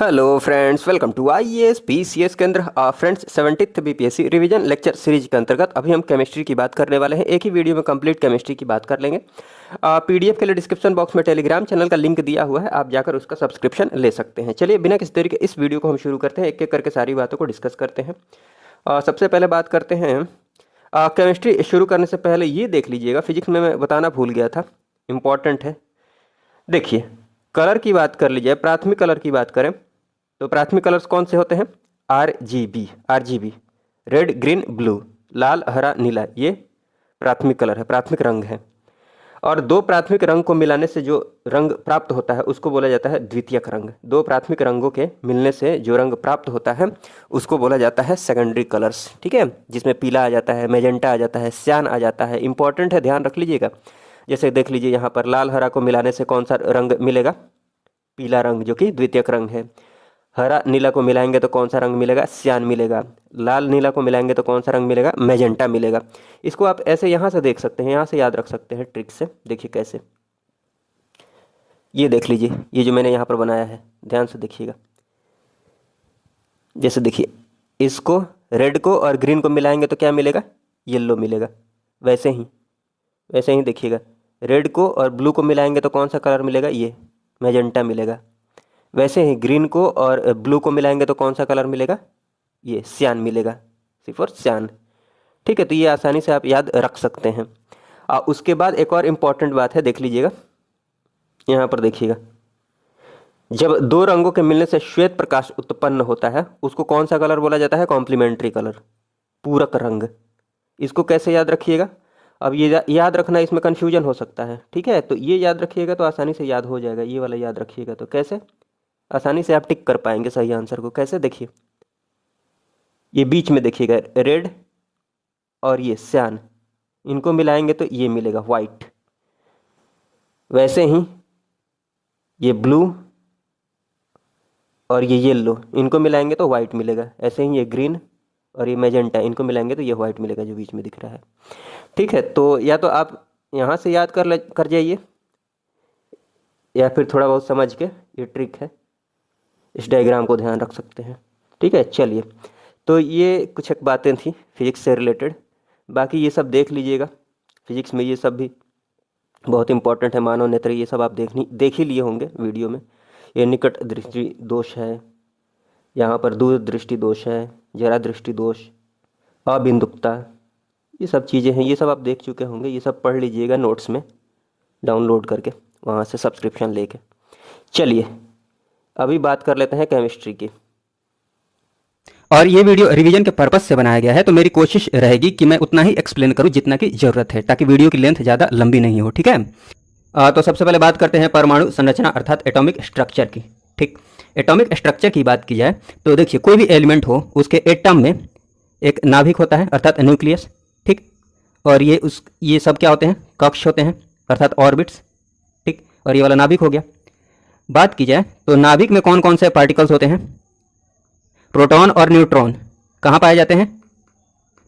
Hello friends, welcome to IAS PCS केंद्र। Friends, 70th BPSC revision lecture series के अंतर्गत अभी हम केमिस्ट्री की बात करने वाले हैं। एक ही वीडियो में कंप्लीट केमिस्ट्री की बात कर लेंगे। पीडीएफ के लिए डिस्क्रिप्शन बॉक्स में टेलीग्राम चैनल का लिंक दिया हुआ है, आप जाकर उसका सब्सक्रिप्शन ले सकते हैं। चलिए बिना किसी तरीके इस वीडियो को हम शुरू करते हैं, एक एक करके सारी बातों को डिस्कस करते हैं। सबसे पहले बात करते हैं केमिस्ट्री शुरू करने से पहले ये देख लीजिएगा, फिजिक्स में मैं बताना भूल गया था, इम्पॉर्टेंट है। देखिए, कलर की बात कर लीजिए, प्राथमिक कलर की बात करें तो प्राथमिक कलर्स कौन से होते हैं? आरजीबी, रेड ग्रीन ब्लू, लाल हरा नीला, ये प्राथमिक कलर है, प्राथमिक रंग है। और दो प्राथमिक रंग को मिलाने से जो रंग प्राप्त होता है उसको बोला जाता है द्वितीयक रंग। दो प्राथमिक रंगों के मिलने से जो रंग प्राप्त होता है उसको बोला जाता है सेकेंडरी कलर्स। ठीक है, जिसमें पीला आ जाता है, मैजेंटा आ जाता है, सियान आ जाता है। इंपॉर्टेंट है, ध्यान रख लीजिएगा। जैसे देख लीजिए यहाँ पर लाल हरा को मिलाने से कौन सा रंग मिलेगा? पीला रंग, जो कि द्वितीयक रंग है। हरा नीला को मिलाएंगे तो कौन सा रंग मिलेगा? सियान मिलेगा। लाल नीला को मिलाएंगे तो कौन सा रंग मिलेगा? मैजेंटा मिलेगा। इसको आप ऐसे यहाँ से देख सकते हैं, यहाँ से याद रख सकते हैं ट्रिक से। देखिए कैसे, ये देख लीजिए, ये जो मैंने यहाँ पर बनाया है, ध्यान से देखिएगा। जैसे देखिए, इसको रेड को और ग्रीन को मिलाएंगे तो क्या मिलेगा? येलो मिलेगा। वैसे ही देखिएगा, रेड को और ब्लू को मिलाएंगे तो कौन सा कलर मिलेगा? ये मैजेंटा मिलेगा। वैसे ही ग्रीन को और ब्लू को मिलाएंगे तो कौन सा कलर मिलेगा? ये सियान मिलेगा, सिर्फ और सियान। ठीक है, तो ये आसानी से आप याद रख सकते हैं। उसके बाद एक और इम्पॉर्टेंट बात है, देख लीजिएगा, यहाँ पर देखिएगा, जब दो रंगों के मिलने से श्वेत प्रकाश उत्पन्न होता है उसको कौन सा कलर बोला जाता है? कॉम्प्लीमेंट्री कलर, पूरक रंग। इसको कैसे याद रखिएगा? अब ये याद रखना, इसमें कन्फ्यूजन हो सकता है। ठीक है, तो ये याद रखिएगा तो आसानी से याद हो जाएगा। ये वाला याद रखिएगा तो कैसे आसानी से आप टिक कर पाएंगे सही आंसर को। कैसे? देखिए, ये बीच में देखिएगा, रेड और ये सियान, इनको मिलाएंगे तो ये मिलेगा वाइट। वैसे ही ये ब्लू और ये येलो, इनको मिलाएंगे तो वाइट मिलेगा। ऐसे ही ये ग्रीन और ये मैजेंटा, इनको मिलाएंगे तो ये वाइट मिलेगा, जो बीच में दिख रहा है। ठीक है, तो या तो आप यहाँ से याद कर जाइए, या फिर थोड़ा बहुत समझ के, ये ट्रिक है, इस डायग्राम को ध्यान रख सकते हैं। ठीक है, चलिए, तो ये कुछ एक बातें थी फिजिक्स से रिलेटेड। बाकी ये सब देख लीजिएगा, फिजिक्स में ये सब भी बहुत इंपॉर्टेंट है। मानव नेत्र, ये सब आप देख ही लिए होंगे वीडियो में। ये निकट दृष्टि दोष है, यहाँ पर दूर दृष्टि दोष है, जरा दृष्टि दोष, अबिंदुकता, ये सब चीज़ें हैं, ये सब आप देख चुके होंगे। ये सब पढ़ लीजिएगा नोट्स में डाउनलोड करके, वहाँ से सब्सक्रिप्शन लेके। चलिए अभी बात कर लेते हैं केमिस्ट्री की। और ये वीडियो रिवीजन के पर्पस से बनाया गया है, तो मेरी कोशिश रहेगी कि मैं उतना ही एक्सप्लेन करूं जितना की ज़रूरत है, ताकि वीडियो की लेंथ ज़्यादा लंबी नहीं हो। ठीक है, तो सबसे पहले बात करते हैं परमाणु संरचना अर्थात एटॉमिक स्ट्रक्चर की। ठीक, एटॉमिक स्ट्रक्चर की बात की जाए तो देखिए, कोई भी एलिमेंट हो उसके एटम में एक नाभिक होता है अर्थात न्यूक्लियस। ठीक, और ये सब क्या होते हैं? कक्ष होते हैं अर्थात ऑर्बिट्स। ठीक, और ये वाला नाभिक हो गया। बात की जाए तो नाभिक में कौन कौन से पार्टिकल्स होते हैं? प्रोटॉन और न्यूट्रॉन कहाँ पाए जाते हैं?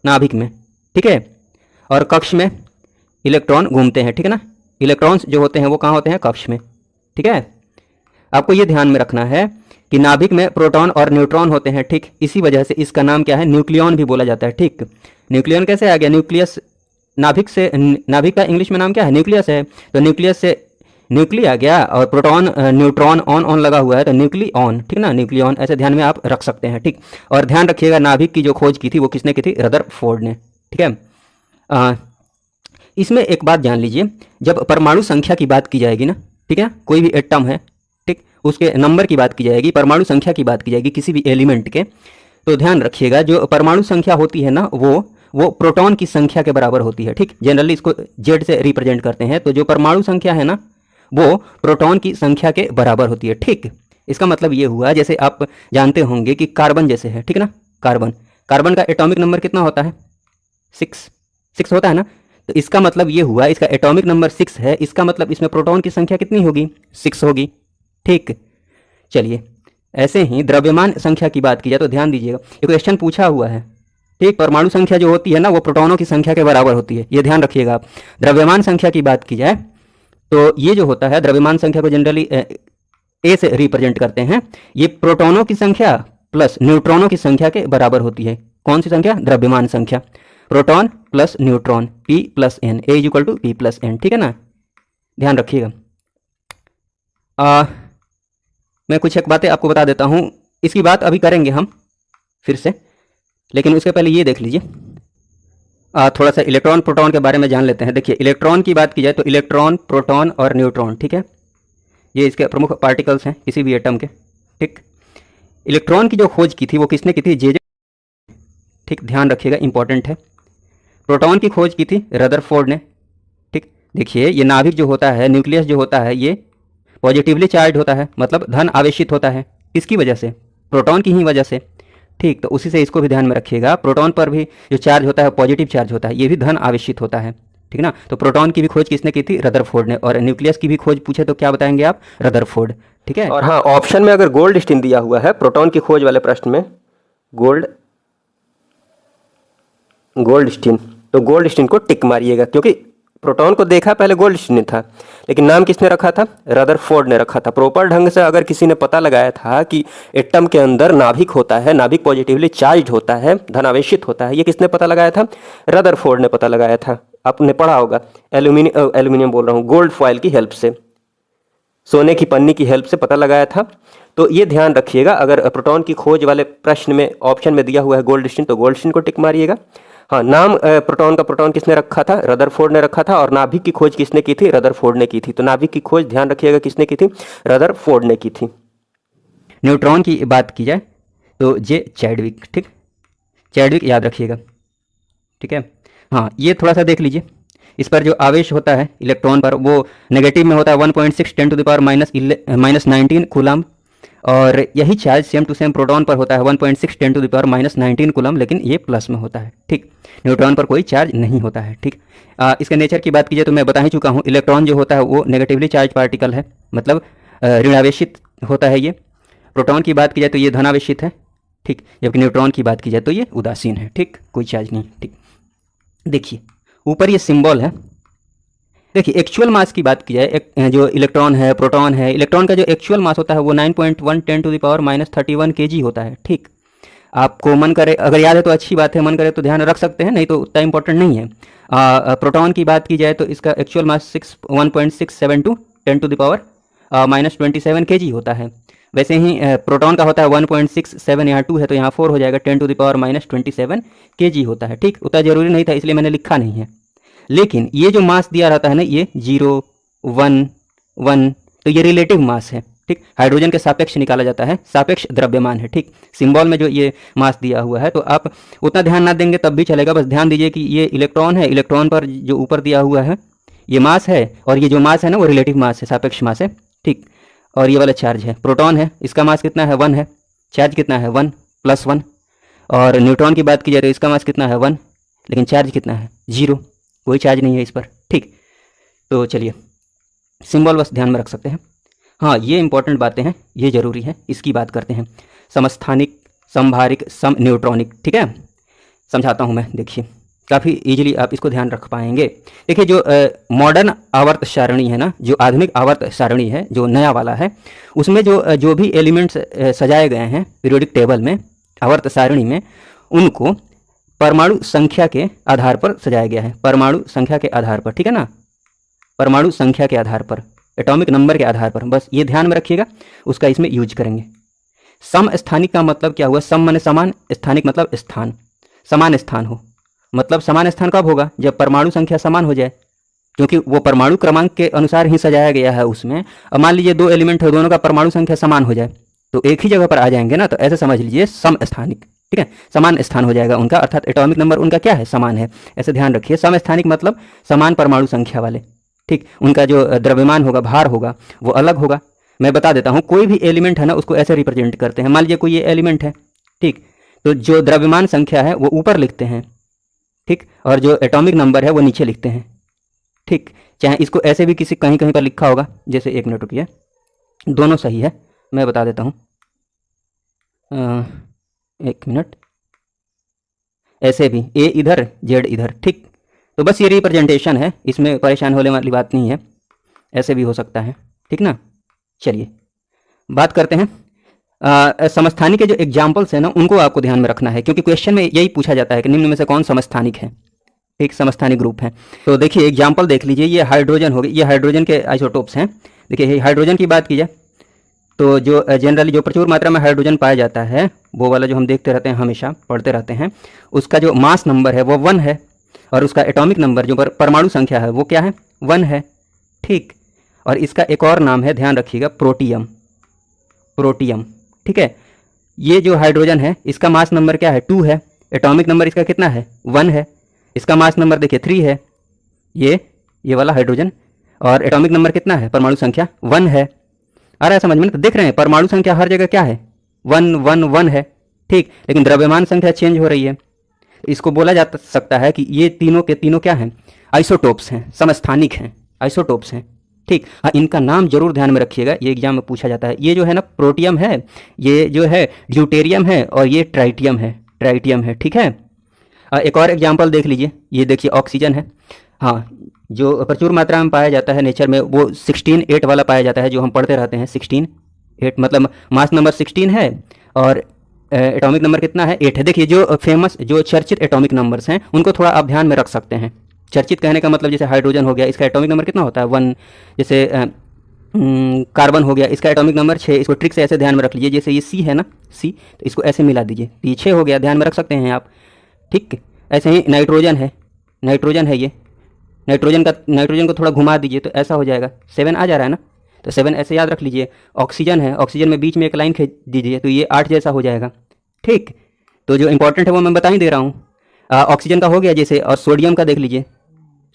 नाभिक में। ठीक है, और कक्ष में इलेक्ट्रॉन घूमते हैं। ठीक है ना, इलेक्ट्रॉन्स जो होते हैं वो कहाँ होते हैं? कक्ष में। ठीक है, आपको ये ध्यान में रखना है कि नाभिक में प्रोटॉन और न्यूट्रॉन होते हैं। ठीक, इसी वजह से इसका नाम क्या है? न्यूक्लियॉन भी बोला जाता है। ठीक, न्यूक्लियॉन कैसे आ गया? न्यूक्लियस, नाभिक का इंग्लिश में नाम क्या है? न्यूक्लियस है, तो न्यूक्लियस से न्यूक्ली आ गया, और प्रोटॉन न्यूट्रॉन ऑन लगा हुआ है तो न्यूक्ली ऑन। ठीक ना, न्यूक्लियॉन, ऐसे ध्यान में आप रख सकते हैं। ठीक, और ध्यान रखिएगा, नाभिक की जो खोज की थी वो किसने की थी? रदरफोर्ड ने। ठीक है, इसमें एक बात जान लीजिए, जब परमाणु संख्या की बात की जाएगी ना, ठीक है, कोई भी एटम है, ठीक, उसके नंबर की बात की जाएगी, परमाणु संख्या की बात की जाएगी किसी भी एलिमेंट के, तो ध्यान रखिएगा जो परमाणु संख्या होती है ना, वो प्रोटॉन की संख्या के बराबर होती है। ठीक, जनरली इसको जेड से रिप्रेजेंट करते हैं, तो जो परमाणु संख्या है ना वो प्रोटॉन की संख्या के बराबर होती है। ठीक, इसका मतलब ये हुआ, जैसे आप जानते होंगे कि कार्बन जैसे है, ठीक ना, कार्बन का एटॉमिक नंबर कितना होता है? 6 होता है ना, तो इसका मतलब ये हुआ, इसका एटॉमिक नंबर 6 है, इसका मतलब इसमें प्रोटॉन की संख्या कितनी होगी? 6 होगी। ठीक, चलिए, ऐसे ही द्रव्यमान संख्या की बात की जाए तो ध्यान दीजिएगा, एक क्वेश्चन पूछा हुआ है। ठीक, परमाणु संख्या जो होती है ना वो प्रोटॉनों की संख्या के बराबर होती है, ये ध्यान रखिएगा आप। द्रव्यमान संख्या की बात की जाए तो ये जो होता है, द्रव्यमान संख्या को जनरली ए से रिप्रेजेंट करते हैं। ये प्रोटॉनों की संख्या प्लस न्यूट्रॉनों की संख्या के बराबर होती है। कौन सी संख्या? द्रव्यमान संख्या। Proton plus neutron, P plus N, A is equal to P plus N, ठीक है ना, ध्यान रखिएगा। मैं कुछ एक बातें आपको बता देता हूँ, इसकी बात अभी करेंगे हम फिर से, लेकिन उसके पहले ये देख लीजिए, थोड़ा सा इलेक्ट्रॉन प्रोटॉन के बारे में जान लेते हैं। देखिए, इलेक्ट्रॉन की बात की जाए तो इलेक्ट्रॉन, प्रोटॉन और न्यूट्रॉन, ठीक है, ये इसके प्रमुख पार्टिकल्स हैं किसी भी एटम के, ठीक। इलेक्ट्रॉन की जो खोज की थी वो किसने की थी? जे, ठीक, ध्यान रखिएगा, इंपॉर्टेंट है। प्रोटॉन की खोज की थी रदरफोर्ड ने, ठीक। देखिए, ये नाभिक जो होता है, न्यूक्लियस जो होता है, ये पॉजिटिवली चार्ज होता है, मतलब धन आवेशित होता है। किसकी वजह से? प्रोटॉन की ही वजह से, ठीक। तो उसी से इसको भी ध्यान में रखिएगा, प्रोटॉन पर भी जो चार्ज होता है पॉजिटिव चार्ज होता है, ये भी धन आवेशित होता है, ठीक ना। तो प्रोटॉन की भी खोज किसने की थी? रदरफोर्ड ने। और न्यूक्लियस की भी खोज पूछे तो क्या बताएंगे आप? रदरफोर्ड, ठीक है। और हाँ, ऑप्शन में अगर गोल्डस्टीन दिया हुआ है प्रोटॉन की खोज वाले प्रश्न में, गोल्डस्टीन, तो गोल्डस्टीन को टिक मारिएगा, क्योंकि प्रोटॉन को देखा पहले गोल्डस्टीन ने था, लेकिन नाम किसने रखा था? रदरफोर्ड ने रखा था। प्रॉपर ढंग से अगर किसी ने पता लगाया था कि एटम के अंदर नाभिक होता है, नाभिक पॉजिटिवली चार्ज होता है, धनावेशित होता है, ये किसने पता लगाया था? रदरफोर्ड ने पता लगाया था। आपने पढ़ा होगा, एल्यूमिनियम बोल रहा हूँ, गोल्ड फॉयल की हेल्प से, सोने की पन्नी की हेल्प से पता लगाया था। तो ये ध्यान रखिएगा, अगर प्रोटॉन की खोज वाले प्रश्न में ऑप्शन में दिया हुआ है गोल्डस्टीन, तो गोल्डस्टीन को टिक मारिएगा। हाँ, नाम प्रोटॉन का प्रोटॉन किसने रखा था? रदरफोर्ड ने रखा था। और नाभिक की खोज किसने की थी? रदरफोर्ड ने की थी। तो नाभिक की खोज ध्यान रखिएगा किसने की थी? रदरफोर्ड ने की थी। न्यूट्रॉन की बात की जाए तो जे चैडविक, ठीक, चैडविक याद रखिएगा, ठीक है। हाँ, ये थोड़ा सा देख लीजिए, इस पर जो आवेश होता है इलेक्ट्रॉन पर वो नेगेटिव में होता है 1.6 10 टू द पावर -19 कूलम, और यही charge same to same proton पर होता है 1.6 10 टू द पावर -19 कूलम, लेकिन ये प्लस में होता है, ठीक। न्यूट्रॉन पर कोई चार्ज नहीं होता है, ठीक। इसके नेचर की बात कीजिए तो मैं बता ही चुका हूँ, इलेक्ट्रॉन जो होता है वो नेगेटिवली चार्ज पार्टिकल है, मतलब ऋणावेशित होता है ये। प्रोटॉन की बात की जाए तो ये धनावेशित है, ठीक, जबकि न्यूट्रॉन की बात की जाए तो ये उदासीन है, ठीक, कोई चार्ज नहीं, ठीक। देखिए, ऊपर ये सिंबल है। देखिए, एक्चुअल मास की बात की जाए, जो इलेक्ट्रॉन है, प्रोटॉन है, इलेक्ट्रॉन का जो एक्चुअल मास होता है वो 9.1 10 टू द पावर -31 kg होता है, ठीक। आपको मन करे, अगर याद है तो अच्छी बात है, मन करे तो ध्यान रख सकते हैं, नहीं तो उतना इंपॉर्टेंट नहीं है। प्रोटॉन की बात की जाए तो इसका actual mass 1.672 10 to the power -27 kg होता है। वैसे ही प्रोटॉन का होता है 1.67, यहाँ 2 है तो यहाँ 4 हो जाएगा, 10 टू द पावर -27 kg होता है, ठीक। उतना जरूरी नहीं था इसलिए मैंने लिखा नहीं है, लेकिन ये जो मास दिया रहता है ना, ये 0 1 1, तो ये रिलेटिव मास है, ठीक। हाइड्रोजन के सापेक्ष निकाला जाता है, सापेक्ष द्रव्यमान है, ठीक। सिंबल में जो ये मास दिया हुआ है, तो आप उतना ध्यान ना देंगे तब भी चलेगा, बस ध्यान दीजिए कि ये इलेक्ट्रॉन है, इलेक्ट्रॉन पर जो ऊपर दिया हुआ है ये मास है, और ये जो मास है ना वो रिलेटिव मास है, सापेक्ष मास है, ठीक। और ये वाला चार्ज है, प्रोटॉन है, इसका मास कितना है? 1 है। चार्ज कितना है? 1 + 1। और न्यूट्रॉन की बात की जाए तो इसका मास कितना है? 1, लेकिन चार्ज कितना है? 0, कोई चार्ज नहीं है इस पर, ठीक। तो चलिए, सिंबल बस ध्यान में रख सकते हैं। हाँ, ये इंपॉर्टेंट बातें हैं, ये जरूरी है, इसकी बात करते हैं। समस्थानिक, समभारिक, सम न्यूट्रॉनिक, ठीक है, समझाता हूँ मैं। देखिए, काफ़ी इजीली आप इसको ध्यान रख पाएंगे। देखिए, जो मॉडर्न आवर्त सारणी है ना, जो आधुनिक आवर्त सारणी है, जो नया वाला है, उसमें जो भी एलिमेंट्स सजाए गए हैं पीरियोडिक टेबल में, आवर्त सारणी में, उनको परमाणु संख्या के आधार पर सजाया गया है, परमाणु संख्या के आधार पर, ठीक है ना, परमाणु संख्या के आधार पर, एटॉमिक नंबर के आधार पर, बस ये ध्यान में रखिएगा, उसका इसमें यूज करेंगे। समस्थानिक का मतलब क्या हुआ? सम माने समान, स्थानिक मतलब स्थान, समान स्थान हो, मतलब समान स्थान कब होगा? जब परमाणु संख्या समान हो जाए, क्योंकि वो परमाणु क्रमांक के अनुसार ही सजाया गया है उसमें। अब मान लीजिए 2 एलिमेंट है, दोनों का परमाणु संख्या समान हो जाए तो एक ही जगह पर आ जाएंगे ना, तो ऐसे समझ लीजिए समस्थानिक, ठीक है, समान स्थान हो जाएगा उनका, अर्थात एटॉमिक नंबर उनका क्या है? समान है, ऐसे ध्यान रखिए। समस्थानिक मतलब समान परमाणु संख्या वाले, ठीक। उनका जो द्रव्यमान होगा, भार होगा, वो अलग होगा। मैं बता देता हूँ, कोई भी एलिमेंट है ना उसको ऐसे रिप्रेजेंट करते हैं। मान लीजिए कोई ये एलिमेंट है, ठीक, तो जो द्रव्यमान संख्या है वो ऊपर लिखते हैं, ठीक, और जो एटॉमिक नंबर है वो नीचे लिखते हैं, ठीक। चाहे इसको ऐसे भी किसी कहीं कहीं पर लिखा होगा, जैसे 1 मिनट रुकिए, दोनों सही है, मैं बता देता हूँ, 1 मिनट, ऐसे भी ए इधर, जेड इधर, ठीक। तो बस ये रिप्रेजेंटेशन है, इसमें परेशान होने वाली बात नहीं है, ऐसे भी हो सकता है, ठीक ना। चलिए, बात करते हैं समस्थानिक के जो एग्जाम्पल्स हैं ना उनको आपको ध्यान में रखना है, क्योंकि क्वेश्चन में यही पूछा जाता है कि निम्न में से कौन समस्थानिक है। एक समस्थानिक ग्रुप है। तो देखिए एग्जाम्पल देख लीजिए, ये हाइड्रोजन हो गई, ये हाइड्रोजन के आइसोटोप्स हैं। देखिए हाइड्रोजन की बात की जाए तो जो जनरली जो प्रचुर मात्रा में हाइड्रोजन पाया जाता है, वो वाला जो हम देखते रहते हैं, हमेशा पढ़ते रहते हैं, उसका जो मास नंबर है वो 1 है, और उसका एटॉमिक नंबर जो परमाणु संख्या है वो क्या है, 1 है। ठीक, और इसका एक और नाम है, ध्यान रखिएगा, प्रोटियम। प्रोटियम, ठीक है। ये जो हाइड्रोजन है इसका मास नंबर क्या है, 2 है। एटॉमिक नंबर इसका कितना है, 1 है। इसका मास नंबर देखिए 3 है, ये वाला हाइड्रोजन, और एटॉमिक नंबर कितना है, परमाणु संख्या 1 है। आ रहा है समझ में? तो देख रहे हैं परमाणु संख्या हर जगह क्या है, 1 1 1 है। ठीक, लेकिन द्रव्यमान संख्या चेंज हो रही है। इसको बोला जा सकता है कि ये तीनों के तीनों क्या हैं, आइसोटोप्स हैं, समस्थानिक हैं, आइसोटोप्स हैं। ठीक, हाँ, इनका नाम जरूर ध्यान में रखिएगा, ये एग्जाम में पूछा जाता है। ये जो है ना प्रोटियम है, ये जो है ड्यूटेरियम है, और ये ट्राइटियम है, ट्राइटियम है। ठीक है, एक और एग्जाम्पल देख लीजिए, ये देखिए ऑक्सीजन है। हाँ, जो प्रचुर मात्रा में पाया जाता है नेचर में वो 16 8 वाला पाया जाता है, जो हम पढ़ते रहते हैं। 16 8 मतलब मास नंबर 16 है, और एटॉमिक नंबर कितना है, 8 है। देखिए जो फेमस जो चर्चित एटॉमिक नंबर्स हैं उनको थोड़ा आप ध्यान में रख सकते हैं। चर्चित कहने का मतलब जैसे हाइड्रोजन हो गया, इसका एटॉमिक नंबर कितना होता है, 1। जैसे कार्बन हो गया, इसका एटॉमिक नंबर 6। इसको ट्रिक से ऐसे ध्यान में रख लीजिए, जैसे ये सी है ना, सी, तो इसको ऐसे मिला दीजिए, ये 6 हो गया, ध्यान में रख सकते हैं आप। ठीक, ऐसे ही नाइट्रोजन है, नाइट्रोजन है ये, नाइट्रोजन को थोड़ा घुमा दीजिए तो ऐसा हो जाएगा, 7 आ जा रहा है ना, तो 7 ऐसे याद रख लीजिए। ऑक्सीजन है, ऑक्सीजन में बीच में एक लाइन खींच दीजिए तो ये 8 जैसा हो जाएगा। ठीक, तो जो इंपॉर्टेंट है वो मैं बता ही दे रहा हूँ। ऑक्सीजन का हो गया जैसे, और सोडियम का देख लीजिए।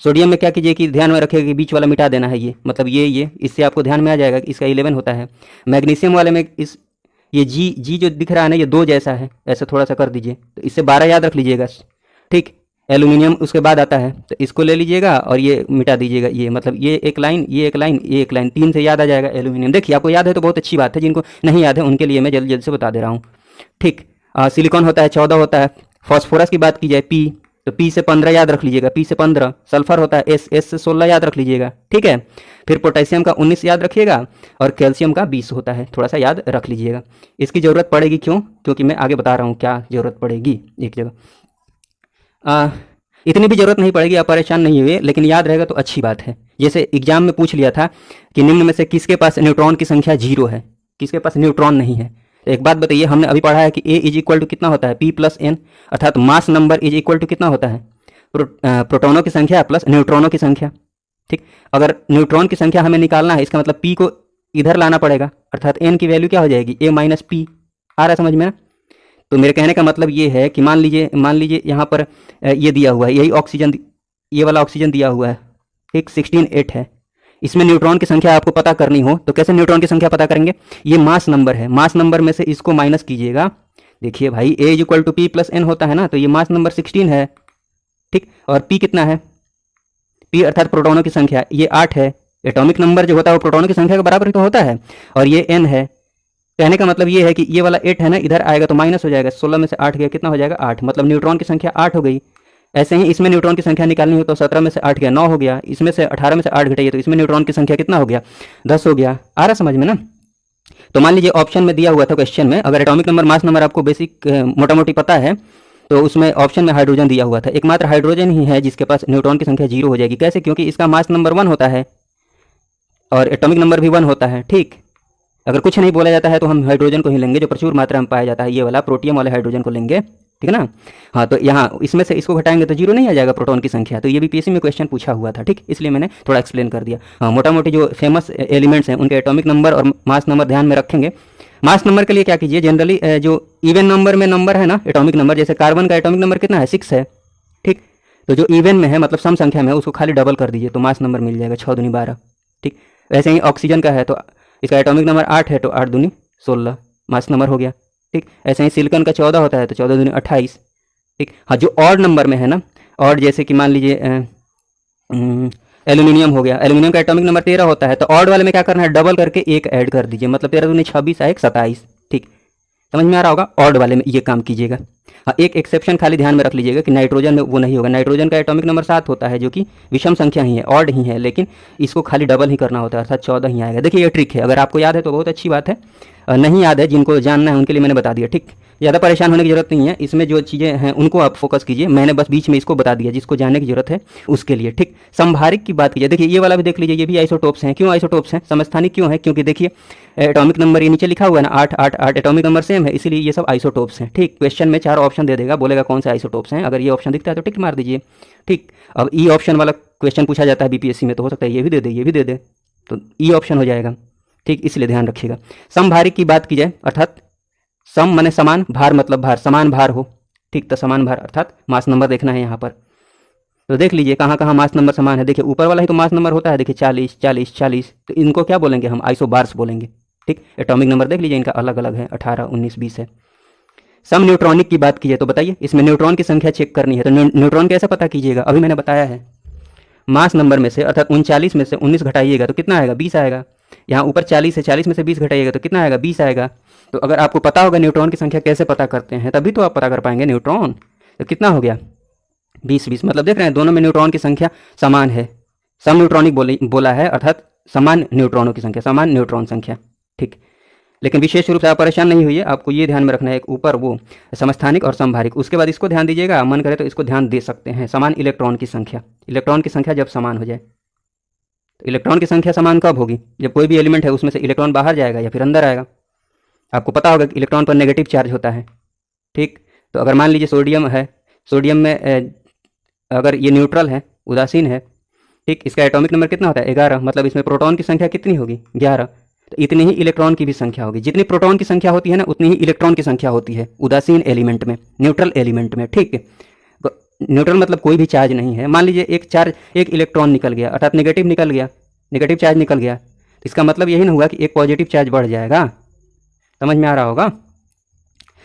सोडियम में क्या कीजिए कि ध्यान में रखिएगा कि बीच वाला मिटा देना है, ये मतलब ये इससे आपको ध्यान में आ जाएगा कि इसका 11 होता है। मैग्नीशियम वाले में ये जी जो दिख रहा है ना, ये 2 जैसा है, ऐसे थोड़ा सा कर दीजिए तो इससे 12 याद रख लीजिएगा। ठीक, एल्यूमिनियम उसके बाद आता है, तो इसको ले लीजिएगा और ये मिटा दीजिएगा, ये मतलब ये एक लाइन, ये एक लाइन, ये एक लाइन, 3 से याद आ जाएगा एल्यूमिनियम। देखिए आपको याद है तो बहुत अच्छी बात है, जिनको नहीं याद है उनके लिए मैं जल्दी जल्दी से बता दे रहा हूँ। ठीक, सिलिकॉन होता है, 14 होता है। फॉस्फोरस की बात की जाए, पी, तो पी से 15 याद रख लीजिएगा, पी से 15। सल्फर होता है, एस से 16 याद रख लीजिएगा। ठीक है, फिर पोटेशियम का 19 याद रखिएगा, और कैल्शियम का 20 होता है, थोड़ा सा याद रख लीजिएगा। इसकी ज़रूरत पड़ेगी क्यों, क्योंकि मैं आगे बता रहा हूँ क्या ज़रूरत पड़ेगी एक जगह। इतनी भी ज़रूरत नहीं पड़ेगी, आप परेशान नहीं हुए, लेकिन याद रहेगा तो अच्छी बात है। जैसे एग्जाम में पूछ लिया था कि निम्न में से किसके पास न्यूट्रॉन की संख्या 0 है, किसके पास न्यूट्रॉन नहीं है। तो एक बात बताइए, हमने अभी पढ़ा है कि A इज इक्वल टू कितना होता है, P प्लस N, अर्थात mass number is equal to कितना होता है, प्रोटॉनों की संख्या प्लस न्यूट्रॉनों की संख्या। ठीक, अगर न्यूट्रॉन की संख्या हमें निकालना है, इसका मतलब P को इधर लाना पड़ेगा, अर्थात N की वैल्यू क्या हो जाएगी, A माइनस P। आ रहा है समझ में ना? तो मेरे कहने का मतलब ये है कि मान लीजिए यहाँ पर ये दिया हुआ है, यही ऑक्सीजन, ये वाला ऑक्सीजन दिया हुआ है, ठीक, 16 8 है। इसमें न्यूट्रॉन की संख्या आपको पता करनी हो तो कैसे न्यूट्रॉन की संख्या पता करेंगे, ये मास नंबर है, मास नंबर में से इसको माइनस कीजिएगा। देखिए भाई A is equal to P plus N होता है ना, तो ये मास नंबर 16 है। ठीक, और P कितना है, P अर्थात प्रोटॉनों की संख्या, ये 8 है। एटॉमिक नंबर जो होता है वो प्रोटॉनों की संख्या के बराबर तो होता है, और ये N है। कहने का मतलब ये है कि ये वाला 8 है ना, इधर आएगा तो माइनस हो जाएगा, 16 में से 8 गया, कितना हो जाएगा, 8, मतलब न्यूट्रॉन की संख्या 8 हो गई। ऐसे ही इसमें न्यूट्रॉन की संख्या निकालनी हो तो 17 में से 8 गया, 9 हो गया। इसमें से 18 में से 8 घटाइए तो इसमें न्यूट्रॉन की संख्या कितना हो गया, 10 हो गया। आ रहा समझ में ना? तो मान लीजिए ऑप्शन में दिया हुआ था क्वेश्चन में, अगर एटॉमिक नंबर मास नंबर आपको बेसिक मोटा मोटी पता है तो उसमें ऑप्शन में हाइड्रोजन दिया हुआ था। एकमात्र हाइड्रोजन ही है जिसके पास न्यूट्रॉन की संख्या 0 हो जाएगी। कैसे? क्योंकि इसका मास नंबर 1 होता है और एटॉमिक नंबर भी 1 होता है। ठीक, अगर कुछ नहीं बोला जाता है तो हम हाइड्रोजन को ही लेंगे जो प्रचुर मात्रा में पाया जाता है, ये वाला प्रोटियम वाले हाइड्रोजन को लेंगे। ठीक है ना? हाँ, तो यहाँ इसमें से इसको घटाएंगे तो 0 नहीं आ जाएगा प्रोटॉन की संख्या। तो ये भी पीएससी में क्वेश्चन पूछा हुआ था। ठीक, इसलिए मैंने थोड़ा एक्सप्लेन कर दिया। हाँ, मोटा मोटी जो फेमस एलिमेंट्स हैं उनके एटॉमिक नंबर और मास नंबर ध्यान में रखेंगे। मास नंबर के लिए क्या कीजिए, जनरली जो इवन नंबर में नंबर है ना, एटॉमिक नंबर, जैसे कार्बन का एटॉमिक नंबर कितना है, 6 है। ठीक, तो जो इवन में है मतलब सम संख्या में, उसको खाली डबल कर दीजिए तो मास नंबर मिल जाएगा, 6 दूनी 12। ठीक, वैसे ही ऑक्सीजन का है तो इसका एटॉमिक नंबर 8 है तो 8 दूनी 16 मास नंबर हो गया। ठीक, ऐसे ही सिलिकॉन का 14 होता है तो 14 दूनी 28। ठीक, हाँ, जो ऑड नंबर में है ना, ऑड जैसे कि मान लीजिए एल्यूमिनियम हो गया, एल्यूमिनियम का एटॉमिक नंबर 13 होता है तो ऑड वाले में क्या करना है, डबल करके 1 ऐड कर दीजिए, मतलब 13 दूनी 26 आए 27। ठीक, समझ में आ रहा होगा। ऑड वाले में ये काम कीजिएगा। हाँ, एक एक्सेप्शन खाली ध्यान में रख लीजिएगा कि नाइट्रोजन में वो नहीं होगा। नाइट्रोजन का एटॉमिक नंबर 7 होता है, जो कि विषम संख्या ही है, ऑड ही है, लेकिन इसको खाली डबल ही करना होता है, अर्थात 14 ही आएगा। देखिए ये ट्रिक है, अगर आपको याद है तो बहुत अच्छी बात है, नहीं याद है जिनको जानना है उनके लिए मैंने बता दिया, ठीक। ज़्यादा परेशान होने की जरूरत नहीं है, इसमें जो चीज़ें हैं उनको आप फोकस कीजिए, मैंने बस बीच में इसको बता दिया, जिसको जानने की जरूरत है उसके लिए, ठीक। संभारिक की बात कीजिए, देखिए ये वाला भी देख लीजिए, ये भी आइसोटोप्स हैं। क्यों आइसोटोप्स हैं, समस्थानिक क्यों है, क्योंकि देखिए एटॉमिक नंबर ये नीचे लिखा हुआ है ना, 8 8 8 एटॉमिक नंबर सेम है, इसीलिए ये सब आइसोटोप्स हैं, ठीक। क्वेश्चन में 4 ऑप्शन दे देगा, बोलेगा कौन से आइसोटोप्स हैं, अगर ये ऑप्शन दिखता है तो टिक मार दीजिए, ठीक। अब ई ऑप्शन वाला क्वेश्चन पूछा जाता है बीपीएससी में, तो हो सकता है ये भी दे दे, ये भी दे दे, तो ई ऑप्शन हो जाएगा, ठीक, इसलिए ध्यान रखिएगा। समभारिक की बात की जाए, अर्थात सम माने समान, भार मतलब भार, समान भार हो, ठीक। तो समान भार अर्थात मास नंबर देखना है यहाँ पर, तो देख लीजिए कहाँ कहाँ मास नंबर समान है। देखिए ऊपर वाला ही तो मास नंबर होता है, देखिए 40 40 40, तो इनको क्या बोलेंगे हम, आइसोबार्स बोलेंगे, ठीक। एटॉमिक नंबर देख लीजिए इनका अलग अलग है, 18 19 20 है। सम न्यूट्रॉनिक की बात कीजिए, तो बताइए इसमें न्यूट्रॉन की संख्या चेक करनी है, तो न्यूट्रॉन कैसे पता कीजिएगा, अभी मैंने बताया है, मास नंबर में से अर्थात 39 में से 19 घटाइएगा तो कितना आएगा, 20 आएगा। यहाँ ऊपर 40 है, 40 में से 20 घटाइएगा तो कितना आएगा, 20 आएगा। तो अगर आपको पता होगा न्यूट्रॉन की संख्या कैसे पता करते हैं, तभी तो आप पता कर पाएंगे न्यूट्रॉन। तो कितना हो गया, 20 20, मतलब देख रहे हैं दोनों में न्यूट्रॉन की संख्या समान है, सम न्यूट्रॉनिक बोला है, अर्थात समान न्यूट्रॉनों की संख्या, समान न्यूट्रॉन संख्या, ठीक। लेकिन विशेष रूप से आप परेशान नहीं होइए, आपको ये ध्यान में रखना है, एक ऊपर वो समस्थानिक और समभारिक, उसके बाद इसको ध्यान दीजिएगा, मन करे तो इसको ध्यान दे सकते हैं, समान इलेक्ट्रॉन की संख्या। इलेक्ट्रॉन की संख्या जब समान हो जाए, तो इलेक्ट्रॉन की संख्या समान कब होगी, जब कोई भी एलिमेंट है उसमें से इलेक्ट्रॉन बाहर जाएगा या फिर अंदर आएगा। आपको पता होगा कि इलेक्ट्रॉन पर नेगेटिव चार्ज होता है, ठीक। तो अगर मान लीजिए सोडियम है, सोडियम में अगर ये न्यूट्रल है, उदासीन है, ठीक, इसका एटॉमिक नंबर कितना होता है, 11, मतलब इसमें प्रोटॉन की संख्या कितनी होगी, 11। तो इतनी ही इलेक्ट्रॉन की भी संख्या होगी, जितनी प्रोटॉन की संख्या होती है ना उतनी ही इलेक्ट्रॉन की संख्या होती है उदासीन एलिमेंट में, न्यूट्रल एलिमेंट में, ठीक। न्यूट्रल मतलब कोई भी चार्ज नहीं है। मान लीजिए एक इलेक्ट्रॉन निकल गया, अर्थात नेगेटिव निकल गया, नेगेटिव चार्ज निकल गया, तो इसका मतलब यही ना हुआ कि एक पॉजिटिव चार्ज बढ़ जाएगा। समझ में आ रहा होगा,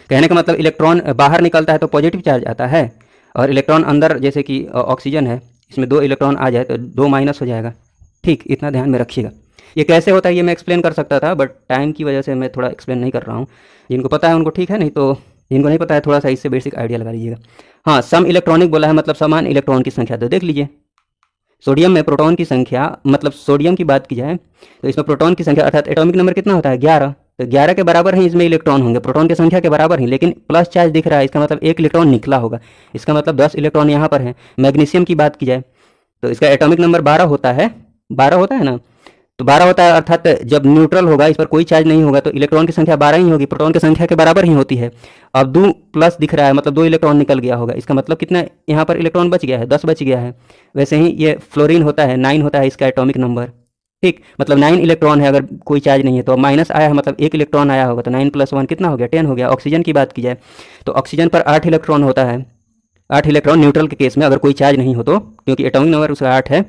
कहने का मतलब इलेक्ट्रॉन बाहर निकलता है तो पॉजिटिव चार्ज आता है, और इलेक्ट्रॉन अंदर, जैसे कि ऑक्सीजन है, इसमें 2 इलेक्ट्रॉन आ जाए तो 2 माइनस हो जाएगा, ठीक। इतना ध्यान में रखिएगा। ये कैसे होता है ये मैं एक्सप्लेन कर सकता था, बट टाइम की वजह से मैं थोड़ा एक्सप्लेन नहीं कर रहा हूँ। जिनको पता है उनको ठीक है, नहीं तो जिनको नहीं पता है थोड़ा सा इससे बेसिक आइडिया लगा लीजिएगा। हाँ, सम इलेक्ट्रॉनिक बोला है, मतलब समान इलेक्ट्रॉन की संख्या। तो देख लीजिए सोडियम में प्रोटॉन की संख्या, मतलब सोडियम की बात की जाए तो इसमें प्रोटॉन की संख्या अर्थात एटॉमिक नंबर कितना होता है, 11। तो 11 के बराबर ही इसमें इलेक्ट्रॉन होंगे, प्रोटॉन की संख्या के बराबर ही, लेकिन प्लस चार्ज दिख रहा है, इसका मतलब 1 इलेक्ट्रॉन निकला होगा, इसका मतलब 10 इलेक्ट्रॉन यहाँ पर है। मैग्नीशियम की बात की जाए तो इसका एटॉमिक नंबर 12 होता है, 12 होता है ना, तो 12 होता है, अर्थात जब न्यूट्रल होगा, इस पर कोई चार्ज नहीं होगा, तो इलेक्ट्रॉन की संख्या 12 ही होगी, प्रोटॉन की संख्या के बराबर ही होती है। अब 2 प्लस दिख रहा है, मतलब 2 इलेक्ट्रॉन निकल गया होगा, इसका मतलब कितना यहाँ पर इलेक्ट्रॉन बच गया है, 10 बच गया है। वैसे ही ये फ्लोरीन होता है, 9 होता है इसका एटॉमिक नंबर, ठीक, मतलब 9 इलेक्ट्रॉन है अगर कोई चार्ज नहीं है। तो माइनस आया है, मतलब 1 इलेक्ट्रॉन आया होगा, तो 9 + 1 कितना हो गया, 10 हो गया। ऑक्सीजन की बात की जाए तो ऑक्सीजन पर 8 इलेक्ट्रॉन होता है, 8 इलेक्ट्रॉन न्यूट्रल के केस में, अगर कोई चार्ज नहीं हो तो, क्योंकि एटॉमिक नंबर उसका 8 है।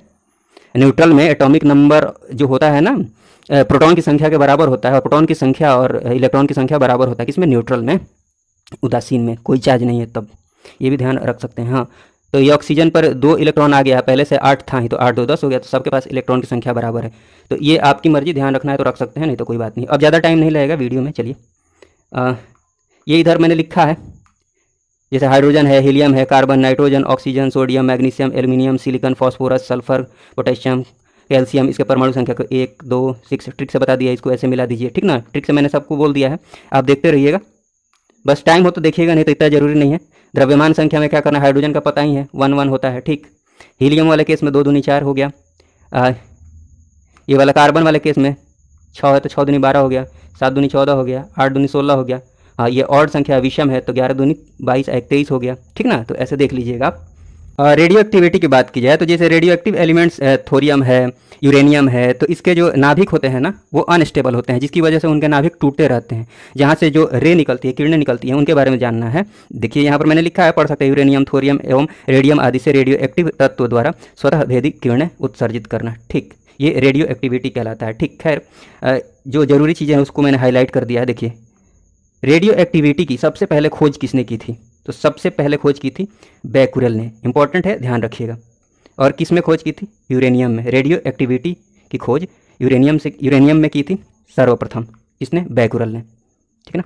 न्यूट्रल में एटॉमिक नंबर जो होता है ना प्रोटॉन की संख्या के बराबर होता है, और प्रोटॉन की संख्या और इलेक्ट्रॉन की संख्या बराबर होता है, किसमें, न्यूट्रल में, उदासीन में, कोई चार्ज नहीं है तब, ये भी ध्यान रख सकते हैं। हाँ, तो ये ऑक्सीजन पर 2 इलेक्ट्रॉन आ गया है, पहले से 8 था ही, तो 8 2 10 हो गया, तो सबके पास इलेक्ट्रॉन की संख्या बराबर है। तो ये आपकी मर्जी, ध्यान रखना है तो रख सकते हैं, नहीं तो कोई बात नहीं। अब ज़्यादा टाइम नहीं लगेगा वीडियो में, चलिए ये इधर मैंने लिखा है, जैसे हाइड्रोजन है, हीलियम है, carbon, nitrogen, oxygen, sodium, magnesium, aluminium, silicon, phosphorus, sulphur, potassium, calcium, इसके परमाणु संख्या को 1 2 6 ट्रिक से बता दिया, इसको ऐसे मिला दीजिए, ठीक ना। ट्रिक से मैंने सबको बोल दिया है, आप देखते रहिएगा, बस टाइम हो तो देखिएगा, नहीं तो इतना जरूरी नहीं है। द्रव्यमान संख्या में क्या करना, हाइड्रोजन का पता ही है, 1 1 होता है, ठीक। हीलियम वाले केस में 2 दूनी 4 हो गया, ये वाला कार्बन वाले केस में 6 है तो 6 दूनी 12 हो गया, 7 दूनी 14 हो गया, 8 दूनी 16 हो गया। हाँ, ये ऑड संख्या विषम है तो 11 दूनी 22 23 हो गया, ठीक ना। तो ऐसे देख लीजिएगा आप। रेडियो एक्टिविटी की बात की जाए तो जैसे रेडियो एक्टिव एलिमेंट्स थोरियम है, यूरेनियम है, तो इसके जो नाभिक होते हैं ना वो अनस्टेबल होते हैं, जिसकी वजह से उनके नाभिक टूटते रहते हैं, जहाँ से जो रे निकलती है, किरणें निकलती हैं, उनके बारे में जानना है। देखिए यहाँ पर मैंने लिखा है, पढ़ सकते हैं, यूरेनियम, थोरियम एवं रेडियम आदि से रेडियो एक्टिव तत्व द्वारा स्वतः भेदी किरणें उत्सर्जित करना, ठीक, ये रेडियो एक्टिविटी कहलाता है, ठीक। खैर जो जरूरी चीज़ें हैं उसको मैंने हाईलाइट कर दिया है। देखिए रेडियो एक्टिविटी की सबसे पहले खोज किसने की थी, तो सबसे पहले खोज की थी बैकुरेल ने, इंपॉर्टेंट है, ध्यान रखिएगा। और किस में खोज की थी, यूरेनियम में। रेडियो एक्टिविटी की खोज यूरेनियम में की थी सर्वप्रथम, किसने, बैकुरेल ने, ठीक है ना।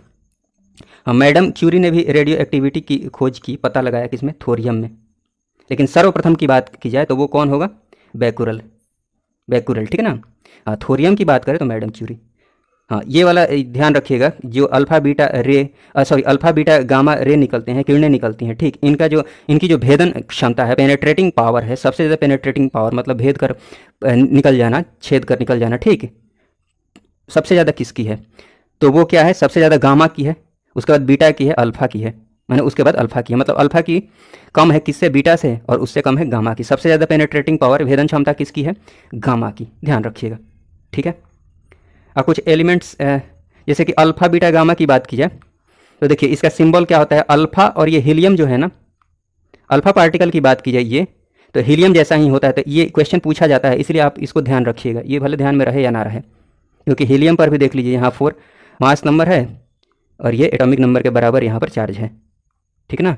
मैडम क्यूरी ने भी रेडियो एक्टिविटी की खोज की, पता लगाया किसमें, थोरियम में। लेकिन सर्वप्रथम की बात की जाए तो वो कौन होगा, बैकुरल, बैकुरल, ठीक है ना। हाँ, थोरियम की बात करें तो मैडम क्यूरी। हाँ, ये वाला ध्यान रखिएगा, जो अल्फ़ा बीटा रे अल्फ़ा बीटा गामा रे निकलते हैं, किरणें निकलती हैं, ठीक, इनकी जो भेदन क्षमता है, पेनेट्रेटिंग पावर है, सबसे ज़्यादा पेनेट्रेटिंग पावर मतलब भेद कर निकल जाना, छेद कर निकल जाना, ठीक, सबसे ज़्यादा किसकी है, तो वो क्या है, सबसे ज़्यादा गामा की है, उसके बाद बीटा की है, अल्फ़ा की है, मैंने उसके बाद अल्फ़ा की है, मतलब अल्फ़ा की कम है किससे, बीटा से, और उससे कम है गामा की। सबसे ज़्यादा पेनेट्रेटिंग पावर, भेदन क्षमता किसकी है, गामा की, ध्यान रखिएगा, ठीक है। और कुछ एलिमेंट्स जैसे कि अल्फ़ा बीटा गामा की बात की जाए तो देखिए इसका सिंबल क्या होता है, अल्फ़ा, और ये हीलियम जो है ना, अल्फ़ा पार्टिकल की बात की जाए ये तो हीलियम जैसा ही होता है, तो ये क्वेश्चन पूछा जाता है, इसलिए आप इसको ध्यान रखिएगा, ये भले ध्यान में रहे या ना रहे, क्योंकि हीलियम पर भी देख लीजिए यहाँ 4 मास नंबर है और ये एटॉमिक नंबर के बराबर यहाँ पर चार्ज है, ठीक ना,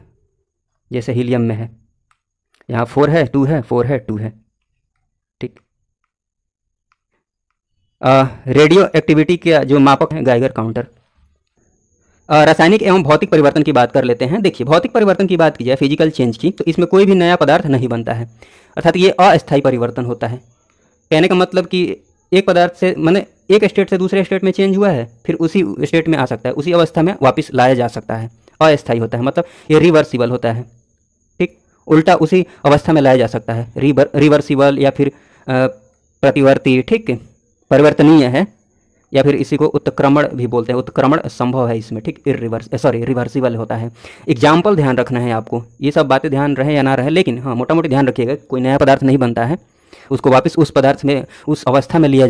जैसे हीलियम में है, यहाँ 4 है, 2 है, 4 है, 2 है, ठीक। रेडियो एक्टिविटी का जो मापक है, गाइगर काउंटर। रासायनिक एवं भौतिक परिवर्तन की बात कर लेते हैं। देखिए, भौतिक परिवर्तन की बात की जाए, फिजिकल चेंज की, तो इसमें कोई भी नया पदार्थ नहीं बनता है, अर्थात ये अस्थायी परिवर्तन होता है। कहने का मतलब कि एक पदार्थ से माने एक स्टेट से दूसरे स्टेट में चेंज हुआ है, फिर उसी स्टेट में आ सकता है, उसी अवस्था में वापस लाया जा सकता है, अस्थायी होता है, मतलब ये रिवर्सिबल होता है, ठीक, उल्टा उसी अवस्था में लाया जा सकता है, रिवर्सिबल या फिर प्रतिवर्ती, ठीक, परिवर्तनीय है, या फिर इसी को उत्क्रमण भी बोलते हैं, उत्क्रमण संभव है इसमें, ठीक, रिवर्सिबल होता है। एग्जाम्पल ध्यान रखना है आपको, ये सब बातें ध्यान रहे या ना रहे, लेकिन हाँ मोटा मोटी ध्यान रखिएगा, कोई नया पदार्थ नहीं बनता है, उसको वापस उस पदार्थ में, उस अवस्था में लाया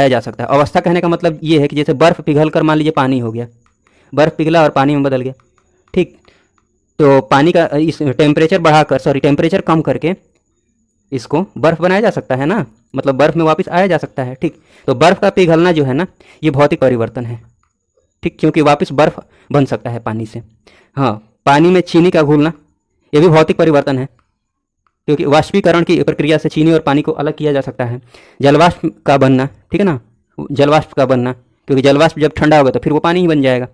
जा सकता है। अवस्था कहने का मतलब ये है कि जैसे बर्फ़ पिघल कर मान लीजिए पानी हो गया, बर्फ़ पिघला और पानी में बदल गया, ठीक, तो पानी का इस टेम्परेचर कम करके इसको बर्फ़ बनाया जा सकता है ना, मतलब बर्फ़ में वापस आया जा सकता है, ठीक। तो बर्फ़ का पिघलना जो है ना, ये भौतिक परिवर्तन है, ठीक, क्योंकि वापस बर्फ़ बन सकता है पानी से। हाँ, पानी में चीनी का घुलना, ये भी भौतिक परिवर्तन है, क्योंकि वाष्पीकरण की प्रक्रिया से चीनी और पानी को अलग किया जा सकता है। जलवाष्प का बनना, ठीक है ना, जलवाष्प का बनना, क्योंकि जलवाष्प जब ठंडा होगा तो फिर वो पानी ही बन जाएगा,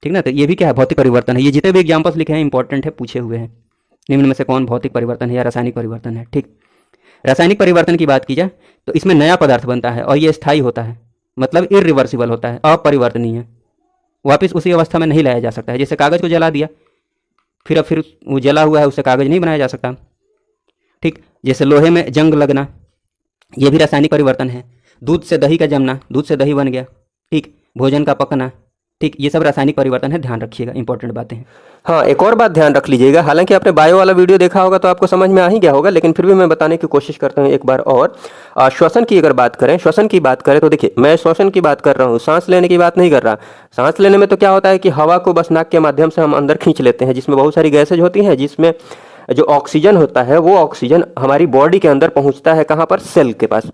ठीक ना, तो ये भी क्या है, भौतिक परिवर्तन है। ये जितने भी एग्जाम्पल्स लिखे हैं इंपॉर्टेंट है, पूछे हुए हैं, निम्न में से कौन भौतिक परिवर्तन है या रासायनिक परिवर्तन है, ठीक। रासायनिक परिवर्तन की बात की जाए तो इसमें नया पदार्थ बनता है और ये स्थायी होता है, मतलब इरिवर्सिबल होता है, अपरिवर्तनीय, वापस उसी अवस्था में नहीं लाया जा सकता है। जैसे कागज़ को जला दिया, फिर वो जला हुआ है, उससे कागज़ नहीं बनाया जा सकता, ठीक। जैसे लोहे में जंग लगना, ये भी रासायनिक परिवर्तन है। दूध से दही का जमना, दूध से दही बन गया, ठीक। भोजन का पकना, ठीक, ये सब रासायनिक परिवर्तन है, ध्यान रखिएगा, इंपॉर्टेंट बातें हैं। हाँ, एक और बात ध्यान रख लीजिएगा, हालांकि आपने बायो वाला वीडियो देखा होगा तो आपको समझ में आ ही गया होगा, लेकिन फिर भी मैं बताने की कोशिश करता हूँ एक बार और। श्वसन की अगर बात करें, श्वसन की बात करें तो देखिए, मैं श्वसन की बात कर रहा हूँ, सांस लेने की बात नहीं कर रहा। सांस लेने में तो क्या होता है कि हवा को बस नाक के माध्यम से हम अंदर खींच लेते हैं, जिसमें बहुत सारी गैसेज होती हैं, जिसमें जो ऑक्सीजन होता है वो ऑक्सीजन हमारी बॉडी के अंदर पहुंचता है, कहाँ पर, सेल के पास।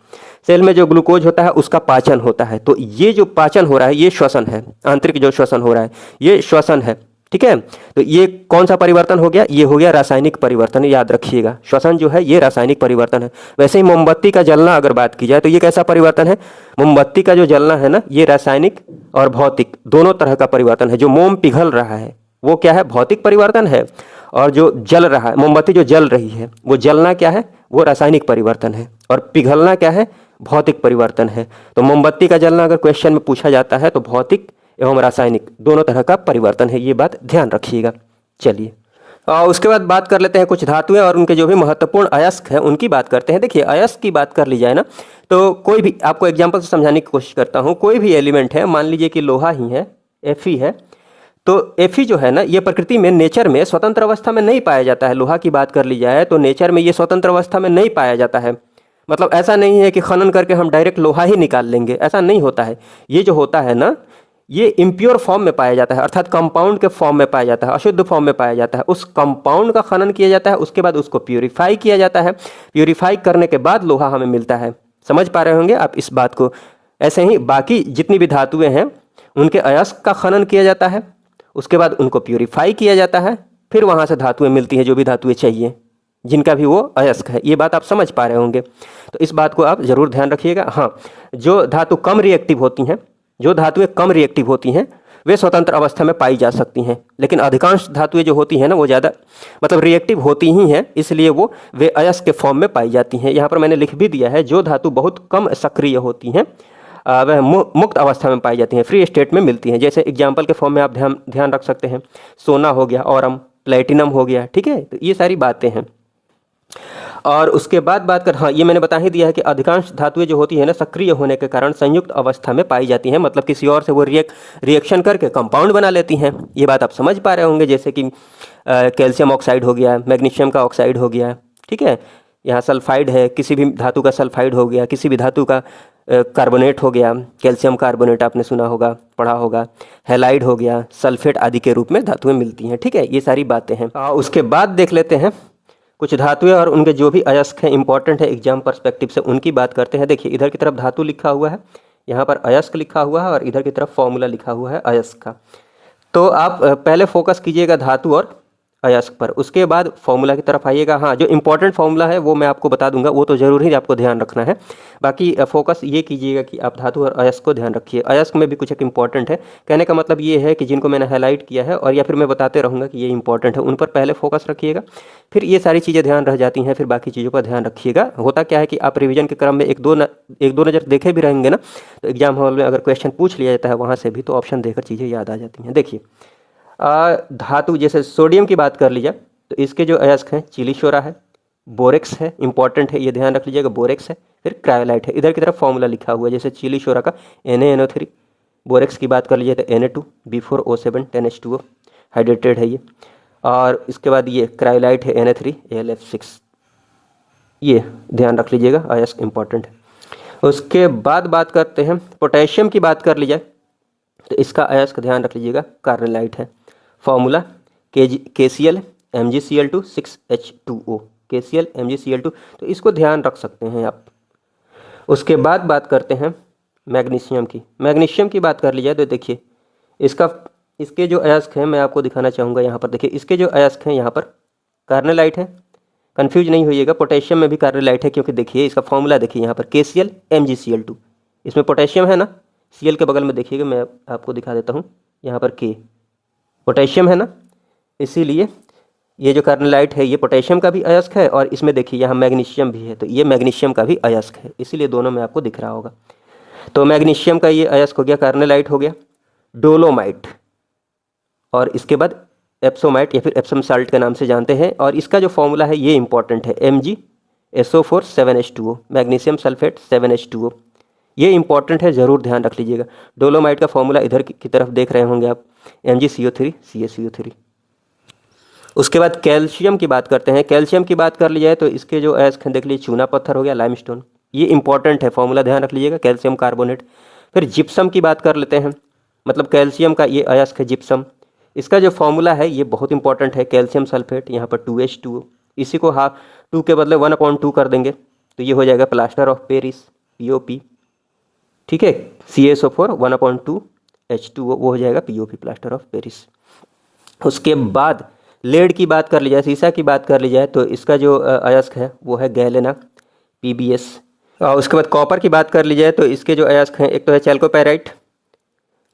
सेल में जो ग्लूकोज होता है उसका पाचन होता है, तो ये जो पाचन हो रहा है ये श्वसन है, आंतरिक जो श्वसन हो रहा है ये श्वसन है, ठीक है। तो ये कौन सा परिवर्तन हो गया, ये हो गया रासायनिक परिवर्तन, याद रखिएगा, श्वसन जो है ये रासायनिक परिवर्तन है। वैसे ही मोमबत्ती का जलना अगर बात की जाए तो ये कैसा परिवर्तन है, मोमबत्ती का जो जलना है ना, ये रासायनिक और भौतिक दोनों तरह का परिवर्तन है। जो मोम पिघल रहा है वो क्या है, भौतिक परिवर्तन है, और जो जल रहा है, मोमबत्ती जो जल रही है, वो जलना क्या है, वो रासायनिक परिवर्तन है, और पिघलना क्या है, भौतिक परिवर्तन है। तो मोमबत्ती का जलना अगर क्वेश्चन में पूछा जाता है तो भौतिक एवं रासायनिक दोनों तरह का परिवर्तन है, ये बात ध्यान रखिएगा। चलिए, उसके बाद बात कर लेते हैं कुछ धातुएं और उनके जो भी महत्वपूर्ण अयस्क हैं उनकी बात करते हैं। देखिए, अयस्क की बात कर ली जाए ना, तो कोई भी, आपको एग्जाम्पल से समझाने की कोशिश करता हूँ, कोई भी एलिमेंट है, मान लीजिए कि लोहा ही है, Fe है, तो Fe जो है ना, ये प्रकृति में, नेचर में स्वतंत्र अवस्था में नहीं पाया जाता है। लोहा की बात कर ली जाए तो नेचर में ये स्वतंत्र अवस्था में नहीं पाया जाता है, मतलब ऐसा नहीं है कि खनन करके हम डायरेक्ट लोहा ही निकाल लेंगे, ऐसा नहीं होता है। ये जो होता है ना, ये इम्प्योर फॉर्म में पाया जाता है, अर्थात कंपाउंड के फॉर्म में पाया जाता है, अशुद्ध फॉर्म में पाया जाता है। उस कंपाउंड का खनन किया जाता है, उसके बाद उसको प्यूरिफाई किया जाता है, प्यूरिफाई करने के बाद लोहा हमें मिलता है। समझ पा रहे होंगे आप इस बात को। ऐसे ही बाकी जितनी भी धातुएं हैं उनके अयस्क का खनन किया जाता है, उसके बाद उनको प्यूरिफाई किया जाता है, फिर वहाँ से धातुएं मिलती हैं, जो भी धातुएं चाहिए, जिनका भी वो अयस्क है। ये बात आप समझ पा रहे होंगे, तो इस बात को आप ज़रूर ध्यान रखिएगा। हाँ, जो धातु कम रिएक्टिव होती हैं, जो धातुएं कम रिएक्टिव होती हैं, वे स्वतंत्र अवस्था में पाई जा सकती हैं। लेकिन अधिकांश धातुएं जो होती हैं ना वो ज़्यादा मतलब रिएक्टिव होती ही हैं, इसलिए वे अयस्क के फॉर्म में पाई जाती हैं। यहाँ पर मैंने लिख भी दिया है, जो धातु बहुत कम सक्रिय होती हैं वह मुक्त अवस्था में पाई जाती हैं, फ्री स्टेट में मिलती हैं। जैसे एग्जाम्पल के फॉर्म में आप ध्यान रख सकते हैं, सोना हो गया, ऑरम, प्लेटिनम हो गया, ठीक है। तो ये सारी बातें हैं। और उसके बाद बात कर, हाँ ये मैंने बता ही दिया है कि अधिकांश धातुएं जो होती है ना सक्रिय होने के कारण संयुक्त अवस्था में पाई जाती हैं, मतलब किसी और से वो रिएक्शन करके कंपाउंड बना लेती हैं। ये बात आप समझ पा रहे होंगे, जैसे कि कैल्शियम ऑक्साइड हो गया, मैग्नीशियम का ऑक्साइड हो गया, ठीक है। यहाँ सल्फाइड है, किसी भी धातु का सल्फाइड हो गया, किसी भी धातु का कार्बोनेट हो गया, कैल्शियम कार्बोनेट आपने सुना होगा, पढ़ा होगा, हैलाइड हो गया, सल्फेट आदि के रूप में धातुएं मिलती हैं, ठीक है। ये सारी बातें हैं। उसके बाद देख लेते हैं कुछ धातुएं और उनके जो भी अयस्क हैं, इंपॉर्टेंट है एग्जाम पर्सपेक्टिव से, उनकी बात करते हैं। देखिए इधर की तरफ धातु लिखा हुआ है, यहाँ पर अयस्क लिखा हुआ है और इधर की तरफ फॉर्मूला लिखा हुआ है अयस्क का। तो आप पहले फोकस कीजिएगा धातु और अयस्क पर, उसके बाद फॉर्मूला की तरफ आइएगा। हाँ जो इंपॉर्टेंट फॉर्मूला है वो मैं आपको बता दूंगा, वो तो ज़रूर ही आपको ध्यान रखना है। बाकी फोकस ये कीजिएगा कि आप धातु और अयस्क को ध्यान रखिए। अयस्क में भी कुछ एक इंपॉर्टेंट है, कहने का मतलब ये है कि जिनको मैंने हाईलाइट किया है और या फिर मैं बताते रहूँगा कि ये इंपॉर्टेंट है, उन पर पहले फोकस रखिएगा, फिर ये सारी चीज़ें ध्यान रह जाती हैं, फिर बाकी चीज़ों पर ध्यान रखिएगा। होता क्या है कि आप रिवीजन के क्रम में एक दो नज़र देखे भी रहेंगे ना, तो एग्जाम हॉल में अगर क्वेश्चन पूछ लिया जाता है वहाँ से भी, तो ऑप्शन देकर चीज़ें याद आ जाती हैं। देखिए धातु जैसे सोडियम की बात कर लीजिए, तो इसके जो अयस्क हैं चिलीशोरा है, बोरेक्स है, इंपॉर्टेंट है, ये ध्यान रख लीजिएगा, बोरेक्स है, फिर क्रायोलाइट है। इधर की तरफ फॉर्मूला लिखा हुआ है, जैसे चिलीशोरा का Na NO3, बोरेक्स की बात कर लीजिए तो Na2 B4O7 10H2O हाइड्रेटेड है ये, और इसके बाद ये क्रायोलाइट है Na3 AlF6, ये ध्यान रख लीजिएगा, अयस्क इंपॉर्टेंट है। उसके बाद बात करते हैं पोटेशियम की बात कर ली जाए, तो इसका अयस्क ध्यान रख लीजिएगा कार्नेलाइट है, formula KCl MgCl2 6H2O, KCl MgCl2, तो इसको ध्यान रख सकते हैं आप। उसके बाद बात करते हैं मैग्नीशियम की। मैग्नीशियम की बात कर ली जाए तो देखिए इसके जो अयस्क हैं मैं आपको दिखाना चाहूँगा। यहाँ पर देखिए इसके जो अयस्क हैं यहाँ पर कार्नेलाइट है, कन्फ्यूज नहीं होइएगा, पोटेशियम में भी कार्नेलाइट है, क्योंकि देखिए इसका फॉर्मूला देखिए यहाँ पर KCl MgCl2, इसमें पोटेशियम है ना, Cl के बगल में देखिएगा, मैं आपको दिखा देता हूँ, यहाँ पर K पोटेशियम है ना, इसीलिए ये जो कार्नेलाइट है ये पोटेशियम का भी अयस्क है, और इसमें देखिए यहाँ मैग्नीशियम भी है, तो ये मैग्नीशियम का भी अयस्क है, इसीलिए दोनों में आपको दिख रहा होगा। तो मैग्नीशियम का ये अयस्क हो गया, कार्नेलाइट हो गया, डोलोमाइट, और इसके बाद एप्सोमाइट या फिर एप्सम साल्ट के नाम से जानते हैं, और इसका जो फॉर्मूला है ये इंपॉर्टेंट है, MgSO4 7H2O, magnesium sulphate 7H2O, ये इंपॉर्टेंट है, ज़रूर ध्यान रख लीजिएगा। डोलोमाइट का फॉर्मूला इधर की तरफ देख रहे होंगे आप, MgCO3 CaCO3। उसके बाद कैल्शियम की बात करते हैं। कैल्शियम की बात कर ली जाए तो इसके जो अयस्क हैं देख लीजिए, चूना पत्थर हो गया, लाइमस्टोन, ये इंपॉर्टेंट है, फॉर्मूला ध्यान रख लीजिएगा, कैल्शियम कार्बोनेट। फिर जिप्सम की बात कर लेते हैं, मतलब कैल्शियम का ये अयस्क है जिप्सम, इसका जो फॉर्मूला है ये बहुत इंपॉर्टेंट है, कैल्शियम सल्फेट, यहाँ पर 2H2O, इसी को 2 के बदले 1/2 कर देंगे तो ये हो जाएगा प्लास्टर ऑफ पेरिस, POP, ठीक है, CaSO4 1/2 H2O, वो हो जाएगा POP, प्लास्टर ऑफ पेरिस। उसके बाद लेड की बात कर ली जाए, सीसा की बात कर ली जाए, तो इसका जो अयस्क है वो है गैलेना, PbS। और उसके बाद कॉपर की बात कर ली जाए तो इसके जो अयस्क हैं एक तो है चैल्कोपेराइट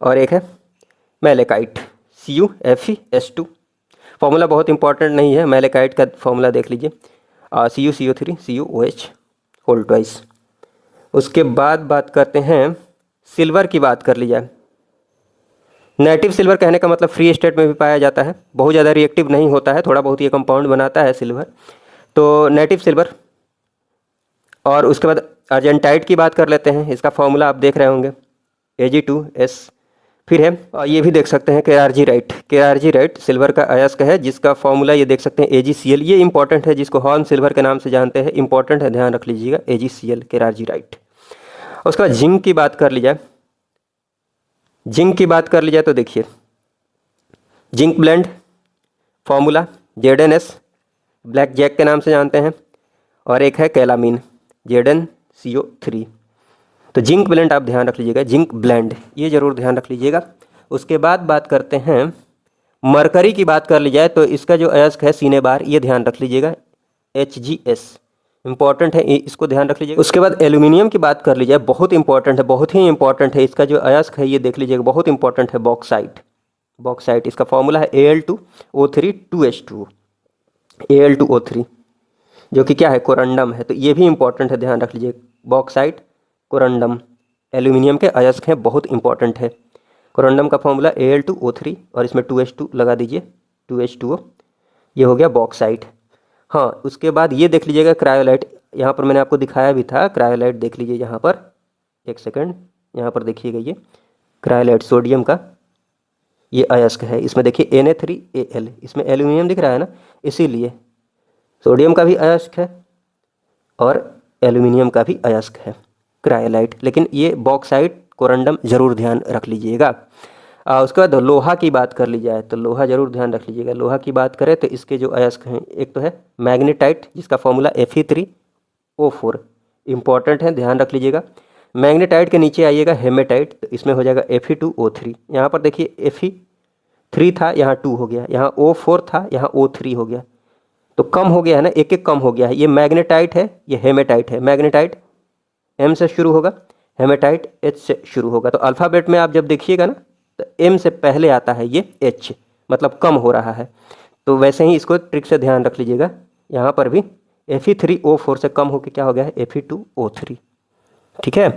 और एक है मैलेकाइट, CuFeS2। फॉर्मूला बहुत इंपॉर्टेंट नहीं है, मैलेकाइट का फॉर्मूला देख लीजिए, CuCO3 CuOH होल ट्वाइस। उसके बाद बात करते हैं सिल्वर की बात कर ली जाए। नेटिव सिल्वर कहने का मतलब फ्री स्टेट में भी पाया जाता है, बहुत ज़्यादा रिएक्टिव नहीं होता है, थोड़ा बहुत ये कंपाउंड बनाता है सिल्वर, तो नेटिव सिल्वर। और उसके बाद अर्जेंटाइट की बात कर लेते हैं, इसका फॉर्मूला आप देख रहे होंगे, Ag2S। फिर है और ये भी देख सकते हैं केरार्जीराइट, केरार्जीराइट सिल्वर का अयस्क है, जिसका फॉर्मूला ये देख सकते हैं AgCl, ये इंपॉर्टेंट है, जिसको हॉर्न सिल्वर के नाम से जानते हैं, इंपॉर्टेंट है, ध्यान रख लीजिएगा, AgCl केरार्जीराइट। उसके बाद जिंक की बात कर ली जाए, जिंक की बात कर ली जाए तो देखिए zinc blende, formula ZnS, black jack के नाम से जानते हैं, और एक है कैलामीन, ZnCO3। तो जिंक ब्लेंड आप ध्यान रख लीजिएगा, जिंक ब्लेंड ये ज़रूर ध्यान रख लीजिएगा। उसके बाद बात करते हैं मरकरी की बात कर ली जाए तो इसका जो अयस्क है सीने बार, ये ध्यान रख लीजिएगा, HgS, इंपॉर्टेंट है, इसको ध्यान रख लीजिएगा। उसके बाद एल्यूमिनियम की बात कर लीजिए, बहुत इंपॉर्टेंट है, बहुत ही इंपॉर्टेंट है। इसका जो अयस्क है ये देख लीजिएगा, बहुत इंपॉर्टेंट है, बॉक्साइट। बॉक्साइट इसका फॉर्मूला है Al2O3 2H2, Al2O3 जो कि क्या है, कोरंडम है। तो ये भी इंपॉर्टेंट है, ध्यान रख लीजिए। बॉक्साइट, कोरंडम एल्यूमिनियम के अयस्क हैं, बहुत इंपॉर्टेंट है। कोरंडम का फॉर्मूला Al2O3 और इसमें 2H2 लगा दीजिए, 2H2O, ये हो गया बॉक्साइट। हाँ, उसके बाद ये देख लीजिएगा क्रायोलाइट, यहाँ पर मैंने आपको दिखाया भी था क्रायोलाइट, देख लीजिए यहाँ पर, एक सेकंड, यहाँ पर देखिएगा ये क्रायोलाइट सोडियम का ये अयस्क है। इसमें देखिए Na3Al, इसमें एल्यूमिनियम दिख रहा है ना, इसीलिए सोडियम का भी अयस्क है और एल्यूमिनियम का भी अयस्क है क्रायोलाइट। लेकिन ये बॉक्साइट, कोरंडम जरूर ध्यान रख लीजिएगा। उसके बाद लोहा की बात कर ली जाए तो लोहा जरूर ध्यान रख लीजिएगा। लोहा की बात करें तो इसके जो अयस्क हैं, एक तो है मैग्नेटाइट जिसका फॉर्मूला Fe3O4, इंपॉर्टेंट है, ध्यान रख लीजिएगा। मैग्नेटाइट के नीचे आइएगा हेमेटाइट, तो इसमें हो जाएगा Fe2O3। यहाँ पर देखिए Fe3 था, यहाँ 2 हो गया, यहाँ O4 था, यहाँ O3 हो गया, तो कम हो गया है ना, एक एक कम हो गया है। ये मैग्नेटाइट है, ये हेमेटाइट है। मैग्नेटाइट M से शुरू होगा, हेमेटाइट H से शुरू होगा। तो अल्फ़ाबेट में आप जब देखिएगा ना तो M से पहले आता है ये H, मतलब कम हो रहा है। तो वैसे ही इसको ट्रिक से ध्यान रख लीजिएगा। यहाँ पर भी Fe3O4 से कम होकर क्या हो गया है, Fe2O3, ठीक है,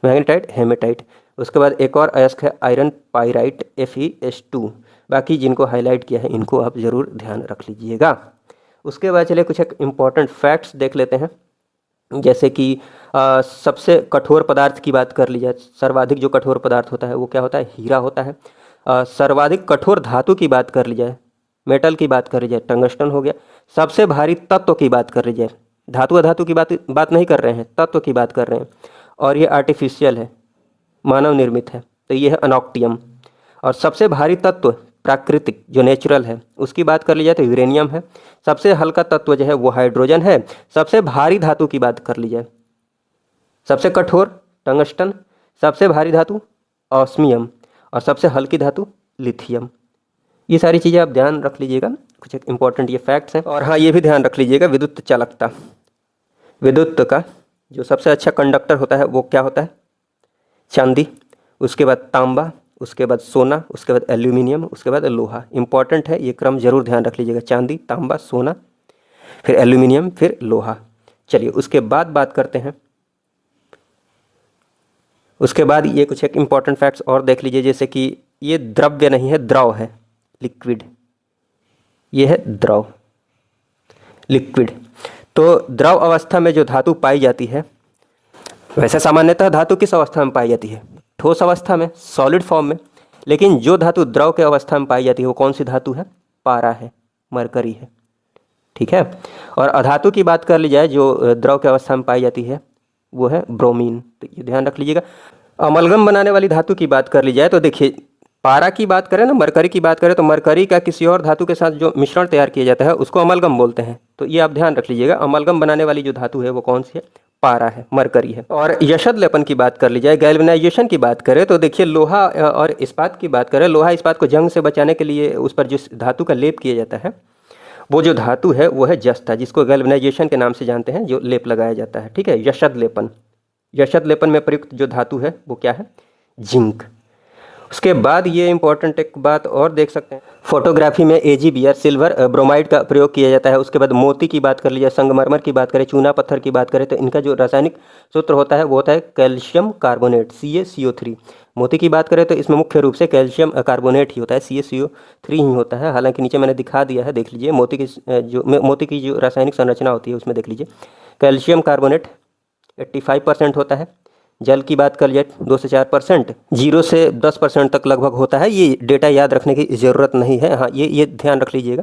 मैग्नेटाइट, हेमेटाइट। उसके बाद एक और अयस्क है आयरन पाइराइट, FeS2। बाकी जिनको हाईलाइट किया है इनको आप ज़रूर ध्यान रख लीजिएगा। उसके बाद चलिए कुछ एक इम्पॉर्टेंट फैक्ट्स देख लेते हैं। जैसे कि सबसे कठोर पदार्थ की बात कर ली जाए, सर्वाधिक जो कठोर पदार्थ होता है वो क्या होता है, हीरा होता है। सर्वाधिक कठोर धातु की बात कर ली जाए, मेटल की बात कर ली जाए, टंगस्टन हो गया। सबसे भारी तत्व की बात कर ली जाए, धातु अधातु की बात नहीं कर रहे हैं, तत्व की बात कर रहे हैं, और ये आर्टिफिशियल है, मानव निर्मित है, तो ये है अनॉक्टियम। और सबसे भारी तत्व प्राकृतिक जो नेचुरल है उसकी बात कर ली जाए तो यूरेनियम है। सबसे हल्का तत्व जो है वो हाइड्रोजन है। सबसे भारी धातु की बात कर ली जाए, सबसे कठोर टंगस्टन, सबसे भारी धातु ऑस्मियम, और सबसे हल्की धातु लिथियम। ये सारी चीज़ें आप ध्यान रख लीजिएगा, कुछ एक इंपॉर्टेंट ये फैक्ट्स हैं। और हाँ, ये भी ध्यान रख लीजिएगा विद्युत चालकता, विद्युत का जो सबसे अच्छा कंडक्टर होता है वो क्या होता है, चांदी। उसके बाद तांबा, उसके बाद सोना, उसके बाद एल्यूमिनियम, उसके बाद लोहा। इंपॉर्टेंट है, ये क्रम जरूर ध्यान रख लीजिएगा, चांदी, तांबा, सोना, फिर एल्यूमिनियम, फिर लोहा। चलिए उसके बाद बात करते हैं। उसके बाद ये कुछ एक इम्पॉर्टेंट फैक्ट्स और देख लीजिए, जैसे कि ये द्रव्य नहीं है, द्रव है, लिक्विड, ये है द्रव, लिक्विड। तो द्रव अवस्था में जो धातु पाई जाती है, वैसे सामान्यतः धातु किस अवस्था में पाई जाती है, ठोस अवस्था में, सॉलिड फॉर्म में। लेकिन जो धातु द्रव के अवस्था में पाई जाती है वो कौन सी धातु है, पारा है, मरकरी है, ठीक है। और अधातु की बात कर ली जाए जो द्रव के अवस्था में पाई जाती है वो है ब्रोमीन, तो ये ध्यान रख लीजिएगा। अमलगम बनाने वाली धातु की बात कर ली जाए तो देखिए, पारा की बात करें ना, मरकरी की बात करें तो मरकरी का किसी और धातु के साथ जो मिश्रण तैयार किया जाता है उसको अमलगम बोलते हैं। तो ये आप ध्यान रख लीजिएगा, अमलगम बनाने वाली जो धातु है वो कौन सी है, पारा है, मरकरी है। और यशद लेपन की बात कर ली जाए, गैल्वेनाइजेशन की बात करें तो देखिए, लोहा और इस्पात की बात करें, लोहा इस्पात को जंग से बचाने के लिए उस पर जिस धातु का लेप किया जाता है वो जो धातु है वो है जस्ता, जिसको गैल्वेनाइजेशन के नाम से जानते हैं, जो लेप लगाया जाता है, ठीक है, यशद लेपन। यशद लेपन में प्रयुक्त जो धातु है वो क्या है, जिंक। उसके बाद ये इंपॉर्टेंट एक बात और देख सकते हैं, फोटोग्राफी में AgBr सिल्वर ब्रोमाइड का प्रयोग किया जाता है। उसके बाद मोती की बात कर लीजिए, संगमरमर की बात करें, चूना पत्थर की बात करें तो इनका जो रासायनिक सूत्र होता है वो होता है कैल्शियम कार्बोनेट, CaCO3। मोती की बात करें तो इसमें मुख्य रूप से कैल्शियम कार्बोनेट ही होता है, CaCO3 ही होता है। हालांकि नीचे मैंने दिखा दिया है, देख लीजिए, मोती की जो रासायनिक संरचना होती है उसमें देख लीजिए, कैल्शियम कार्बोनेट 85% होता है। जल की बात कर लिया 2 से 4%, 0 से 10% तक लगभग होता है। ये डेटा याद रखने की ज़रूरत नहीं है। हाँ, ये ध्यान रख लीजिएगा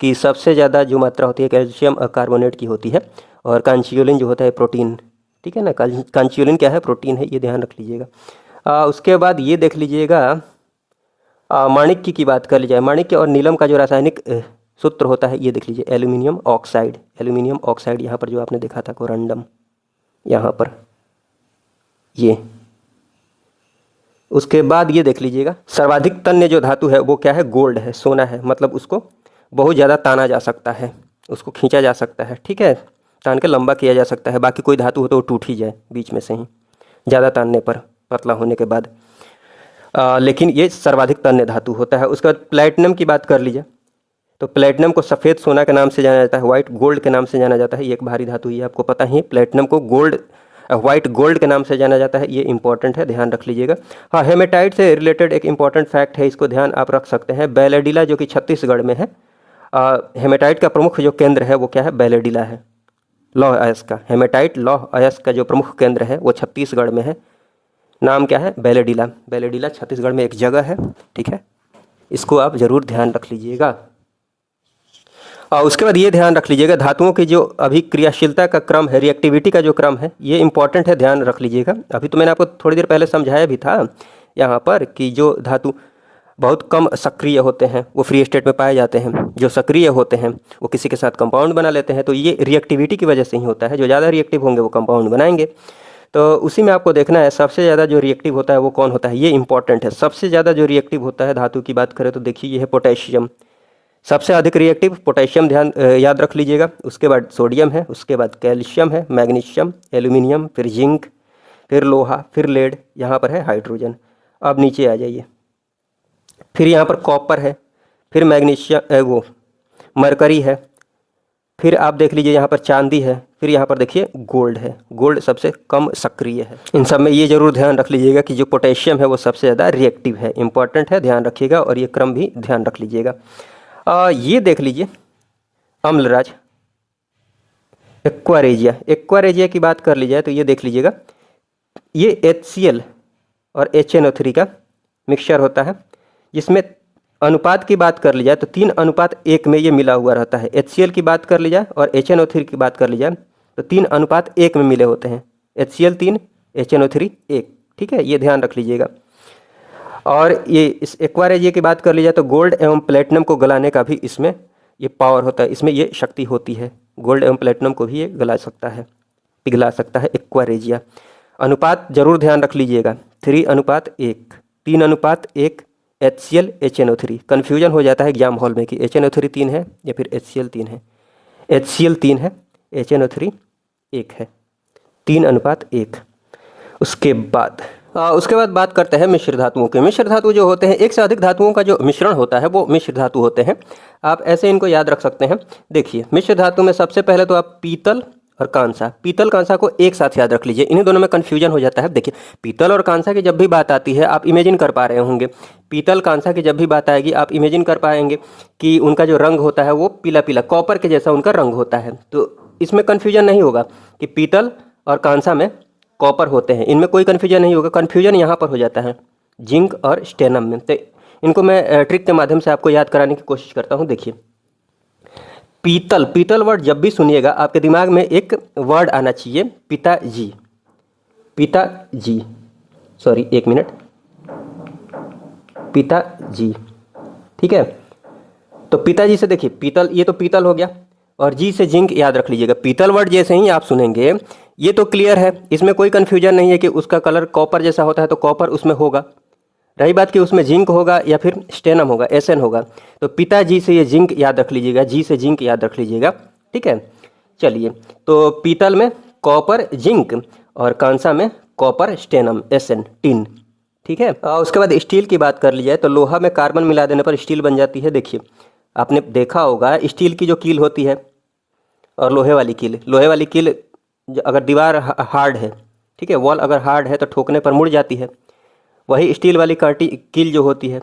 कि सबसे ज़्यादा जो मात्रा होती है कैल्शियम कार्बोनेट की होती है, और कांचियोलिन जो होता है प्रोटीन, ठीक है ना, कांचियोलिन क्या है, प्रोटीन है, ये ध्यान रख लीजिएगा। उसके बाद ये देख लीजिएगा, माणिक्य की बात कर ली जाए, माणिक्य और नीलम का जो रासायनिक सूत्र होता है ये देख लीजिए, एल्यूमिनियम ऑक्साइड, एल्यूमिनियम ऑक्साइड, यहाँ पर जो आपने देखा था कोरंडम, यहाँ पर ये। उसके बाद ये देख लीजिएगा, सर्वाधिक तन्य जो धातु है वो क्या है, गोल्ड है, सोना है, मतलब उसको बहुत ज़्यादा ताना जा सकता है, उसको खींचा जा सकता है, ठीक है, तान के लंबा किया जा सकता है। बाकी कोई धातु हो तो वो टूट ही जाए बीच में से ही, ज़्यादा तानने पर, पतला होने के बाद। लेकिन ये सर्वाधिक तन्य धातु होता है। उसके बाद प्लेटिनम की बात कर लीजिए, तो प्लेटिनम को सफ़ेद सोना के नाम से जाना जाता है, वाइट गोल्ड के नाम से जाना जाता है। ये एक भारी धातु ही है, आपको पता ही है। प्लेटिनम को वाइट गोल्ड के नाम से जाना जाता है, ये इंपॉर्टेंट है, ध्यान रख लीजिएगा। हाँ, हेमेटाइट से रिलेटेड एक इंपॉर्टेंट फैक्ट है, इसको ध्यान आप रख सकते हैं। बैलेडिला जो कि छत्तीसगढ़ में है, हेमेटाइट का प्रमुख जो केंद्र है वो क्या है? बैलेडिला है। लौह अयस्क का, हेमेटाइट लौह अयस्क का जो प्रमुख केंद्र है वो छत्तीसगढ़ में है। नाम क्या है? बैलेडिला। बैलेडिला छत्तीसगढ़ में एक जगह है, ठीक है, इसको आप ज़रूर ध्यान रख लीजिएगा। और उसके बाद ये ध्यान रख लीजिएगा, धातुओं की जो अभिक्रियाशीलता का क्रम है, रिएक्टिविटी का जो क्रम है, ये इंपॉर्टेंट है, ध्यान रख लीजिएगा। अभी तो मैंने आपको थोड़ी देर पहले समझाया भी था यहाँ पर कि जो धातु बहुत कम सक्रिय होते हैं वो फ्री स्टेट में पाए जाते हैं, जो सक्रिय होते हैं वो किसी के साथ कंपाउंड बना लेते हैं। तो ये रिएक्टिविटी की वजह से ही होता है, जो ज़्यादा रिएक्टिव होंगे वो कंपाउंड बनाएंगे। तो उसी में आपको देखना है सबसे ज़्यादा जो रिएक्टिव होता है वो कौन होता है, ये इंपॉर्टेंट है। सबसे ज़्यादा जो रिएक्टिव होता है धातु की बात करें तो देखिए ये है पोटेशियम, सबसे अधिक रिएक्टिव पोटेशियम, ध्यान याद रख लीजिएगा। उसके बाद सोडियम है, उसके बाद कैल्शियम है, मैग्नीशियम, एल्यूमिनियम, फिर जिंक, फिर लोहा, फिर लेड, यहाँ पर है हाइड्रोजन। अब नीचे आ जाइए, फिर यहाँ पर कॉपर है, फिर मैग्नीशियम वो मरकरी है, फिर आप देख लीजिए यहाँ पर चांदी है, फिर यहाँ पर देखिए गोल्ड है। गोल्ड सबसे कम सक्रिय है। इन सब में ये जरूर ध्यान रख लीजिएगा कि जो पोटेशियम है वो सबसे ज़्यादा रिएक्टिव है, इंपॉर्टेंट है, ध्यान रखिएगा। और ये क्रम भी ध्यान रख लीजिएगा। ये देख लीजिए अम्लराज, एक्वारेजिया। एक्वारेजिया की बात कर ली जाए तो ये देख लीजिएगा, ये HCl और HNO3 का मिक्सचर होता है, जिसमें अनुपात की बात कर ली जाए तो 3:1 में ये मिला हुआ रहता है। HCl की बात कर ली जाए और HNO3 की बात कर ली जाए तो 3:1 में मिले होते हैं। HCl 3, HNO3 1, ठीक है, ये ध्यान रख लीजिएगा। और ये इस एक्वारेजिया की बात कर ली जाए तो गोल्ड एवं प्लेटिनम को गलाने का भी इसमें ये पावर होता है, इसमें ये शक्ति होती है। गोल्ड एवं प्लेटिनम को भी ये गला सकता है, पिघला सकता है एक्वारेजिया। अनुपात जरूर ध्यान रख लीजिएगा, 3:1, 3:1 HCl HNO3। कन्फ्यूजन हो जाता है एग्जाम हॉल में कि HNO3 3 है या फिर HCl 3 है। HCl 3 है, HNO3 1 है, 3:1। उसके बाद बात करते हैं मिश्र धातुओं के। मिश्र धातु जो होते हैं, एक से अधिक धातुओं का जो मिश्रण होता है वो मिश्र धातु होते हैं। आप ऐसे इनको याद रख सकते हैं। देखिए मिश्र धातु में सबसे पहले तो आप पीतल और कांसा, पीतल कांसा को एक साथ याद रख लीजिए, इन्हीं दोनों में कन्फ्यूजन हो जाता है। देखिए पीतल और कांसा की जब भी बात आती है आप इमेजिन कर पा रहे होंगे, पीतल कांसा की जब भी बात आएगी आप इमेजिन कर पाएंगे कि उनका जो रंग होता है वो पीला पीला कॉपर के जैसा उनका रंग होता है। तो इसमें कन्फ्यूजन नहीं होगा कि पीतल और कांसा में कॉपर होते हैं, इनमें कोई कन्फ्यूजन नहीं होगा। कन्फ्यूजन यहाँ पर हो जाता है जिंक और स्टेनम में। तो इनको मैं ट्रिक के माध्यम से आपको याद कराने की कोशिश करता हूँ। देखिए पीतल, पीतल वर्ड जब भी सुनिएगा आपके दिमाग में एक वर्ड आना चाहिए, पिताजी। पिताजी, सॉरी एक मिनट, पिताजी, ठीक है। तो पिताजी से देखिए पीतल, ये तो पीतल हो गया, और जी से जिंक याद रख लीजिएगा। पीतल वर्ड जैसे ही आप सुनेंगे ये तो क्लियर है, इसमें कोई कन्फ्यूजन नहीं है कि उसका कलर कॉपर जैसा होता है तो कॉपर उसमें होगा। रही बात कि उसमें जिंक होगा या फिर स्टेनम होगा, एसएन होगा, तो पिताजी से ये जिंक याद रख लीजिएगा, जी से जिंक याद रख लीजिएगा, ठीक है। चलिए, तो पीतल में कॉपर जिंक और कांसा में कॉपर स्टेनम एसएन टिन, ठीक है। उसके बाद स्टील की बात कर ली जाए तो लोहा में कार्बन मिला देने पर स्टील बन जाती है। देखिए आपने देखा होगा स्टील की जो कील होती है और लोहे वाली कील अगर दीवार हार्ड है, ठीक है, वॉल अगर हार्ड है तो ठोकने पर मुड़ जाती है। वही स्टील वाली कील जो होती है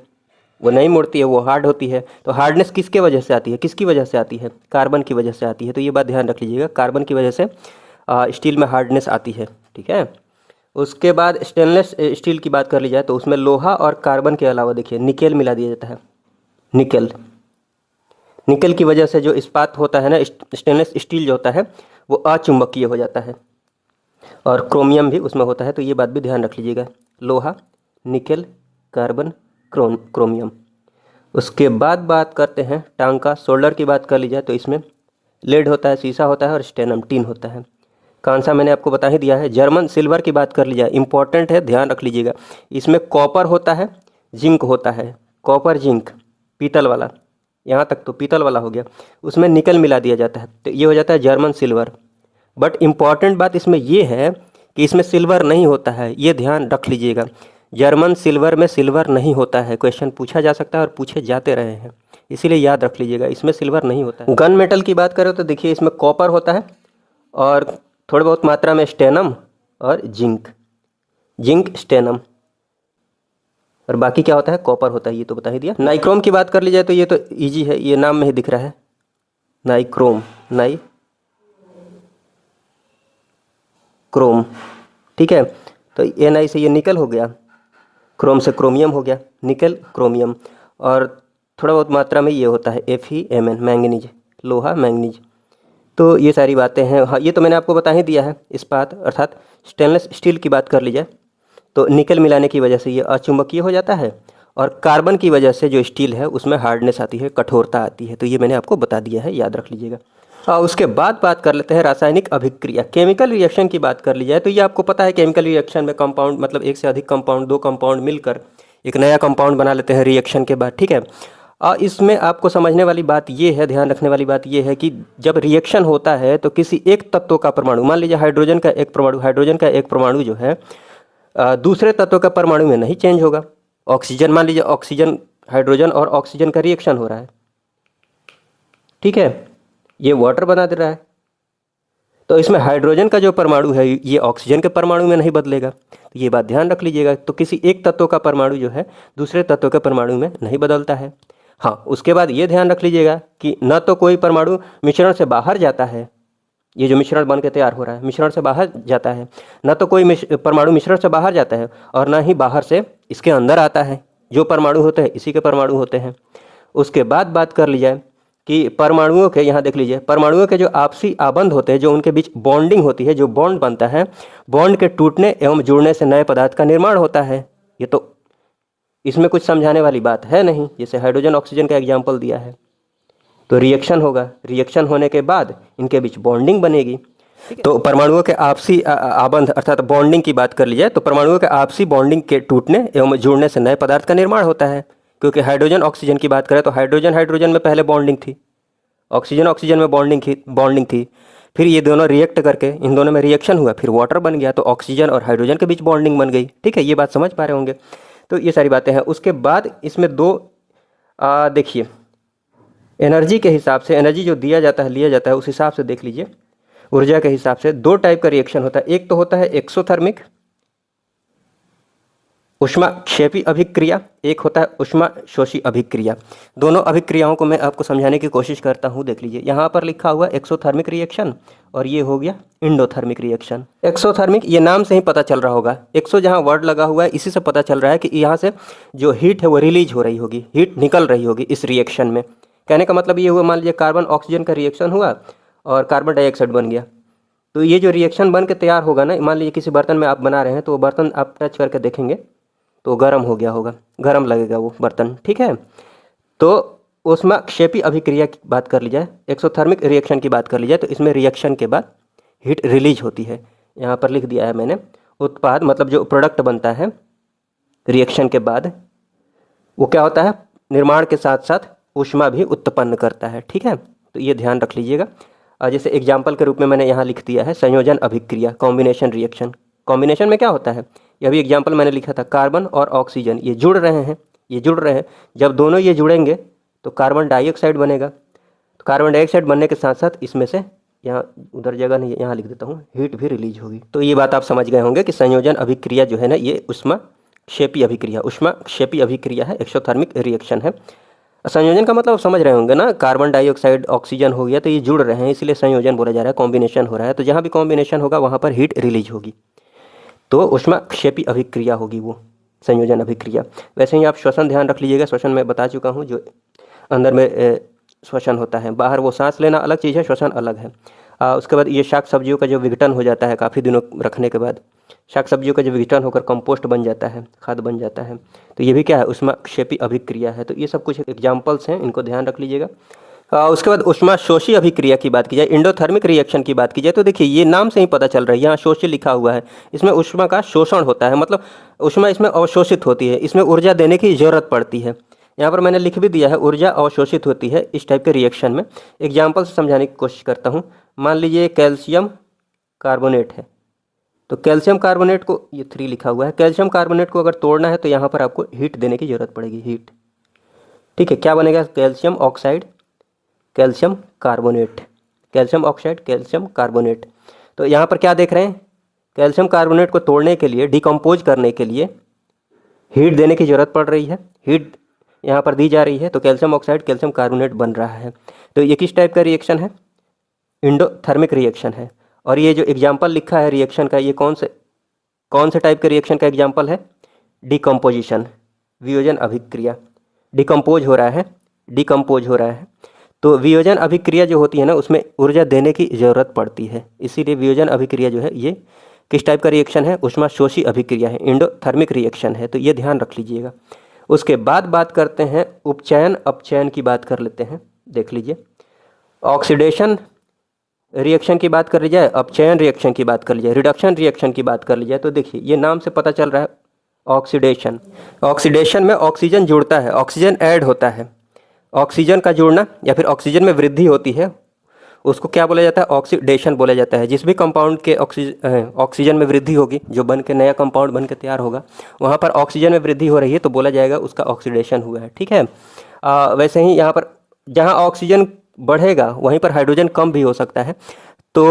वो नहीं मुड़ती है, वो हार्ड होती है। तो हार्डनेस किसके वजह से आती है, किसकी वजह से आती है? कार्बन की वजह से आती है। तो ये बात ध्यान रख लीजिएगा, कार्बन की वजह से स्टील में हार्डनेस आती है, ठीक है। उसके बाद स्टेनलेस स्टील की बात कर ली जाए तो उसमें लोहा और कार्बन के अलावा देखिए निकेल मिला दिया जाता है। निकेल की वजह से जो इस्पात होता है ना, स्टेनलेस स्टील जो होता है वो अचुंबकीय हो जाता है, और क्रोमियम भी उसमें होता है। तो ये बात भी ध्यान रख लीजिएगा, लोहा, निकेल, कार्बन, क्रोमियम। उसके बाद बात करते हैं टांका सोल्डर की बात कर ली जाए तो इसमें लेड होता है, शीशा होता है, और स्टेनम टिन होता है। कांसा मैंने आपको बता ही दिया है। जर्मन सिल्वर की बात कर ली जाए, इंपॉर्टेंट है, ध्यान रख लीजिएगा। इसमें कॉपर होता है, जिंक होता है, कॉपर जिंक पीतल वाला, यहाँ तक तो पीतल वाला हो गया। उसमें निकल मिला दिया जाता है, तो ये हो जाता है जर्मन सिल्वर। बट इम्पॉर्टेंट बात इसमें ये है कि इसमें सिल्वर नहीं होता है, ये ध्यान रख लीजिएगा। जर्मन सिल्वर में सिल्वर नहीं होता है, क्वेश्चन पूछा जा सकता है और पूछे जाते रहे हैं, इसीलिए याद रख लीजिएगा, इसमें सिल्वर नहीं होता है। गन मेटल की बात करें तो देखिए इसमें कॉपर होता है और थोड़ी बहुत मात्रा में स्टेनम और जिंक स्टेनम, और बाकी क्या होता है, कॉपर होता है, ये तो बता ही दिया। नाइक्रोम की बात कर ली जाए तो ये तो इजी है, ये नाम में ही दिख रहा है, नाइक्रोम, क्रोम, ठीक है। तो Na से ये निकल हो गया, क्रोम से क्रोमियम हो गया, निकल क्रोमियम, और थोड़ा बहुत मात्रा में ये होता है FeMn, मैंगनीज, लोहा मैंगनीज। तो ये सारी बातें हैं। हाँ, ये तो मैंने आपको बता ही दिया है। इस्पात अर्थात स्टेनलेस स्टील की बात कर ली जाए तो निकल मिलाने की वजह से ये अचुंबकीय हो जाता है, और कार्बन की वजह से जो स्टील है उसमें हार्डनेस आती है, कठोरता आती है। तो ये मैंने आपको बता दिया है, याद रख लीजिएगा। उसके बाद बात कर लेते हैं रासायनिक अभिक्रिया, केमिकल रिएक्शन की बात कर ली जाए तो ये आपको पता है केमिकल रिएक्शन में कंपाउंड मतलब एक से अधिक कंपाउंड, दो कंपाउंड मिलकर एक नया कंपाउंड बना लेते हैं रिएक्शन के बाद, ठीक है। इसमें आपको समझने वाली बात ये है, ध्यान रखने वाली बात ये है कि जब रिएक्शन होता है तो किसी एक तत्व का परमाणु, मान लीजिए हाइड्रोजन का एक परमाणु जो है दूसरे तत्व का परमाणु में नहीं चेंज होगा। ऑक्सीजन, मान लीजिए ऑक्सीजन, हाइड्रोजन और ऑक्सीजन का रिएक्शन हो रहा है, ठीक है, ये वाटर बना दे रहा है, तो इसमें हाइड्रोजन का जो परमाणु है ये ऑक्सीजन के परमाणु में नहीं बदलेगा। तो ये बात ध्यान रख लीजिएगा। तो किसी एक तत्व का परमाणु जो है दूसरे तत्व के परमाणु में नहीं बदलता है। हाँ, उसके बाद ये ध्यान रख लीजिएगा कि न तो कोई परमाणु मिश्रण से बाहर जाता है, ये जो मिश्रण बन के तैयार हो रहा है मिश्रण से बाहर जाता है, न तो कोई परमाणु मिश्रण से बाहर जाता है और ना ही बाहर से इसके अंदर आता है। जो परमाणु होते हैं इसी के परमाणु होते हैं। उसके बाद बात कर ली जाए कि परमाणुओं के, यहाँ देख लीजिए, परमाणुओं के जो आपसी आबंध होते हैं, जो उनके बीच बॉन्डिंग होती है, जो बॉन्ड बनता है, बॉन्ड के टूटने एवं जुड़ने से नए पदार्थ का निर्माण होता है। ये तो इसमें कुछ समझाने वाली बात है नहीं, जैसे हाइड्रोजन ऑक्सीजन का एग्जाम्पल दिया है। तो रिएक्शन होगा, रिएक्शन होने के बाद इनके बीच बॉन्डिंग बनेगी। तो परमाणुओं के आपसी आबंध अर्थात बॉन्डिंग की बात कर ली जाए तो परमाणुओं के आपसी बॉन्डिंग के टूटने एवं जुड़ने से नए पदार्थ का निर्माण होता है। क्योंकि हाइड्रोजन ऑक्सीजन की बात करें तो हाइड्रोजन में पहले बॉन्डिंग थी, ऑक्सीजन में बॉन्डिंग थी, फिर ये दोनों रिएक्ट करके इन दोनों में रिएक्शन हुआ, फिर वाटर बन गया, तो ऑक्सीजन और हाइड्रोजन के बीच बॉन्डिंग बन गई, ठीक है। ये बात समझ पा रहे होंगे। तो ये सारी बातें हैं। उसके बाद इसमें दो देखिए एनर्जी के हिसाब से, एनर्जी जो लिया जाता है उस हिसाब से देख लीजिए, ऊर्जा के हिसाब से दो टाइप का रिएक्शन होता है। एक तो होता है एक्सोथर्मिक ऊष्माक्षेपी अभिक्रिया, एक होता है ऊष्माशोषी अभिक्रिया। दोनों अभिक्रियाओं को मैं आपको समझाने की कोशिश करता हूँ। देख लीजिए, यहाँ पर लिखा हुआ एक्सोथर्मिक रिएक्शन और ये हो गया इंडोथर्मिक रिएक्शन। एक्सोथर्मिक, ये नाम से ही पता चल रहा होगा, एक्सो जहाँ वर्ड लगा हुआ है इसी से पता चल रहा है कि यहाँ से जो हीट है वो रिलीज हो रही होगी, हीट निकल रही होगी इस रिएक्शन में। कहने का मतलब ये हुआ, मान लीजिए कार्बन ऑक्सीजन का रिएक्शन हुआ और कार्बन डाइऑक्साइड बन गया, तो ये जो रिएक्शन बन के तैयार होगा ना, मान लीजिए किसी बर्तन में आप बना रहे हैं तो वो बर्तन आप टच करके देखेंगे तो गर्म हो गया होगा, गर्म लगेगा वो बर्तन, ठीक है। तो ऊष्माक्षेपी अभिक्रिया की बात कर ली जाए, एक्सोथर्मिक रिएक्शन की बात कर ली जाए तो इसमें रिएक्शन के बाद हीट रिलीज होती है। यहाँ पर लिख दिया है मैंने, उत्पाद मतलब जो प्रोडक्ट बनता है रिएक्शन के बाद वो क्या होता है, निर्माण के साथ साथ ऊष्मा भी उत्पन्न करता है, ठीक है। तो ये ध्यान रख लीजिएगा। जैसे एग्जाम्पल के रूप में मैंने यहाँ लिख दिया है संयोजन अभिक्रिया, कॉम्बिनेशन रिएक्शन। कॉम्बिनेशन में क्या होता है, ये भी एग्जाम्पल मैंने लिखा था, कार्बन और ऑक्सीजन ये जुड़ रहे हैं, जब दोनों ये जुड़ेंगे तो कार्बन डाइऑक्साइड बनेगा। तो कार्बन डाइऑक्साइड बनने के साथ साथ इसमें से, यहाँ उधर जगह नहीं, यहाँ लिख देता हूँ, हीट भी रिलीज होगी। तो ये बात आप समझ गए होंगे कि संयोजन अभिक्रिया जो है ना, ये ऊष्माक्षेपी अभिक्रिया है, एक्सोथर्मिक रिएक्शन है। संयोजन का मतलब समझ रहे होंगे ना, कार्बन डाइऑक्साइड ऑक्सीजन हो गया तो ये जुड़ रहे हैं, इसलिए संयोजन बोला जा रहा है, कॉम्बिनेशन हो रहा है। तो जहाँ भी कॉम्बिनेशन होगा वहाँ पर हीट रिलीज होगी, तो ऊष्माक्षेपी अभिक्रिया होगी वो संयोजन अभिक्रिया। वैसे ही आप श्वसन ध्यान रख लीजिएगा, श्वसन मैं बता चुका हूँ, जो अंदर में श्वसन होता है, बाहर वो सांस लेना अलग चीज़ है, श्वसन अलग है। उसके बाद ये शाक सब्जियों का जो विघटन हो जाता है काफ़ी दिनों रखने के बाद, शाक सब्जियों का जो विघटन होकर कंपोस्ट बन जाता है, खाद बन जाता है, तो ये भी क्या है, ऊष्माक्षेपी अभिक्रिया है। तो ये सब कुछ एग्जाम्पल्स हैं, इनको ध्यान रख लीजिएगा। उसके बाद ऊष्माशोषी अभिक्रिया की बात की जाए, इंडोथर्मिक रिएक्शन की बात की जाए तो देखिए ये नाम से ही पता चल रहा है, यहाँ शोषी लिखा हुआ है, इसमें ऊष्मा का शोषण होता है, मतलब ऊष्मा इसमें अवशोषित होती है, इसमें ऊर्जा देने की ज़रूरत पड़ती है। यहाँ पर मैंने लिख भी दिया है, ऊर्जा अवशोषित होती है इस टाइप के रिएक्शन में। एग्जाम्पल से समझाने की कोशिश करता हूँ। मान लीजिए कैल्शियम कार्बोनेट है। तो कैल्शियम कार्बोनेट को, ये 3 लिखा हुआ है, कैल्शियम कार्बोनेट को अगर तोड़ना है तो यहाँ पर आपको हीट देने की ज़रूरत पड़ेगी, हीट। ठीक है, क्या बनेगा? Calcium oxide, calcium carbonate, calcium oxide, calcium carbonate. तो यहाँ पर क्या देख रहे हैं? कैल्शियम कार्बोनेट को तोड़ने के लिए, डिकम्पोज करने के लिए हीट देने की ज़रूरत पड़ रही है। हीट यहाँ पर दी जा रही है, तो कैल्शियम ऑक्साइड, कैल्शियम कार्बोनेट बन रहा है। तो ये किस टाइप का रिएक्शन है? इंडोथर्मिक रिएक्शन है। और ये जो एग्जाम्पल लिखा है रिएक्शन का, ये कौन से टाइप के रिएक्शन का एग्जाम्पल है? डिकम्पोजिशन, वियोजन अभिक्रिया। डिकम्पोज हो रहा है, डिकम्पोज हो रहा है। तो वियोजन अभिक्रिया जो होती है ना, उसमें ऊर्जा देने की ज़रूरत पड़ती है, इसीलिए वियोजन अभिक्रिया जो है ये किस टाइप का रिएक्शन है? ऊष्माशोषी अभिक्रिया है, इंडोथर्मिक रिएक्शन है। तो ये ध्यान रख लीजिएगा। उसके बाद बात करते हैं उपचयन अपचयन की, बात कर लेते हैं। देख लीजिए, ऑक्सीडेशन रिएक्शन की बात कर ली जाए, अपचयन रिएक्शन की बात कर ली जाए, रिडक्शन रिएक्शन की बात कर ली जाए, तो देखिए ये नाम से पता चल रहा है ऑक्सीडेशन। ऑक्सीडेशन में ऑक्सीजन जुड़ता है, ऑक्सीजन ऐड होता है। ऑक्सीजन का जुड़ना या फिर ऑक्सीजन में वृद्धि होती है, उसको क्या बोला जाता है? ऑक्सीडेशन बोला जाता है। जिस भी कंपाउंड के ऑक्सीजन में वृद्धि होगी, जो बन के नया कंपाउंड बन के तैयार होगा, वहाँ पर ऑक्सीजन में वृद्धि हो रही है तो बोला जाएगा उसका ऑक्सीडेशन हुआ है। ठीक है, वैसे ही यहाँ पर जहाँ ऑक्सीजन बढ़ेगा वहीं पर हाइड्रोजन कम भी हो सकता है। तो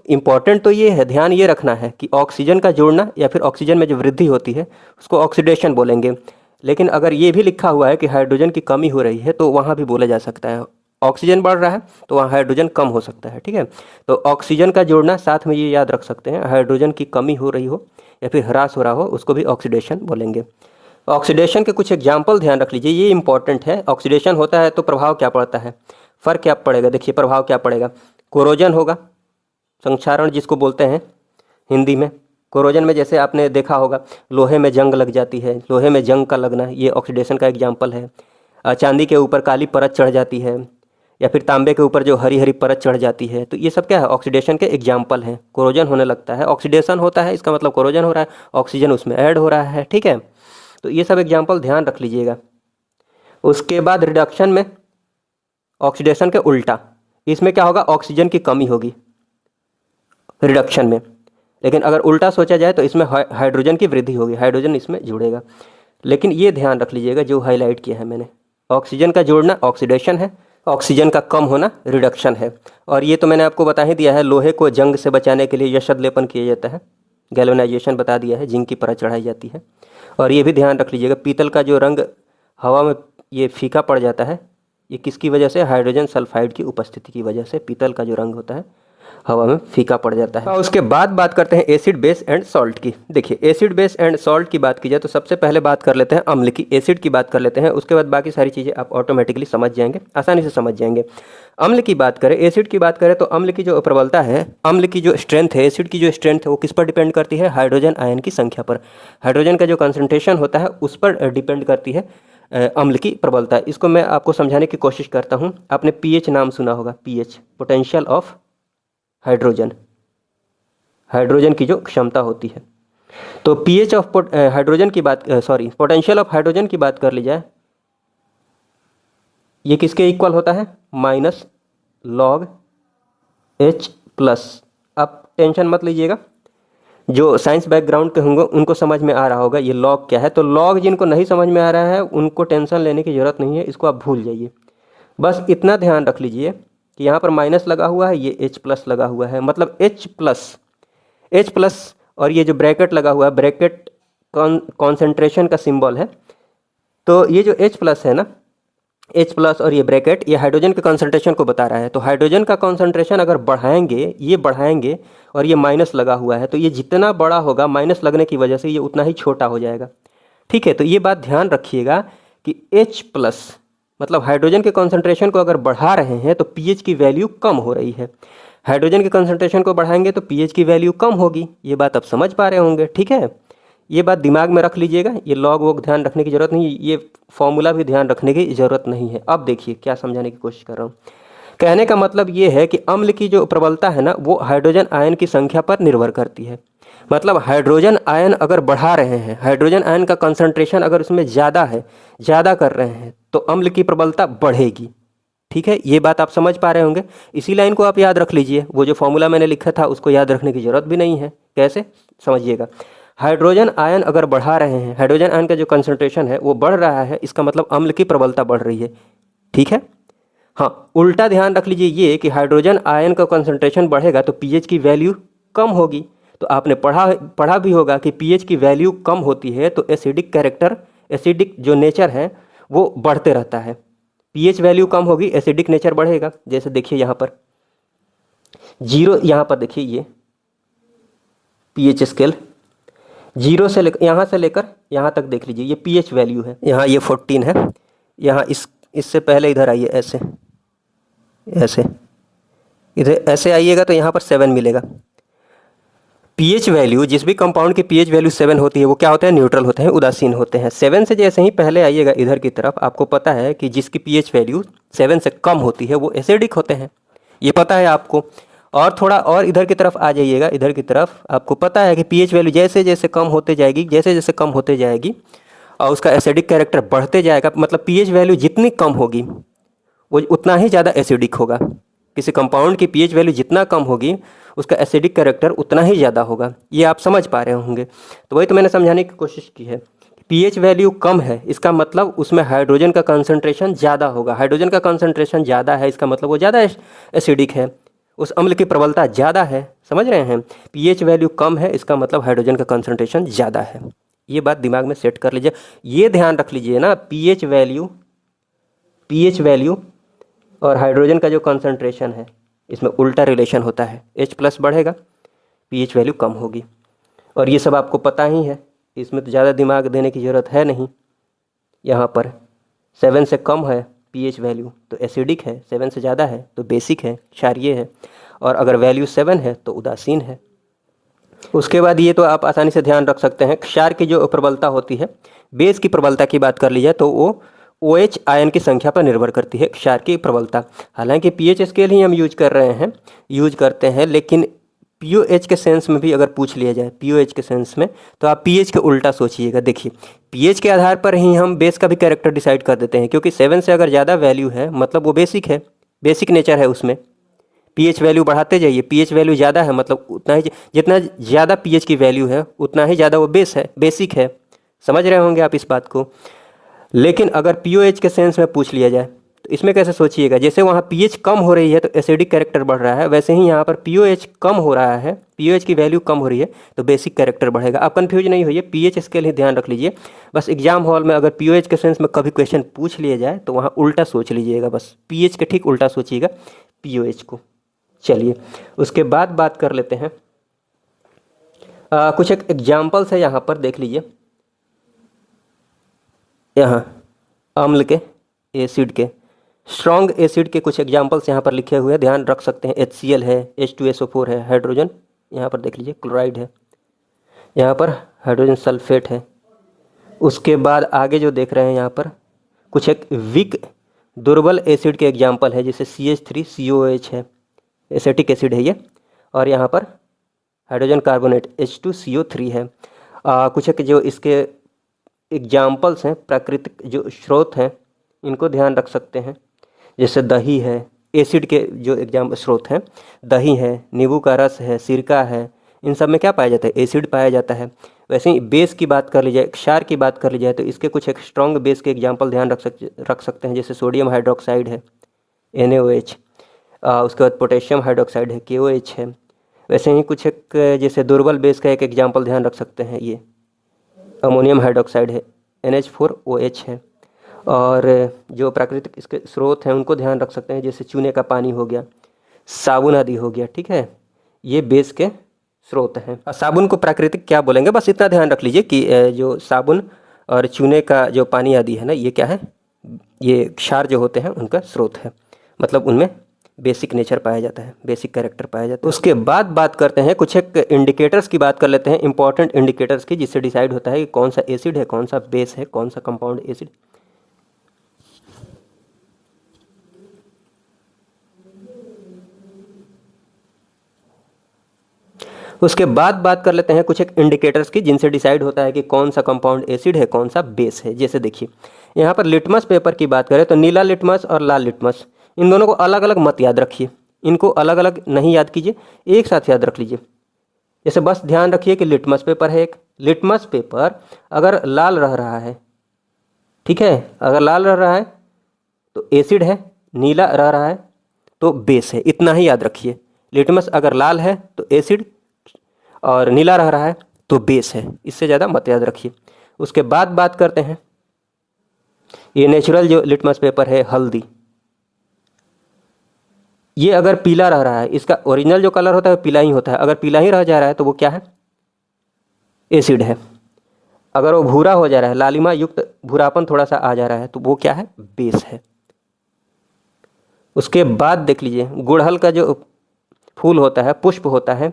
इम्पॉर्टेंट तो ये है, ध्यान ये रखना है कि ऑक्सीजन का जुड़ना या फिर ऑक्सीजन में जो वृद्धि होती है उसको ऑक्सीडेशन बोलेंगे। लेकिन अगर ये भी लिखा हुआ है कि हाइड्रोजन की कमी हो रही है तो वहाँ भी बोला जा सकता है। ऑक्सीजन बढ़ रहा है तो वहाँ हाइड्रोजन कम हो सकता है। ठीक है, तो ऑक्सीजन का जुड़ना, साथ में ये याद रख सकते हैं, हाइड्रोजन की कमी हो रही हो या फिर ह्रास हो रहा हो, उसको भी ऑक्सीडेशन बोलेंगे। ऑक्सीडेशन के कुछ एग्जाम्पल ध्यान रख लीजिए, ये इंपॉर्टेंट है। ऑक्सीडेशन होता है तो प्रभाव क्या पड़ता है? फर्क क्या पड़ेगा? देखिए प्रभाव क्या पड़ेगा? कोरोजन होगा, संक्षारण जिसको बोलते हैं हिंदी में। कोरोजन में जैसे आपने देखा होगा लोहे में जंग लग जाती है, लोहे में जंग का लगना, ये ऑक्सीडेशन का एग्जाम्पल है। चांदी के ऊपर काली परत चढ़ जाती है, या फिर तांबे के ऊपर जो हरी हरी परत चढ़ जाती है, तो ये सब क्या है? ऑक्सीडेशन के एग्जाम्पल हैं। कोरोजन होने लगता है, ऑक्सीडेशन होता है, इसका मतलब कोरोजन हो रहा है, ऑक्सीजन उसमें ऐड हो रहा है। ठीक है, तो ये सब एग्जाम्पल ध्यान रख लीजिएगा। उसके बाद रिडक्शन में, ऑक्सीडेशन के उल्टा, इसमें क्या होगा? ऑक्सीजन की कमी होगी रिडक्शन में। लेकिन अगर उल्टा सोचा जाए तो इसमें हाइड्रोजन की वृद्धि होगी, हाइड्रोजन इसमें जुड़ेगा। लेकिन ये ध्यान रख लीजिएगा जो हाईलाइट किया है मैंने, ऑक्सीजन का जुड़ना ऑक्सीडेशन है, ऑक्सीजन का कम होना रिडक्शन है। और ये तो मैंने आपको बता ही दिया है, लोहे को जंग से बचाने के लिए यशद लेपन किया जाता है, गैल्वेनाइजेशन बता दिया है, जिंक की परत चढ़ाई जाती है। और ये भी ध्यान रख लीजिएगा, पीतल का जो रंग हवा में ये फीका पड़ जाता है, ये किसकी वजह से? हाइड्रोजन सल्फाइड की उपस्थिति की वजह से पीतल का जो रंग होता है हवा में फीका पड़ जाता है। उसके बाद बात करते हैं एसिड बेस एंड सॉल्ट की। देखिए एसिड बेस एंड सॉल्ट की बात की जाए तो सबसे पहले बात कर लेते हैं अम्ल की, एसिड की बात कर लेते हैं, उसके बाद बाकी सारी चीज़ें आप ऑटोमेटिकली समझ जाएंगे, आसानी से समझ जाएंगे। अम्ल की बात करें, एसिड की बात करें तो अम्ल की जो प्रबलता है, अम्ल की जो स्ट्रेंथ है, एसिड की जो स्ट्रेंथ है वो किस पर डिपेंड करती है? हाइड्रोजन आयन की संख्या पर। हाइड्रोजन का जो कंसंट्रेशन होता है उस पर डिपेंड करती है अम्ल की प्रबलता। इसको मैं आपको समझाने की कोशिश करता हूँ। आपने पीएच नाम सुना होगा, pH, potential of hydrogen, hydrogen की जो क्षमता होती है। तो पीएच ऑफ हाइड्रोजन की बात, पोटेंशियल ऑफ हाइड्रोजन की बात कर ली जाए, ये किसके इक्वल होता है? Minus log H plus. आप टेंशन मत लीजिएगा, जो साइंस बैकग्राउंड के होंगे उनको समझ में आ रहा होगा ये लॉग क्या है। तो लॉग जिनको नहीं समझ में आ रहा है उनको टेंशन लेने की ज़रूरत नहीं है, इसको आप भूल जाइए। बस इतना ध्यान रख लीजिए कि यहाँ पर माइनस लगा हुआ है, ये H प्लस लगा हुआ है, मतलब H प्लस और ये जो ब्रैकेट लगा हुआ है, ब्रैकेट कॉन्सेंट्रेशन का सिंबल है। तो ये जो H प्लस है ना, H प्लस और ये ब्रैकेट, ये हाइड्रोजन के कॉन्सेंट्रेशन को बता रहा है। तो हाइड्रोजन का कॉन्सेंट्रेशन अगर बढ़ाएंगे, ये बढ़ाएंगे और ये माइनस लगा हुआ है, तो ये जितना बड़ा होगा माइनस लगने की वजह से ये उतना ही छोटा हो जाएगा। ठीक है, तो ये बात ध्यान रखिएगा कि H प्लस मतलब हाइड्रोजन के कॉन्सेंट्रेशन को अगर बढ़ा रहे हैं तो पीएच की वैल्यू कम हो रही है। हाइड्रोजन के कॉन्सेंट्रेशन को बढ़ाएंगे तो पीएच की वैल्यू कम होगी। ये बात आप समझ पा रहे होंगे। ठीक है, ये बात दिमाग में रख लीजिएगा, ये लॉग वॉग ध्यान रखने की ज़रूरत नहीं, ये फॉर्मूला भी ध्यान रखने की ज़रूरत नहीं है। अब देखिए क्या समझाने की कोशिश कर रहा हूँ। कहने का मतलब ये है कि अम्ल की जो प्रबलता है ना, वो हाइड्रोजन आयन की संख्या पर निर्भर करती है। मतलब हाइड्रोजन आयन अगर बढ़ा रहे हैं, हाइड्रोजन आयन का कंसंट्रेशन अगर उसमें ज़्यादा है, ज़्यादा कर रहे हैं, तो अम्ल की प्रबलता बढ़ेगी। ठीक है, ये बात आप समझ पा रहे होंगे। इसी लाइन को आप याद रख लीजिए, वो जो फॉर्मूला मैंने लिखा था उसको याद रखने की ज़रूरत भी नहीं है। कैसे, समझिएगा। हाइड्रोजन आयन अगर बढ़ा रहे हैं, हाइड्रोजन आयन का जो कंसंट्रेशन है वो बढ़ रहा है, इसका मतलब अम्ल की प्रबलता बढ़ रही है। ठीक है, हाँ, उल्टा ध्यान रख लीजिए ये कि हाइड्रोजन आयन का कंसंट्रेशन बढ़ेगा तो पीएच की वैल्यू कम होगी। तो आपने पढ़ा भी होगा कि पीएच की वैल्यू कम होती है तो एसिडिक कैरेक्टर, एसिडिक जो नेचर है वो बढ़ते रहता है। पीएच वैल्यू कम होगी, एसिडिक नेचर बढ़ेगा। जैसे देखिए यहाँ पर 0, यहाँ पर देखिए ये पीएच स्केल 0 से लेकर यहाँ तक देख लीजिए, ये पीएच वैल्यू है। यहाँ ये 14 है, यहाँ इससे पहले इधर आइए, ऐसे इधर ऐसे आइएगा तो यहाँ पर 7 मिलेगा। पीएच वैल्यू, जिस भी कंपाउंड की पीएच वैल्यू 7 होती है वो क्या होते हैं, न्यूट्रल होते हैं, उदासीन होते हैं। 7 से जैसे ही पहले आइएगा इधर की तरफ, आपको पता है कि जिसकी पीएच वैल्यू 7 से कम होती है वो एसिडिक होते हैं, ये पता है आपको। और थोड़ा और इधर की तरफ आ जाइएगा, इधर की तरफ आपको पता है कि पीएच वैल्यू जैसे जैसे कम होते जाएगी, और उसका एसिडिक कैरेक्टर बढ़ते जाएगा। मतलब पीएच वैल्यू जितनी कम होगी वो उतना ही ज़्यादा एसिडिक होगा। किसी कंपाउंड की पीएच वैल्यू जितना कम होगी उसका एसिडिक कैरेक्टर उतना ही ज़्यादा होगा। ये आप समझ पा रहे होंगे। तो वही तो मैंने समझाने की कोशिश की है। पीएच वैल्यू कम है, इसका मतलब उसमें हाइड्रोजन का कंसंट्रेशन ज़्यादा होगा। हाइड्रोजन का कंसंट्रेशन ज़्यादा है, इसका मतलब वो ज़्यादा एसिडिक है, उस अम्ल की प्रबलता ज़्यादा है। समझ रहे हैं, पीएच वैल्यू कम है, इसका मतलब हाइड्रोजन का कंसंट्रेशन ज़्यादा है। ये बात दिमाग में सेट कर लीजिए। ये ध्यान रख लीजिए ना, पीएच वैल्यू और हाइड्रोजन का जो कंसंट्रेशन है इसमें उल्टा रिलेशन होता है। H+ बढ़ेगा, पीएच वैल्यू कम होगी। और ये सब आपको पता ही है, इसमें तो ज़्यादा दिमाग देने की ज़रूरत है नहीं। यहाँ पर 7 से कम है पीएच वैल्यू तो एसिडिक है, 7 से ज़्यादा है तो बेसिक है, क्षारीय है, और अगर वैल्यू 7 है तो उदासीन है। उसके बाद ये तो आप आसानी से ध्यान रख सकते हैं, क्षार की जो प्रबलता होती है, बेस की प्रबलता की बात कर ली जाए तो वो OH आयन की संख्या पर निर्भर करती है क्षार की प्रबलता। हालांकि पीएच स्केल ही हम यूज करते हैं, लेकिन पीओएच के सेंस में भी अगर पूछ लिया जाए, पीओएच के सेंस में, तो आप पीएच के उल्टा सोचिएगा। देखिए, पीएच के आधार पर ही हम बेस का भी कैरेक्टर डिसाइड कर देते हैं, क्योंकि 7 से अगर ज़्यादा वैल्यू है मतलब वो बेसिक है, बेसिक नेचर है उसमें। पीएच वैल्यू बढ़ाते जाइए, पीएच वैल्यू ज़्यादा है मतलब उतना ही, जितना ज़्यादा पीएच की वैल्यू है उतना ही ज़्यादा वो बेसिक है। समझ रहे होंगे आप इस बात को। लेकिन अगर पीओएच के सेंस में पूछ लिया जाए तो इसमें कैसे सोचिएगा, जैसे वहाँ पीएच कम हो रही है तो एसिडिक कैरेक्टर बढ़ रहा है, वैसे ही यहाँ पर पीओएच कम हो रहा है, पीओएच की वैल्यू कम हो रही है तो बेसिक कैरेक्टर बढ़ेगा। आप कंफ्यूज नहीं होइए, पीएच स्केल ही ध्यान रख लीजिए। बस एग्जाम हॉल में अगर पीओएच के सेंस में कभी क्वेश्चन पूछ लिया जाए तो वहाँ उल्टा सोच लीजिएगा, बस पीएच के ठीक उल्टा सोचिएगा पीओएच को। चलिए, उसके बाद बात कर लेते हैं, कुछ एक एग्जाम्पल्स है यहाँ पर देख लीजिए। यहाँ अम्ल के, एसिड के, स्ट्रॉन्ग एसिड के कुछ एग्जाम्पल्स यहाँ पर लिखे हुए हैं, ध्यान रख सकते हैं। HCl है, H2SO4 है, हाइड्रोजन यहाँ पर देख लीजिए, क्लोराइड है, यहाँ पर हाइड्रोजन सल्फेट है। उसके बाद आगे जो देख रहे हैं यहाँ पर कुछ एक वीक दुर्बल एसिड के एग्जाम्पल है, जैसे CH3COH है, एसिटिक एसिड है ये, और यहाँ पर हाइड्रोजन कार्बोनेट H2CO3 है। कुछ एक जो इसके एग्जाम्पल्स हैं, प्राकृतिक जो स्रोत हैं, इनको ध्यान रख सकते हैं। जैसे दही है, एसिड के जो स्रोत हैं, दही है, नींबू का रस है, सिरका है, इन सब में क्या पाया जाता है, एसिड पाया जाता है। वैसे ही बेस की बात कर ली जाए, क्षार की बात कर ली जाए तो इसके कुछ एक स्ट्रॉन्ग बेस के एग्जाम्पल ध्यान रख सकते हैं। जैसे सोडियम हाइड्रोक्साइड है, NaOH, उसके बाद पोटेशियम हाइड्रोक्साइड है, KOH है। वैसे ही कुछ एक जैसे दुर्बल बेस का एक एग्जाम्पल ध्यान रख सकते हैं, ये अमोनियम हाइड्रोक्साइड है, NH4OH है। और जो प्राकृतिक इसके स्रोत हैं उनको ध्यान रख सकते हैं, जैसे चूने का पानी हो गया, साबुन आदि हो गया, ठीक है, ये बेस के स्रोत हैं। साबुन को प्राकृतिक क्या बोलेंगे, बस इतना ध्यान रख लीजिए कि जो साबुन और चूने का जो पानी आदि है ना, ये क्या है, ये क्षार जो होते हैं उनका स्रोत है, मतलब उनमें बेसिक नेचर पाया जाता है, बेसिक कैरेक्टर पाया जाता है। उसके बाद बात करते हैं, कुछ एक इंडिकेटर्स की बात कर लेते हैं, इंपॉर्टेंट इंडिकेटर्स की, जिससे डिसाइड होता है कि कौन सा एसिड है, कौन सा बेस है, कौन सा कंपाउंड एसिड। उसके बाद बात कर लेते हैं कुछ एक इंडिकेटर्स की, जिनसे डिसाइड होता है कि कौन सा कंपाउंड एसिड है, कौन सा बेस है। जैसे देखिए, यहाँ पर लिटमस पेपर की बात करें तो नीला लिटमस और लाल लिटमस, इन दोनों को अलग अलग मत याद रखिए, इनको अलग अलग नहीं याद कीजिए, एक साथ याद रख लीजिए। जैसे बस ध्यान रखिए कि लिटमस पेपर है एक, लिटमस पेपर अगर लाल रह रहा है, ठीक है, अगर लाल रह रहा है तो एसिड है, नीला रह रहा है तो बेस है, इतना ही याद रखिए। लिटमस अगर लाल है तो एसिड और नीला रह रहा है तो बेस है, इससे ज़्यादा मत याद रखिए। उसके बाद बात करते हैं ये नेचुरल जो लिटमस पेपर है हल्दी, ये अगर पीला रह रहा है, इसका ओरिजिनल जो कलर होता है पीला ही होता है, अगर पीला ही रह जा रहा है तो वो क्या है, एसिड है। अगर वो भूरा हो जा रहा है, लालिमा युक्त भूरापन थोड़ा सा आ जा रहा है तो वो क्या है, बेस है। उसके बाद देख लीजिए गुड़हल का जो फूल होता है, पुष्प होता है,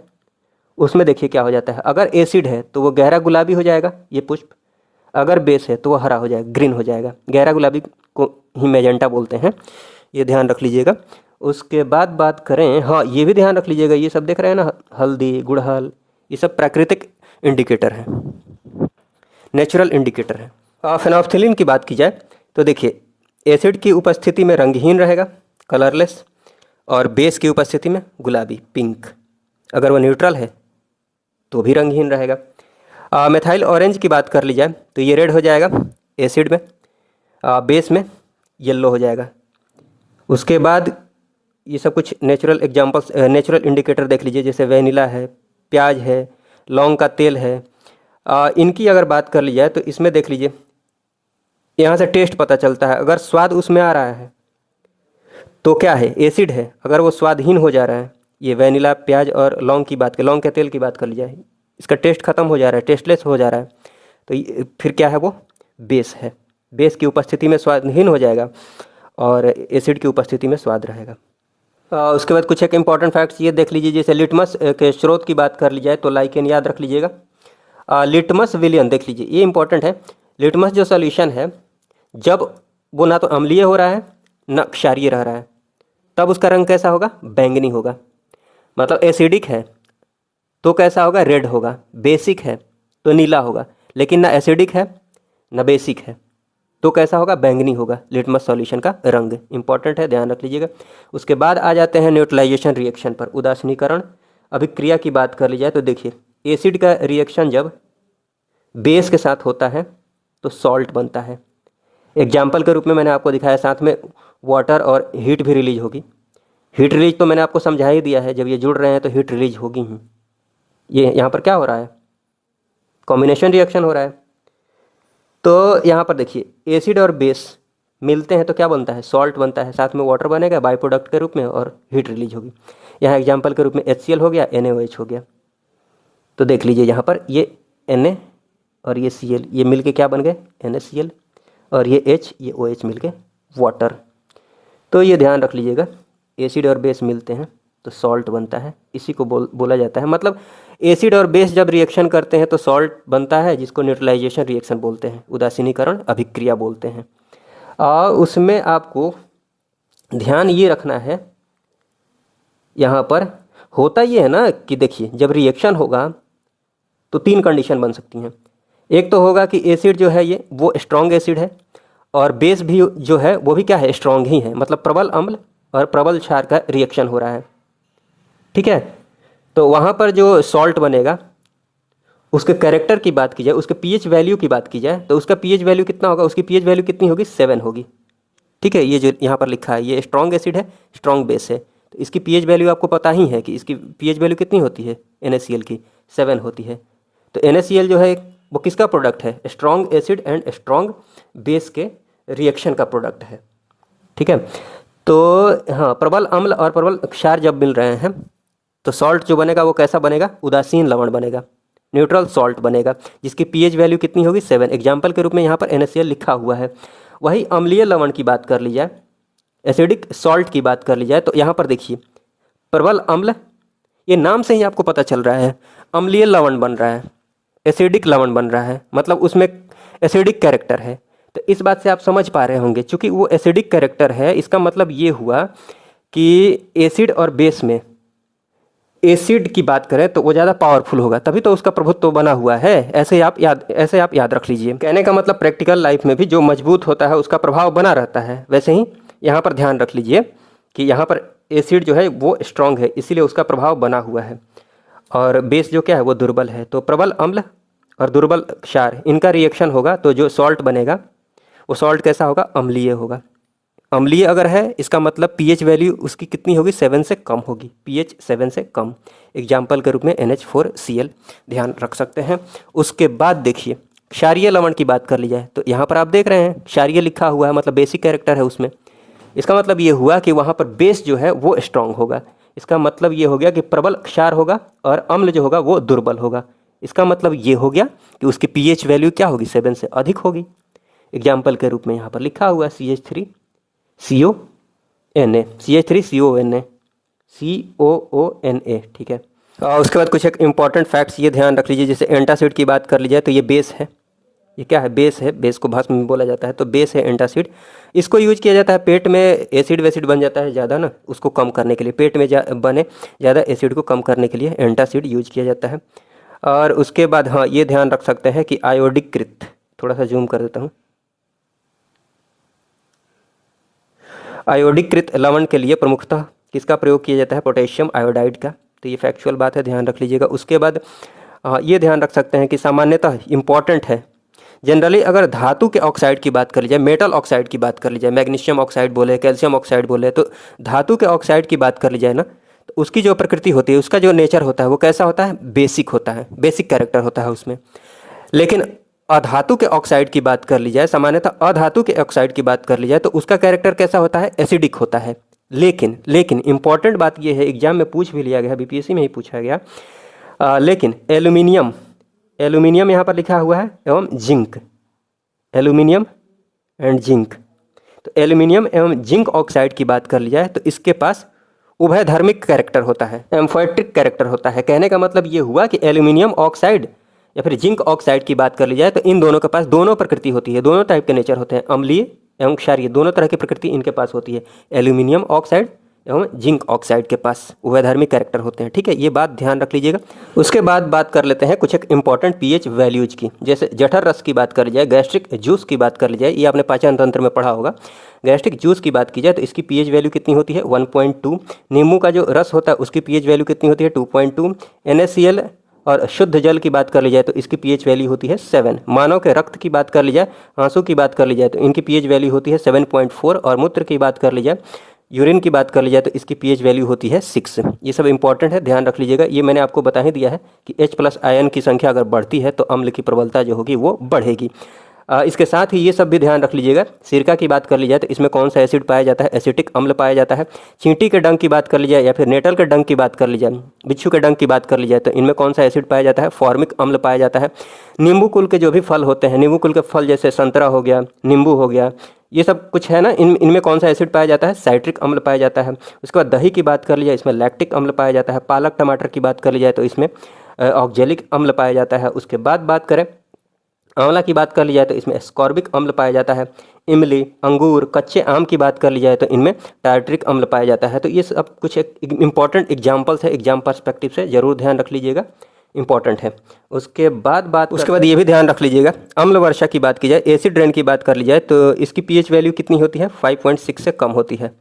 उसमें देखिए क्या हो जाता है, अगर एसिड है तो वो गहरा गुलाबी हो जाएगा ये पुष्प, अगर बेस है तो वो हरा हो जाएगा, ग्रीन हो जाएगा। गहरा गुलाबी को ही मैजेंटा बोलते हैं, ये ध्यान रख लीजिएगा। उसके बाद बात करें, हाँ ये भी ध्यान रख लीजिएगा, ये सब देख रहे हैं ना, हल्दी, गुड़हल, ये सब प्राकृतिक इंडिकेटर है, नेचुरल इंडिकेटर है। फेनोल्फथलीन की बात की जाए तो देखिए एसिड की उपस्थिति में रंगहीन रहेगा, कलरलेस, और बेस की उपस्थिति में गुलाबी, पिंक। अगर वो न्यूट्रल है तो भी रंगहीन रहेगा। मेथाइल ऑरेंज की बात कर ली जाए तो ये रेड हो जाएगा एसिड में, बेस में येलो हो जाएगा। उसके बाद ये सब कुछ नेचुरल एग्जांपल्स, नेचुरल इंडिकेटर देख लीजिए, जैसे वेनिला है, प्याज है, लौंग का तेल है। इनकी अगर बात कर ली जाए तो इसमें देख लीजिए, यहाँ से टेस्ट पता चलता है, अगर स्वाद उसमें आ रहा है तो क्या है, एसिड है। अगर वो स्वादहीन हो जा रहा है, ये वेनिला, प्याज और लौंग की बात कर, लौंग के तेल की बात कर ली जाए, इसका टेस्ट खत्म हो जा रहा है, टेस्टलेस हो जा रहा है, तो फिर क्या है, वो बेस है। बेस की उपस्थिति में स्वादहीन हो जाएगा और एसिड की उपस्थिति में स्वाद रहेगा। उसके बाद कुछ एक इंपॉर्टेंट फैक्ट्स ये देख लीजिए, जैसे लिटमस के स्रोत की बात कर ली जाए तो लाइकेन याद रख लीजिएगा। लिटमस विलियन देख लीजिए, ये इंपॉर्टेंट है। लिटमस जो सॉल्यूशन है, जब वो ना तो अम्लीय हो रहा है ना क्षारीय रह रहा है, तब उसका रंग कैसा होगा, बैंगनी होगा। मतलब एसिडिक है तो कैसा होगा, रेड होगा। बेसिक है तो नीला होगा, लेकिन ना एसिडिक है ना बेसिक है तो कैसा होगा, बैंगनी होगा लिटमस सॉल्यूशन का रंग। इंपॉर्टेंट है, ध्यान रख लीजिएगा। उसके बाद आ जाते हैं न्यूट्रलाइजेशन रिएक्शन पर, उदासीनीकरण अभिक्रिया की बात कर ली जाए तो देखिए एसिड का रिएक्शन जब बेस के साथ होता है तो सॉल्ट बनता है। एग्जाम्पल के रूप में मैंने आपको दिखाया, साथ में वाटर और हीट भी रिलीज होगी। हीट रिलीज तो मैंने आपको समझा ही दिया है, जब ये जुड़ रहे हैं तो हीट रिलीज होगी ही। ये यहाँ पर क्या हो रहा है, कॉम्बिनेशन रिएक्शन हो रहा है। तो यहाँ पर देखिए एसिड और बेस मिलते हैं तो क्या बनता है, सॉल्ट बनता है, साथ में वाटर बनेगा बाई प्रोडक्ट के रूप में और हीट रिलीज होगी। यहाँ एग्जाम्पल के रूप में HCl हो गया, NaOH हो गया। तो देख लीजिए यहाँ पर ये Na और ये Cl, ये मिलके क्या बन गए, NaCl, और ये H, ये OH मिलके वाटर। तो ये ध्यान रख लीजिएगा, एसिड और बेस मिलते हैं तो सॉल्ट बनता है, इसी को बोला जाता है। मतलब एसिड और बेस जब रिएक्शन करते हैं तो सॉल्ट बनता है, जिसको न्यूट्रलाइजेशन रिएक्शन बोलते हैं, उदासीनीकरण अभिक्रिया बोलते हैं। उसमें आपको ध्यान ये रखना है, यहाँ पर होता ये है ना कि देखिए जब रिएक्शन होगा तो 3 कंडीशन बन सकती हैं। एक तो होगा कि एसिड जो है ये वो स्ट्रॉन्ग एसिड है, और बेस भी जो है वो भी क्या है, स्ट्रॉन्ग ही है। मतलब प्रबल अम्ल और प्रबल क्षार का रिएक्शन हो रहा है, ठीक है। तो वहाँ पर जो सॉल्ट बनेगा उसके कैरेक्टर की बात की जाए, उसके पीएच वैल्यू की बात की जाए तो उसका पीएच वैल्यू कितना होगा, उसकी पीएच वैल्यू कितनी होगी, 7 होगी, ठीक है। ये जो यहाँ पर लिखा है ये स्ट्रॉन्ग एसिड है, स्ट्रॉन्ग बेस है, तो इसकी पीएच वैल्यू आपको पता ही है कि इसकी पीएच वैल्यू कितनी होती है, NaCl की 7 होती है। तो NaCl जो है वो किसका प्रोडक्ट है, strong acid and strong base के रिएक्शन का प्रोडक्ट है, ठीक है। तो हाँ, प्रबल अम्ल और प्रबल क्षार जब मिल रहे हैं तो सॉल्ट जो बनेगा वो कैसा बनेगा, उदासीन लवण बनेगा, न्यूट्रल सॉल्ट बनेगा, जिसकी पीएच वैल्यू कितनी होगी, 7। एग्जाम्पल के रूप में यहाँ पर NaCl लिखा हुआ है। वही अम्लीय लवण की बात कर ली जाए, एसिडिक सॉल्ट की बात कर ली जाए तो यहाँ पर देखिए प्रबल अम्ल, ये नाम से ही आपको पता चल रहा है अम्लीय लवण बन रहा है, एसिडिक लवण बन रहा है, मतलब उसमें एसिडिक कैरेक्टर है। तो इस बात से आप समझ पा रहे होंगे, चूँकि वो एसिडिक कैरेक्टर है, इसका मतलब ये हुआ कि एसिड और बेस में एसिड की बात करें तो वो ज़्यादा पावरफुल होगा, तभी तो उसका प्रभुत्व बना हुआ है। ऐसे आप याद रख लीजिए। कहने का मतलब प्रैक्टिकल लाइफ में भी जो मजबूत होता है उसका प्रभाव बना रहता है, वैसे ही यहाँ पर ध्यान रख लीजिए कि यहाँ पर एसिड जो है वो स्ट्रांग है, इसीलिए उसका प्रभाव बना हुआ है, और बेस जो क्या है वो दुर्बल है। तो प्रबल अम्ल और दुर्बल क्षार, इनका रिएक्शन होगा तो जो सॉल्ट बनेगा वो सॉल्ट कैसा होगा, अम्लीय होगा। अम्लीय अगर है इसका मतलब पीएच वैल्यू उसकी कितनी होगी, 7 से कम होगी, पीएच 7 से कम। एग्जाम्पल के रूप में NH4Cl ध्यान रख सकते हैं। उसके बाद देखिए क्षारीय लवण की बात कर ली जाए तो यहाँ पर आप देख रहे हैं क्षारीय लिखा हुआ है, मतलब बेसिक कैरेक्टर है उसमें। इसका मतलब ये हुआ कि वहाँ पर बेस जो है वो स्ट्रांग होगा। इसका मतलब ये हो गया कि प्रबल क्षार होगा और अम्ल जो होगा वो दुर्बल होगा। इसका मतलब ये हो गया कि उसकी पीएच वैल्यू क्या होगी, 7 से अधिक होगी। एग्जाम्पल के रूप में यहाँ पर लिखा हुआ है CH3CONA, CH3CONA, COONA, ठीक है। और उसके बाद कुछ एक इम्पॉर्टेंट फैक्ट्स ये ध्यान रख लीजिए। जैसे एंटासिड की बात कर ली जाए तो ये बेस है, ये क्या है, बेस है, बेस को भस्म में बोला जाता है, तो बेस है एंटासिड। इसको यूज किया जाता है पेट में एसिड वैसिड बन जाता है ज़्यादा ना, उसको कम करने के लिए, पेट में बने ज़्यादा एसिड को कम करने के लिए एंटासिड यूज किया जाता है। और उसके बाद हाँ ये ध्यान रख सकते हैं कि आयोडीकृत, थोड़ा सा जूम कर देता हूँ, आयोडीकृत लवण के लिए प्रमुखतः किसका प्रयोग किया जाता है, पोटेशियम आयोडाइड का। तो ये फैक्चुअल बात है, ध्यान रख लीजिएगा। उसके बाद ये ध्यान रख सकते हैं कि सामान्यतः इम्पॉर्टेंट है, जनरली अगर धातु के ऑक्साइड की बात कर ली जाए, मेटल ऑक्साइड की बात कर ली जाए, मैग्नीशियम ऑक्साइड बोले, कैल्शियम ऑक्साइड बोले, तो धातु के ऑक्साइड की बात कर ली जाए ना, तो उसकी जो प्रकृति होती है, उसका जो नेचर होता है वो कैसा होता है, बेसिक होता है, बेसिक कैरेक्टर होता है उसमें। लेकिन अधातु के ऑक्साइड की बात कर ली जाए, सामान्यतः अधातु के ऑक्साइड की बात कर ली जाए तो उसका कैरेक्टर कैसा होता है, एसिडिक होता है। लेकिन इंपॉर्टेंट बात यह है, एग्जाम में पूछ भी लिया गया, बीपीएससी में ही पूछा गया, लेकिन एल्यूमिनियम यहाँ पर लिखा हुआ है एवं जिंक, एल्यूमिनियम एंड जिंक। तो एल्यूमिनियम एवं जिंक ऑक्साइड की बात कर ली जाए तो इसके पास उभयधर्मिक कैरेक्टर होता है, एम्फोएट्रिक कैरेक्टर होता है। कहने का मतलब ये हुआ कि एल्यूमिनियम ऑक्साइड या फिर जिंक ऑक्साइड की बात कर ली जाए तो इन दोनों के पास दोनों प्रकृति होती है, दोनों टाइप के नेचर होते हैं, अम्लीय एवं क्षारीय, दोनों तरह की प्रकृति इनके पास होती है। एल्यूमिनियम ऑक्साइड एवं जिंक ऑक्साइड के पास उभयधर्मी कैरेक्टर होते हैं, ठीक है, ये बात ध्यान रख लीजिएगा। उसके बाद बात कर लेते हैं कुछ एक इंपॉर्टेंट पीएच वैल्यूज की। जैसे जठर रस की बात कर ली जाए, गैस्ट्रिक जूस की बात कर ली जाए, ये आपने पाचन तंत्र में पढ़ा होगा। गैस्ट्रिक जूस की बात की जाए तो इसकी पीएच वैल्यू कितनी होती है, 1.2। नींबू का जो रस होता है उसकी पीएच वैल्यू कितनी होती है, 2.2। NaCl और शुद्ध जल की बात कर ली जाए तो इसकी पीएच वैल्यू होती है 7। मानव के रक्त की बात कर ली जाए, आंसू की बात कर ली जाए तो इनकी पीएच वैल्यू होती है 7.4। और मूत्र की बात कर ली जाए, यूरिन की बात कर ली जाए तो इसकी पीएच वैल्यू होती है 6। ये सब इंपॉर्टेंट है, ध्यान रख लीजिएगा। ये मैंने आपको बता ही दिया है कि H+ आयन की संख्या अगर बढ़ती है तो अम्ल की प्रबलता जो होगी वो बढ़ेगी। इसके साथ ही ये सब भी ध्यान रख लीजिएगा। सिरका की बात कर ली जाए तो इसमें कौन सा एसिड पाया जाता है, एसिटिक अम्ल पाया जाता है। चींटी के डंक की बात कर ली जाए या फिर नेटल के डंक की बात कर ली जाए, बिच्छू के डंक की बात कर ली जाए तो इनमें कौन सा एसिड पाया जाता है, फॉर्मिक अम्ल पाया जाता है। नींबू कुल के जो भी फल होते हैं, नींबू कुल के फल जैसे संतरा हो गया, नींबू हो गया, ये सब कुछ है ना, इनमें कौन सा एसिड पाया जाता है, साइट्रिक अम्ल पाया जाता है। उसके बाद दही की बात कर ली जाए, इसमें लैक्टिक अम्ल पाया जाता है। पालक टमाटर की बात कर ली जाए तो इसमें ऑक्जेलिक अम्ल पाया जाता है। उसके बाद बात करें आंवला की बात कर ली जाए तो इसमें एस्कॉर्बिक अम्ल पाया जाता है। इमली, अंगूर, कच्चे आम की बात कर ली जाए तो इनमें टार्ट्रिक अम्ल पाया जाता है। तो ये सब कुछ एक इंपॉर्टेंट एग्जाम्पल्स है, एग्जाम पर्सपेक्टिव से जरूर ध्यान रख लीजिएगा, इंपॉर्टेंट है। उसके बाद ये भी ध्यान रख लीजिएगा, अम्ल वर्षा की बात की जाए, एसिड रेन की बात कर ली जाए तो इसकी पीएच वैल्यू कितनी होती है, 5.6 से कम होती है।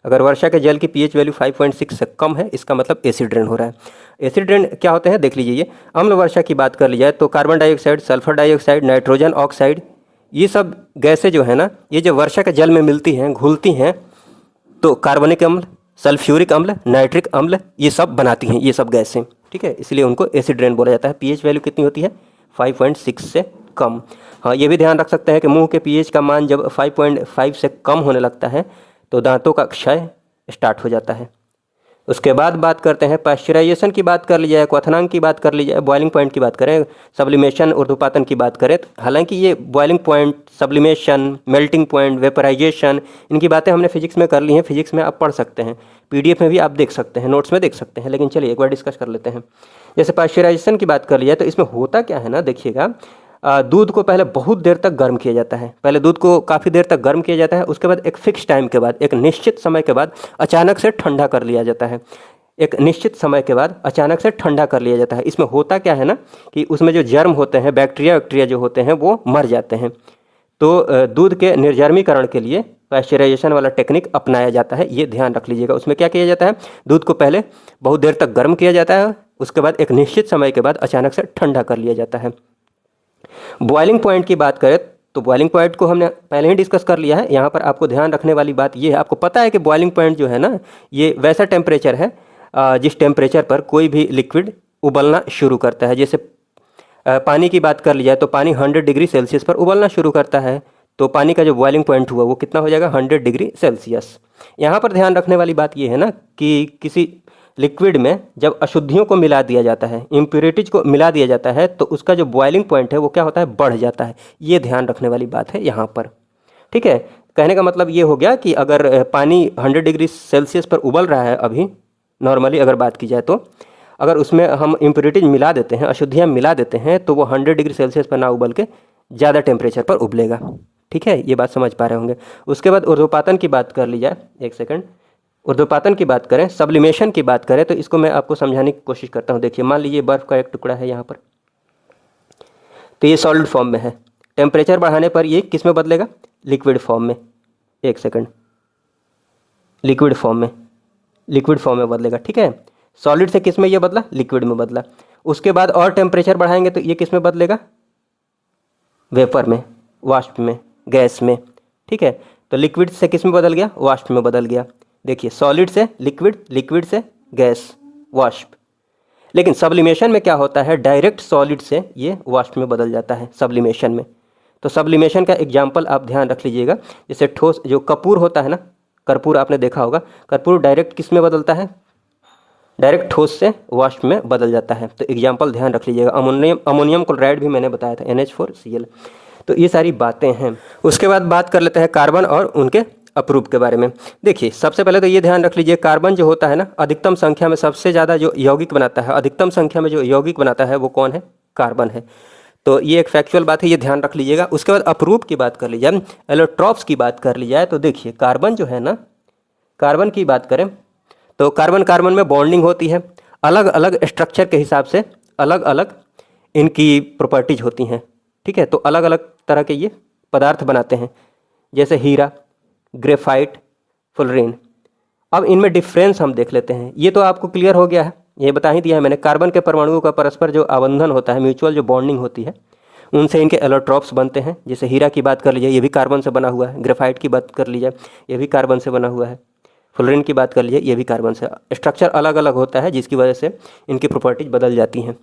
अगर वर्षा के जल की पीएच वैल्यू 5.6 से कम है, इसका मतलब एसिड रेन हो रहा है। एसिड रेन क्या होते हैं देख लीजिए। ये अम्ल वर्षा की बात कर ली जाए तो carbon dioxide, sulphur dioxide, nitrogen oxide, ये सब गैसें जो है ना, ये जो वर्षा के जल में मिलती हैं, घुलती हैं, तो कार्बनिक अम्ल, सल्फ्यूरिक अम्ल, नाइट्रिक अम्ल, ये सब बनाती हैं ये सब गैसें, ठीक है, इसलिए उनको एसिड रेन बोला जाता है। पीएच वैल्यू कितनी होती है, 5.6 से कम। हाँ, ये भी ध्यान रख सकते हैं कि मुंह के पीएच का मान जब 5.5 से कम होने लगता है तो दांतों का क्षय स्टार्ट हो जाता है। उसके बाद बात करते हैं पाश्चराइजेशन की बात कर ली जाए, क्वथनांक की बात कर ली जाए, बॉइलिंग पॉइंट की बात करें, सब्लिमेशन, ऊर्ध्वपातन की बात करें, हालांकि ये boiling point, sublimation, melting point, vaporisation, इनकी बातें हमने फिजिक्स में कर ली हैं, फिजिक्स में आप पढ़ सकते हैं, पीडीएफ में भी आप देख सकते हैं, नोट्स में देख सकते हैं। लेकिन चलिए एक बार डिस्कस कर लेते हैं। जैसे पाश्चराइजेशन की बात कर ली जाए तो इसमें होता क्या है ना, देखिएगा, दूध को पहले बहुत देर तक गर्म किया जाता है, पहले दूध को काफ़ी देर तक गर्म किया जाता है, उसके बाद एक फिक्स टाइम के बाद, एक निश्चित समय के बाद अचानक से ठंडा कर लिया जाता है। एक निश्चित समय के बाद अचानक से ठंडा कर लिया जाता है। इसमें होता क्या है ना कि उसमें जो जर्म होते हैं, बैक्टीरिया जो होते हैं वो मर जाते हैं। तो दूध के निर्जर्मीकरण के लिए पाश्चराइजेशन वाला टेक्निक अपनाया जाता है, ये ध्यान रख लीजिएगा। उसमें क्या किया जाता है, दूध को पहले बहुत देर तक गर्म किया जाता है, उसके बाद एक निश्चित समय के बाद अचानक से ठंडा कर लिया जाता है। बॉइलिंग पॉइंट की बात करें तो बॉइलिंग पॉइंट को हमने पहले ही डिस्कस कर लिया है। यहाँ पर आपको ध्यान रखने वाली बात ये है, आपको पता है कि बॉइलिंग पॉइंट जो है ना, ये वैसा टेम्परेचर है जिस टेम्परेचर पर कोई भी लिक्विड उबलना शुरू करता है। जैसे पानी की बात कर ली जाए तो पानी 100 डिग्री सेल्सियस पर उबलना शुरू करता है, तो पानी का जो बॉइलिंग पॉइंट हुआ वो कितना हो जाएगा, 100 डिग्री सेल्सियस। यहाँ पर ध्यान रखने वाली बात ये है ना कि किसी लिक्विड में जब अशुद्धियों को मिला दिया जाता है, इम्प्योरिटीज को मिला दिया जाता है, तो उसका जो बॉइलिंग पॉइंट है वो क्या होता है, बढ़ जाता है। ये ध्यान रखने वाली बात है यहाँ पर, ठीक है। कहने का मतलब ये हो गया कि अगर पानी 100 डिग्री सेल्सियस पर उबल रहा है अभी, नॉर्मली अगर बात की जाए तो अगर उसमें हम इम्प्योरिटीज मिला देते हैं, अशुद्धियाँ मिला देते हैं, तो वो 100 डिग्री सेल्सियस पर ना उबल के ज़्यादा टेम्परेचर पर उबलेगा, ठीक है। ये बात समझ पा रहे होंगे। उसके बाद ऊर्ध्वपातन की बात कर ली जाए, एक सेकंड, ऊर्ध्वपातन की बात करें, सब्लिमेशन की बात करें, तो इसको मैं आपको समझाने की कोशिश करता हूँ। देखिए, मान लीजिए बर्फ़ का एक टुकड़ा है यहाँ पर, तो ये सॉलिड फॉर्म में है। टेम्परेचर बढ़ाने पर ये किस में बदलेगा, लिक्विड फॉर्म में। एक सेकंड, लिक्विड फॉर्म में बदलेगा, ठीक है। सॉलिड से किस में ये बदला, लिक्विड में बदला। उसके बाद और टेम्परेचर बढ़ाएंगे तो ये किस में बदलेगा, वेपर में, वाष्प में, गैस में, ठीक है। तो लिक्विड से किस में बदल गया, वाष्प में बदल गया। देखिए, सॉलिड से लिक्विड, लिक्विड से गैस, वाष्प। लेकिन सब्लिमेशन में क्या होता है, डायरेक्ट सॉलिड से ये वाष्प में बदल जाता है सब्लिमेशन में। तो सब्लिमेशन का एग्जाम्पल आप ध्यान रख लीजिएगा। जैसे ठोस जो कपूर होता है ना, कर्पूर आपने देखा होगा, कर्पूर डायरेक्ट किस में बदलता है, डायरेक्ट ठोस से वाष्प में बदल जाता है। तो एग्जाम्पल ध्यान रख लीजिएगा। अमोनियम क्लोराइड भी मैंने बताया था, NH4Cl। तो ये सारी बातें हैं। उसके बाद बात कर लेते हैं कार्बन और उनके अपरूप के बारे में। देखिए, सबसे पहले तो ये ध्यान रख लीजिए, कार्बन जो होता है ना, अधिकतम संख्या में सबसे ज़्यादा जो यौगिक बनाता है, अधिकतम संख्या में जो यौगिक बनाता है वो कौन है, कार्बन है। तो ये एक फैक्चुअल बात है, ये ध्यान रख लीजिएगा। उसके बाद अपरूप की बात कर ली जाए, एलोट्रॉप्स की बात कर ली जाए, तो देखिए कार्बन जो है ना, कार्बन की बात करें तो कार्बन कार्बन में बॉन्डिंग होती है, अलग अलग स्ट्रक्चर के हिसाब से अलग अलग इनकी प्रॉपर्टीज होती हैं, ठीक है। तो अलग अलग तरह के ये पदार्थ बनाते हैं, जैसे हीरा, ग्रेफाइट, फुलरीन। अब इनमें डिफरेंस हम देख लेते हैं। ये तो आपको क्लियर हो गया है, ये बता ही दिया है मैंने। कार्बन के परमाणुओं का परस्पर जो आबंधन होता है, म्यूचुअल जो बॉन्डिंग होती है, उनसे इनके एलोट्रॉप्स बनते हैं। जैसे हीरा की बात कर लीजिए, ये भी कार्बन से बना हुआ है। ग्रेफाइट की बात कर लीजिए, ये भी कार्बन से बना हुआ है। फुलरीन की बात कर लीजिए, ये भी कार्बन से। स्ट्रक्चर अलग अलग होता है, जिसकी वजह से इनकी प्रॉपर्टीज बदल जाती हैं।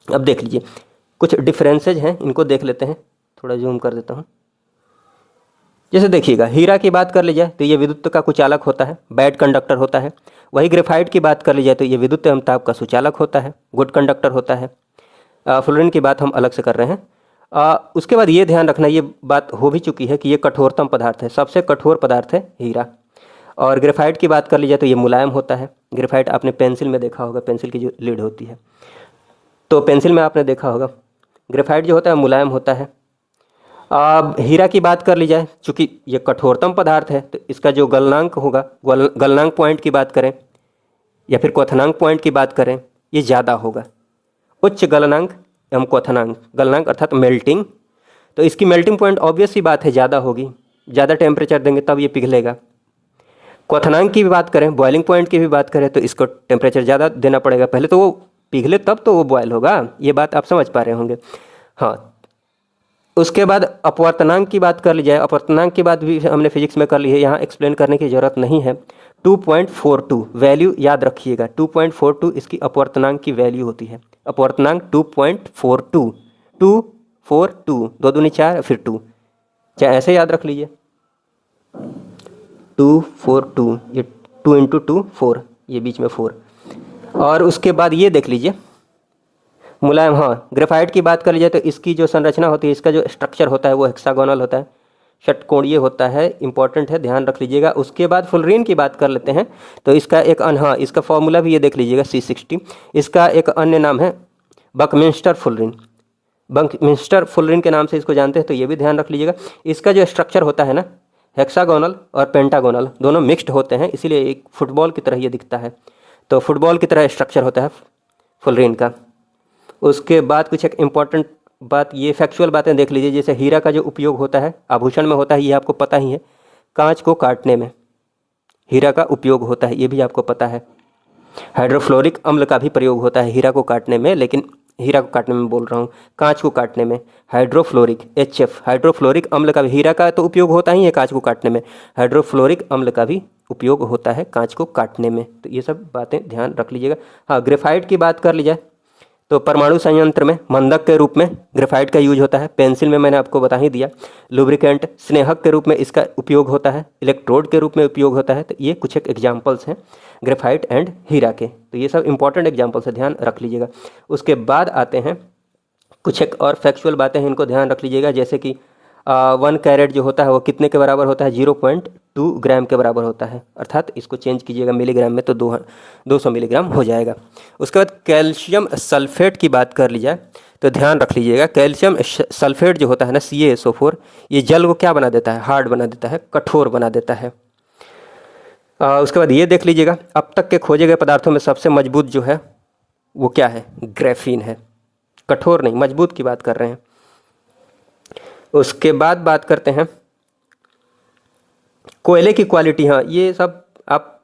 अब देख लीजिए, कुछ डिफरेंसेज हैं, इनको देख लेते हैं। थोड़ा जूम कर देता हूँ। जैसे देखिएगा, हीरा की बात कर ली जाए तो ये विद्युत का कुचालक होता है, बैड कंडक्टर होता है। वही ग्रेफाइट की बात कर ली जाए तो ये विद्युत एवं ताप का सुचालक होता है, गुड कंडक्टर होता है। फुलरीन की बात हम अलग से कर रहे हैं। उसके बाद ये ध्यान रखना, ये बात हो भी चुकी है कि ये कठोरतम पदार्थ है, सबसे कठोर पदार्थ है हीरा। और ग्रेफाइट की बात कर ली जाए तो ये मुलायम होता है। ग्रेफाइट आपने पेंसिल में देखा होगा, पेंसिल की जो लीड होती है, तो पेंसिल में आपने देखा होगा, ग्रेफाइट जो होता है मुलायम होता है। अब हीरा की बात कर ली जाए, चूँकि ये कठोरतम पदार्थ है, तो इसका जो गलनांक होगा, गलनांक पॉइंट की बात करें या फिर क्वथनांक पॉइंट की बात करें, ये ज़्यादा होगा। उच्च गलनांक एवं क्वथनांक, गलनांक अर्थात मेल्टिंग, तो इसकी मेल्टिंग पॉइंट ऑब्वियस सी बात है ज़्यादा होगी, ज़्यादा टेम्परेचर देंगे तब ये पिघलेगा। क्वथनांक की भी बात करें, बॉइलिंग पॉइंट की भी बात करें, तो इसको टेम्परेचर ज़्यादा देना पड़ेगा, पहले तो वो पिघले तब तो वो बॉयल होगा। ये बात आप समझ पा रहे होंगे। हाँ, उसके बाद अपवर्तनांक की बात कर ली जाए, अपवर्तनांक की बात भी हमने फिजिक्स में कर ली है, यहाँ एक्सप्लेन करने की ज़रूरत नहीं है। 2.42 वैल्यू याद रखिएगा, 2.42 इसकी अपवर्तनांक की वैल्यू होती है। अपवर्तनांक 2.42, 242, 2 दूनी 4 फिर 2, चाहे ऐसे याद रख लीजिए, 242, ये 2 × 2 4, ये बीच में 4। और उसके बाद ये देख लीजिए मुलायम, हाँ ग्रेफाइट की बात कर लीजिए तो इसकी जो संरचना होती है, इसका जो स्ट्रक्चर होता है वो हेक्सागोनल होता है, षटकोणीय होता है, इंपॉर्टेंट है, ध्यान रख लीजिएगा। उसके बाद फुलरीन की बात कर लेते हैं तो इसका एक हाँ इसका फॉर्मूला भी ये देख लीजिएगा, C60। इसका एक अन्य नाम है बकमिंस्टर फुलरीन, बकमिंस्टर फुलरीन के नाम से इसको जानते हैं, तो ये भी ध्यान रख लीजिएगा। इसका जो स्ट्रक्चर होता है ना, हेक्सागोनल और पेंटागोनल दोनों मिक्स्ड होते हैं, इसीलिए एक फुटबॉल की तरह ये दिखता है। तो फुटबॉल की तरह स्ट्रक्चर होता है फुलरीन का। उसके बाद कुछ एक इम्पॉर्टेंट बात, ये फैक्चुअल बातें देख लीजिए। जैसे हीरा का जो उपयोग होता है आभूषण में होता है, ये आपको पता ही है, कांच को काटने में हीरा का उपयोग होता है, ये भी आपको पता है। हाइड्रोफ्लोरिक अम्ल का भी प्रयोग होता है हीरा को काटने में, लेकिन हीरा को काटने में बोल रहा हूँ, कांच को काटने में हाइड्रोफ्लोरिक HF हाइड्रोफ्लोरिक अम्ल का भी, हीरा का तो उपयोग होता ही है कांच को काटने में, हाइड्रोफ्लोरिक अम्ल का भी उपयोग होता है कांच को काटने में। तो ये सब बातें ध्यान रख लीजिएगा। हाँ, ग्रेफाइट की बात कर ली जाए तो परमाणु संयंत्र में मंदक के रूप में ग्रेफाइट का यूज होता है। पेंसिल में मैंने आपको बता ही दिया। लुब्रिकेंट स्नेहक के रूप में इसका उपयोग होता है, इलेक्ट्रोड के रूप में उपयोग होता है। तो ये कुछ एक एग्जाम्पल्स हैं ग्रेफाइट एंड हीरा के। तो ये सब इंपॉर्टेंट एग्जाम्पल्स है, ध्यान रख लीजिएगा। उसके बाद आते हैं कुछ एक और फैक्चुअल बातें हैं, इनको ध्यान रख लीजिएगा। जैसे कि 1 कैरेट जो होता है वो कितने के बराबर होता है, 0.2 ग्राम के बराबर होता है, अर्थात इसको चेंज कीजिएगा मिलीग्राम में तो 200 मिलीग्राम हो जाएगा। उसके बाद कैल्शियम सल्फेट की बात कर ली जाए तो ध्यान रख लीजिएगा, कैल्शियम सल्फेट जो होता है ना CaSO4, ये जल को क्या बना देता है, हार्ड बना देता है, कठोर बना देता है। उसके बाद ये देख लीजिएगा, अब तक के खोजे गए पदार्थों में सबसे मजबूत जो है वो क्या है, ग्रेफीन है, कठोर नहीं मजबूत की बात कर रहे हैं। उसके बाद बात करते हैं कोयले की क्वालिटी। हाँ, ये सब आप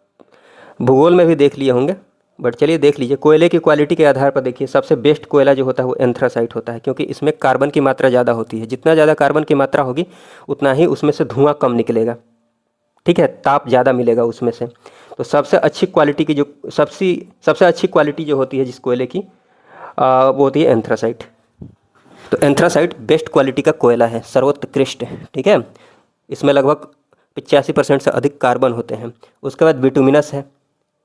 भूगोल में भी देख लिए होंगे, बट चलिए देख लीजिए। कोयले की क्वालिटी के आधार पर देखिए, सबसे बेस्ट कोयला जो होता है वो एंथ्रासाइट होता है, क्योंकि इसमें कार्बन की मात्रा ज़्यादा होती है। जितना ज़्यादा कार्बन की मात्रा होगी उतना ही उसमें से धुआं कम निकलेगा, ठीक है, ताप ज़्यादा मिलेगा उसमें से। तो सबसे अच्छी क्वालिटी की जो सबसे अच्छी क्वालिटी जो होती है जिस कोयले की वो होती है एंथ्रासाइट। तो एंथ्रासाइट बेस्ट क्वालिटी का कोयला है, सर्वोत्कृष्ट, ठीक है। इसमें लगभग 85% से अधिक कार्बन होते हैं। उसके बाद बिटुमिनस है,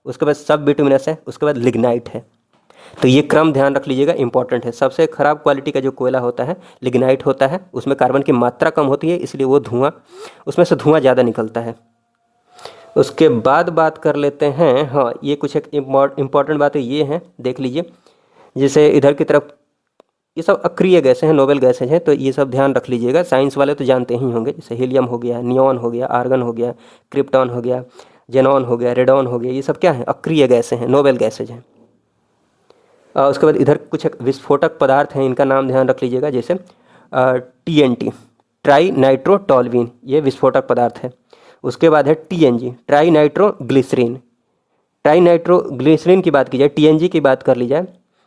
उसके बाद सब बिटुमिनस है, उसके बाद लिग्नाइट है। तो ये क्रम ध्यान रख लीजिएगा, इंपॉर्टेंट है। सबसे खराब क्वालिटी का जो कोयला होता है लिग्नाइट होता है, उसमें कार्बन की मात्रा कम होती है, इसलिए वो उसमें से धुआं ज़्यादा निकलता है। उसके बाद बात कर लेते हैं, हाँ ये कुछ एक इम्पॉर्टेंट बातें ये हैं, देख लीजिए। जैसे इधर की तरफ ये सब अक्रिय गैसें हैं, नोबेल गैसें हैं, तो ये सब ध्यान रख लीजिएगा। साइंस वाले तो जानते ही होंगे, जैसे हीलियम हो गया, नियॉन हो गया, आर्गन हो गया, क्रिप्टॉन हो गया, जेनॉन हो गया, रेडॉन हो गया, ये सब क्या है, अक्रिय गैसें हैं, नोबेल गैसेज हैं। उसके बाद इधर कुछ एक विस्फोटक पदार्थ हैं, इनका नाम ध्यान रख लीजिएगा। जैसे TNT ट्राई नाइट्रोटॉल्यूइन, ये विस्फोटक पदार्थ है। उसके बाद है TNG tri nitroglycerin. Tri nitroglycerin की बात की जाए, TNG की बात कर ली जाए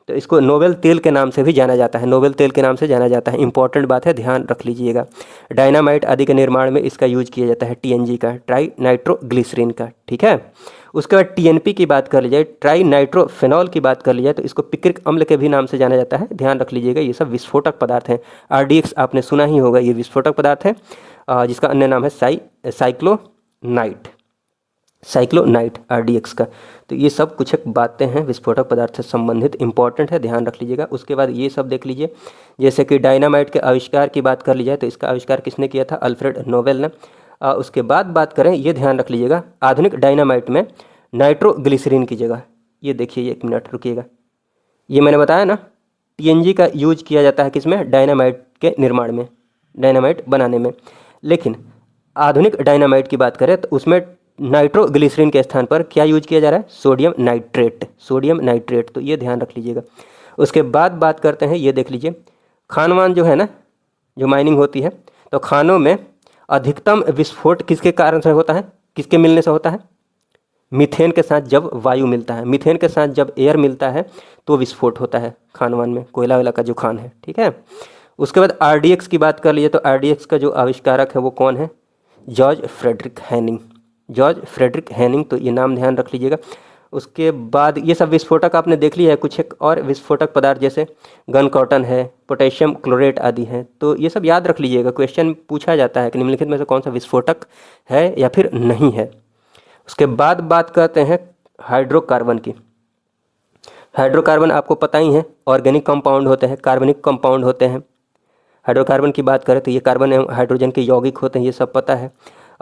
तो इसको नोबेल तेल के नाम से भी जाना जाता है, नोबेल तेल के नाम से जाना जाता है। इंपॉर्टेंट बात है, ध्यान रख लीजिएगा। डायनामाइट आदि के निर्माण में इसका यूज किया जाता है, TNG का, ट्राई नाइट्रोग्लिसरीन का, ठीक है। उसके बाद TNP की बात कर ली जाए, ट्राई नाइट्रोफेनॉल की बात कर ली जाए तो इसको पिक्रिक अम्ल के भी नाम से जाना जाता है, ध्यान रख लीजिएगा। ये सब विस्फोटक पदार्थ हैं। RDX आपने सुना ही होगा, ये विस्फोटक पदार्थ है, जिसका अन्य नाम है साइक्लोनाइट RDX का। तो ये सब कुछ एक बातें हैं विस्फोटक पदार्थ से संबंधित, इंपॉर्टेंट है, ध्यान रख लीजिएगा। उसके बाद ये सब देख लीजिए, जैसे कि डायनामाइट के आविष्कार की बात कर ली जाए तो इसका आविष्कार किसने किया था, अल्फ्रेड नोबेल ने। उसके बाद बात करें, ये ध्यान रख लीजिएगा, आधुनिक डायनामाइट में नाइट्रोग्लिसरीन की जगह, ये देखिए, 1 मिनट रुकिएगा, ये मैंने बताया ना TNG का यूज किया जाता है किसमें, डायनामाइट के निर्माण में, डायनामाइट बनाने में। लेकिन आधुनिक डायनामाइट की बात करें तो उसमें नाइट्रोग्लिसरीन के स्थान पर क्या यूज किया जा रहा है, सोडियम नाइट्रेट। तो ये ध्यान रख लीजिएगा। उसके बाद बात करते हैं, ये देख लीजिए, खानवान जो है ना, जो माइनिंग होती है, तो खानों में अधिकतम विस्फोट किसके कारण से होता है, किसके मिलने से होता है, मीथेन के साथ जब वायु मिलता है, मीथेन के साथ जब एयर मिलता है तो विस्फोट होता है खानवान में, कोयला वाला का जो खान है, ठीक है। उसके बाद RDX की बात कर लीजिए तो RDX का जो आविष्कारक है वो कौन है, जॉर्ज फ्रेडरिक हैनिंग। तो ये नाम ध्यान रख लीजिएगा। उसके बाद ये सब विस्फोटक आपने देख लिया है। कुछ एक और विस्फोटक पदार्थ जैसे गन कॉटन है, पोटेशियम क्लोरेट आदि हैं, तो ये सब याद रख लीजिएगा। क्वेश्चन पूछा जाता है कि निम्नलिखित में से कौन सा विस्फोटक है या फिर नहीं है। उसके बाद बात करते हैं हाइड्रोकार्बन की। हाइड्रोकार्बन आपको पता ही है, ऑर्गेनिक कंपाउंड होते हैं, कार्बनिक कंपाउंड होते हैं। हाइड्रोकार्बन की बात करें तो ये कार्बन एवं हाइड्रोजन के यौगिक होते हैं, ये सब पता है।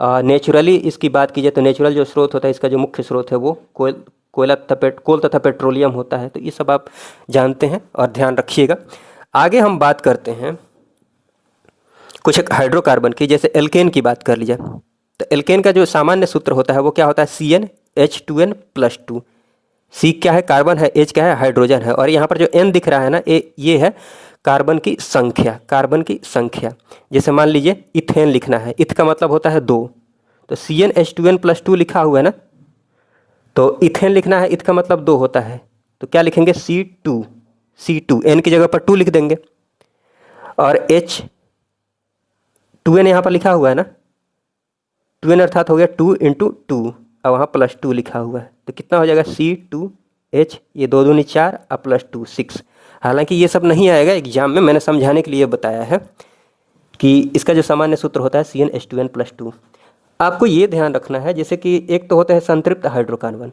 नेचुरली इसकी बात कीजिए तो नेचुरल जो स्रोत होता है, इसका जो मुख्य स्रोत है वो कोल तथा पेट्रोलियम होता है। तो ये सब आप जानते हैं और ध्यान रखिएगा। आगे हम बात करते हैं कुछ एक हाइड्रोकार्बन की, जैसे एल्केन की बात कर लीजिए तो एल्केन का जो सामान्य सूत्र होता है वो क्या होता है, CnH2n+2। C क्या है, कार्बन है, H क्या है, हाइड्रोजन है, और यहाँ पर जो N दिख रहा है ना, ये है कार्बन की संख्या। जैसे मान लीजिए इथेन लिखना है, इथ का मतलब होता है 2, तो CnH2n+2 लिखा हुआ है ना, तो इथेन लिखना है, इत का मतलब 2 होता है, तो क्या लिखेंगे C2 N की जगह पर 2 लिख देंगे, और H2n यहाँ पर लिखा हुआ है ना, 2n अर्थात हो गया 2 × 2 और वहाँ +2 लिखा हुआ है, तो कितना हो जाएगा C2H, ये 2 दूनी 4 और +2 6। हालांकि ये सब नहीं आएगा एग्जाम में, मैंने समझाने के लिए बताया है कि इसका जो सामान्य सूत्र होता है CnH2n+2। आपको ये ध्यान रखना है, जैसे कि एक तो होता है संतृप्त हाइड्रोकार्बन,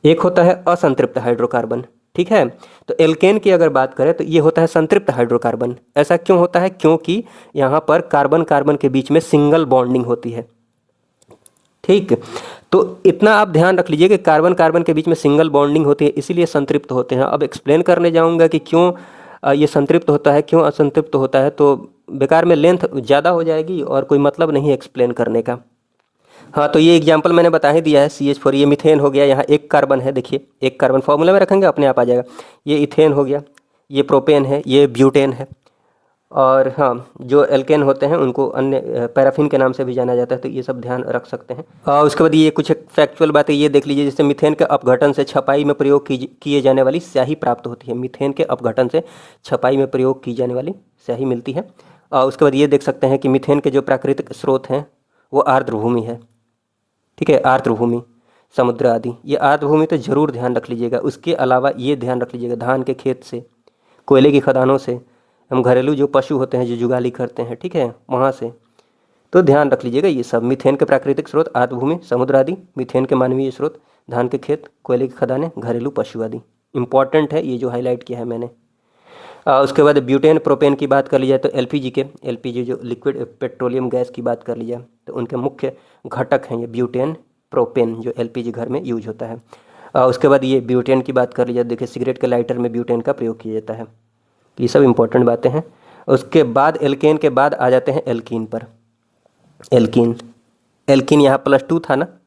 एक होता है असंतृप्त हाइड्रोकार्बन, ठीक है। तो एल्केन की अगर बात करें तो ये होता है संतृप्त हाइड्रोकार्बन। ऐसा क्यों होता है? क्योंकि यहाँ पर कार्बन कार्बन के बीच में सिंगल बॉन्डिंग होती है, ठीक। तो इतना आप ध्यान रख लीजिए कि कार्बन कार्बन के बीच में सिंगल बॉन्डिंग होती है, इसीलिए संतृप्त होते हैं। अब एक्सप्लेन करने जाऊँगा कि क्यों ये संतृप्त होता है, क्यों असंतृप्त होता है, तो बेकार में लेंथ ज़्यादा हो जाएगी और कोई मतलब नहीं एक्सप्लेन करने का। हाँ, तो ये एग्जाम्पल मैंने बता ही दिया है। CH4 ये मीथेन हो गया, यहाँ एक कार्बन है, देखिए एक कार्बन फॉर्मूला में रखेंगे अपने आप आ जाएगा। ये इथेन हो गया, ये प्रोपेन है, ये ब्यूटेन है, और हाँ जो एल्केन होते हैं उनको अन्य पैराफिन के नाम से भी जाना जाता है, तो ये सब ध्यान रख सकते हैं। और उसके बाद ये कुछ फैक्चुअल बातें ये देख लीजिए, जैसे मीथेन के अपघटन से छपाई में प्रयोग किए जाने वाली स्याही प्राप्त होती है। मीथेन के अपघटन से छपाई में प्रयोग की जाने वाली स्याही मिलती है। और उसके बाद ये देख सकते हैं कि मीथेन के जो प्राकृतिक स्रोत हैं वो आर्द्र भूमि है, ठीक है, आर्द्र भूमि, समुद्र आदि। ये आर्द्र भूमि तो ज़रूर ध्यान रख लीजिएगा। उसके अलावा ये ध्यान रख लीजिएगा धान के खेत से, कोयले की खदानों से, हम घरेलू जो पशु होते हैं जो जुगाली करते हैं, ठीक है, वहाँ से, तो ध्यान रख लीजिएगा। ये सब मीथेन के प्राकृतिक स्रोत आर्द्र भूमि, समुद्र आदि, मीथेन के मानवीय स्रोत धान के खेत, कोयले की खदानें, घरेलू पशु आदि। इंपॉर्टेंट है ये जो हाईलाइट किया है मैंने। उसके बाद ब्यूटेन प्रोपेन की बात कर ली जाए तो एलपीजी जो लिक्विड पेट्रोलियम गैस की बात कर ली जाए तो उनके मुख्य घटक हैं ये ब्यूटेन प्रोपेन, जो एलपीजी घर में यूज होता है। उसके बाद ये ब्यूटेन की बात कर ली जाए, देखिए सिगरेट के लाइटर में ब्यूटेन का प्रयोग किया जाता है। ये सब इंपॉर्टेंट बातें हैं। उसके बाद एल्केन के बाद आ जाते हैं एल्कीन पर। एल्कीन यहाँ +2 था ना, तो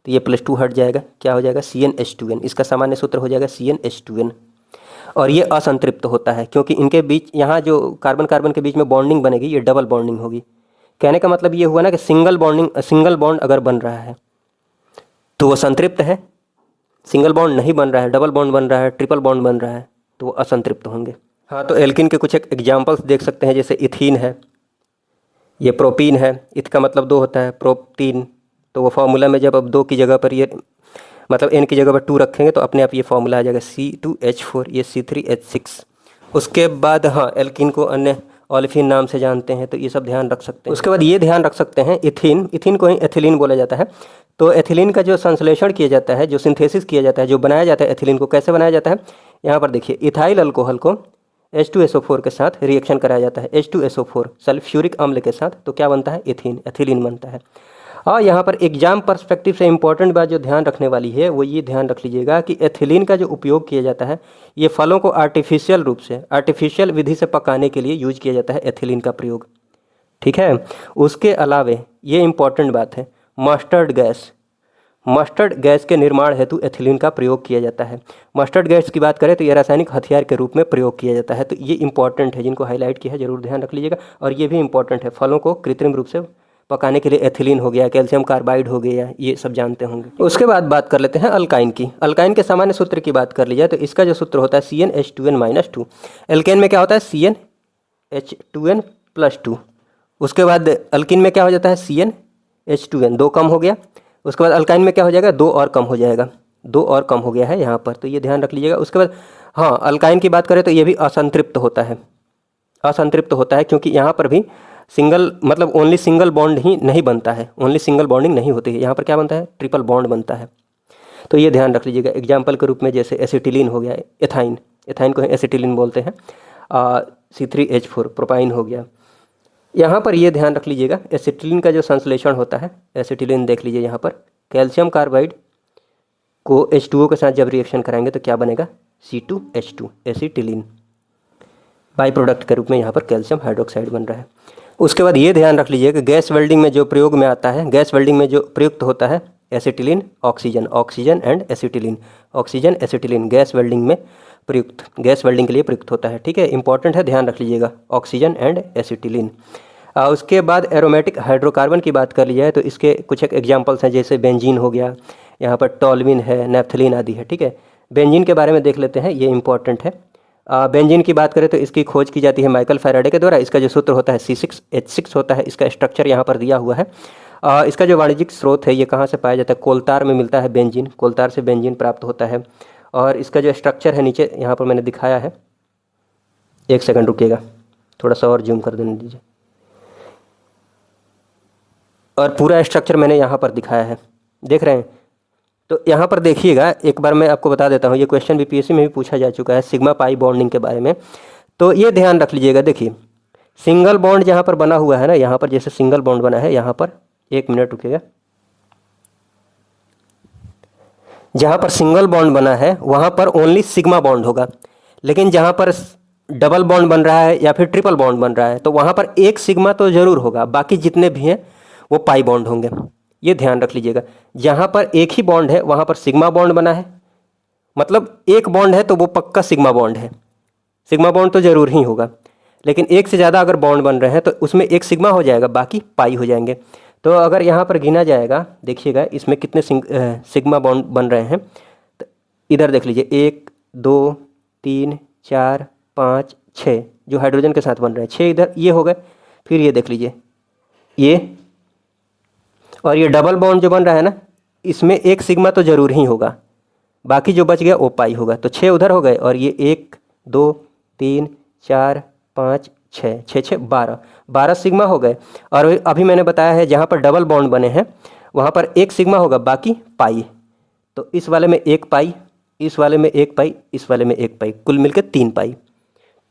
ये +2 हट जाएगा, क्या हो जाएगा CnH2n। इसका सामान्य सूत्र हो जाएगा CnH2n। और ये असंतृप्त होता है क्योंकि इनके बीच यहाँ जो कार्बन कार्बन के बीच में बॉन्डिंग बनेगी ये डबल बॉन्डिंग होगी। कहने का मतलब ये हुआ ना कि सिंगल बॉन्ड अगर बन रहा है तो वो संतृप्त है, सिंगल बॉन्ड नहीं बन रहा है, डबल बॉन्ड बन रहा है, ट्रिपल बॉन्ड बन रहा है, तो वो असंतृप्त होंगे। हाँ, तो एल्किन के कुछ एग्जाम्पल्स देख सकते हैं, जैसे इथीन है, ये प्रोपीन है, इथ का मतलब 2 होता है, प्रोपीन, तो वो फार्मूला में जब अब 2 की जगह पर ये मतलब n की जगह पर 2 रखेंगे तो अपने आप ये फार्मूला आ जाएगा C2H4, ये C3H6। उसके बाद हाँ एल्कीन को अन्य ओलेफिन नाम से जानते हैं, तो ये सब ध्यान रख सकते हैं। उसके बाद ये ध्यान रख सकते हैं इथीन को ही एथिलीन बोला जाता है। तो एथिलीन का जो संश्लेषण किया जाता है, जो सिंथेसिस किया जाता है, जो बनाया जाता है एथिलीन को, कैसे बनाया जाता है? यहाँ पर देखिए इथाइल अल्कोहल को H2SO4 के साथ रिएक्शन कराया जाता है, H2SO4 सल्फ्यूरिक अम्ल के साथ, तो क्या बनता है? एथिलीन बनता है। और यहाँ पर एग्जाम पर्सपेक्टिव से इंपॉर्टेंट बात जो ध्यान रखने वाली है वो ये ध्यान रख लीजिएगा कि एथिलीन का जो उपयोग किया जाता है ये फलों को आर्टिफिशियल विधि से पकाने के लिए यूज किया जाता है एथिलीन का प्रयोग, ठीक है। उसके अलावे ये इंपॉर्टेंट बात है, मस्टर्ड गैस के निर्माण हेतु एथिलीन का प्रयोग किया जाता है। मस्टर्ड गैस की बात करें तो ये रासायनिक हथियार के रूप में प्रयोग किया जाता है। तो ये इंपॉर्टेंट है, जिनको हाईलाइट किया है जरूर ध्यान रख लीजिएगा। और ये भी इंपॉर्टेंट है, फलों को कृत्रिम रूप से पकाने के लिए एथिलीन हो गया, कैल्शियम कार्बाइड हो गया, ये सब जानते होंगे। उसके बाद बात कर लेते हैं अल्काइन की। अल्काइन के सामान्य सूत्र की बात कर ली जाए तो इसका जो सूत्र होता है CnH2n-2। एल्केन में क्या होता है? CnH2n+2। उसके बाद अल्किन में क्या हो जाता है? CnH2n, 2 कम हो गया। उसके बाद अल्काइन में क्या हो जाएगा? 2 और कम हो जाएगा, 2 और कम हो गया है यहाँ पर, तो ये ध्यान रख लीजिएगा। उसके बाद हाँ अल्काइन की बात करें तो ये भी असंतृप्त होता है, क्योंकि यहाँ पर भी ओनली सिंगल बॉन्ड ही नहीं बनता है, ओनली सिंगल बॉन्डिंग नहीं होती है। यहाँ पर क्या बनता है? ट्रिपल बॉन्ड बनता है। तो ये ध्यान रख लीजिएगा। एग्जाम्पल के रूप में जैसे एसिटिलीन हो गया, एथाइन को एसिटिलीन बोलते हैं। C3H4 प्रोपाइन हो गया। यहाँ पर ये ध्यान रख लीजिएगा, एसिटिलीन का जो संश्लेषण होता है, एसिटिलीन देख लीजिए यहाँ पर, कैल्शियम कार्बाइड को H2O के साथ जब रिएक्शन कराएंगे तो क्या बनेगा? C2H2 एसिटिलीन, बाई प्रोडक्ट के रूप में यहाँ पर कैल्शियम हाइड्रोक्साइड बन रहा है। उसके बाद ये ध्यान रख लीजिए कि गैस वेल्डिंग में जो प्रयोग में आता है, गैस वेल्डिंग में जो प्रयुक्त होता है acetylene oxygen and acetylene, oxygen acetylene gas welding के लिए प्रयुक्त होता है, ठीक है। इंपॉर्टेंट है, ध्यान रख लीजिएगा, ऑक्सीजन एंड एसिटिलीन। उसके बाद एरोमेटिक हाइड्रोकार्बन की बात कर ली जाए तो इसके कुछ एक एग्जांपल्स हैं, जैसे बेंजीन हो गया, यहाँ पर टॉल्यूइन है, नैप्थलीन आदि है। ठीक है, बेंजीन के बारे में देख लेते हैं, ये इंपॉर्टेंट है। बेंजीन की बात करें तो इसकी खोज की जाती है माइकल फैराडे के द्वारा। इसका जो सूत्र होता है C6H6 होता है। इसका स्ट्रक्चर यहाँ पर दिया हुआ है। इसका जो वाणिज्यिक स्रोत है ये कहाँ से पाया जाता है, कोलतार में मिलता है बेंजीन, कोलतार से बेंजीन प्राप्त होता है। और इसका जो स्ट्रक्चर है नीचे यहाँ पर मैंने दिखाया है, एक सेकंड रुकिएगा, थोड़ा सा और जूम कर देने दीजिए, और पूरा स्ट्रक्चर मैंने यहाँ पर दिखाया है, देख रहे हैं। तो यहाँ पर देखिएगा, एक बार मैं आपको बता देता हूँ, ये क्वेश्चन भी पीएससी में भी पूछा जा चुका है सिग्मा पाई बॉन्डिंग के बारे में। तो ये ध्यान रख लीजिएगा। देखिए सिंगल बॉन्ड जहाँ पर बना हुआ है ना, यहाँ पर जैसे सिंगल बॉन्ड बना है, यहाँ पर एक मिनट रुकिएगा, जहाँ पर सिंगल बॉन्ड बना है वहाँ पर ओनली सिग्मा बॉन्ड होगा। लेकिन जहाँ पर डबल बॉन्ड बन रहा है या फिर ट्रिपल बॉन्ड बन रहा है तो वहाँ पर एक सिग्मा तो ज़रूर होगा, बाकी जितने भी हैं वो पाई बॉन्ड होंगे। ये ध्यान रख लीजिएगा। जहाँ पर एक ही बॉन्ड है वहाँ पर सिग्मा बॉन्ड बना है, मतलब एक बॉन्ड है तो वो पक्का सिग्मा बॉन्ड है, सिग्मा बॉन्ड तो ज़रूर ही होगा। लेकिन एक से ज़्यादा अगर बॉन्ड बन रहे हैं तो उसमें एक सिग्मा हो जाएगा, बाकी पाई हो जाएंगे। तो अगर यहाँ पर गिना जाएगा, देखिएगा इसमें कितने सिग्मा बॉन्ड बन रहे हैं, तो इधर देख लीजिए 1 2 3 4 5 6 जो हाइड्रोजन के साथ बन रहे हैं, 6 इधर ये हो गए। फिर ये देख लीजिए ये, और ये डबल बॉन्ड जो बन रहा है ना, इसमें एक सिग्मा तो ज़रूर ही होगा, बाकी जो बच गया वो पाई होगा। तो 6 उधर हो गए, और ये 1 2 3 4 5 6 6 6 12 सिग्मा हो गए। और अभी मैंने बताया है जहाँ पर डबल बॉन्ड बने हैं वहाँ पर एक सिग्मा होगा, बाकी पाई। तो इस वाले में एक पाई, इस वाले में एक पाई, इस वाले में एक पाई, कुल मिलकर 3 पाई।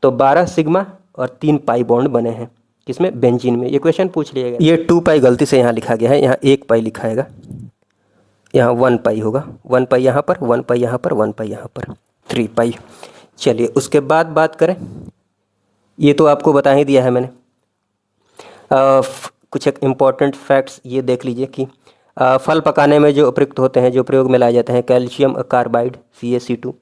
तो 12 सिग्मा और 3 पाई बॉन्ड बने हैं, किसमें, बेंजीन में। ये क्वेश्चन पूछ लिया गया। ये 2 पाई गलती से यहाँ लिखा गया है, यहाँ 1 पाई लिखाएगा, यहाँ 1 पाई होगा, 1 पाई यहाँ पर, 1 पाई यहाँ पर, 1 पाई यहाँ पर, 3 पाई। चलिए उसके बाद बात करें, ये तो आपको बता ही दिया है मैंने। कुछ एक इम्पॉर्टेंट फैक्ट्स ये देख लीजिए कि फल पकाने में जो प्रयुक्त होते हैं, जो प्रयोग में लाए जाते हैं, कैल्शियम कार्बाइड CaC2,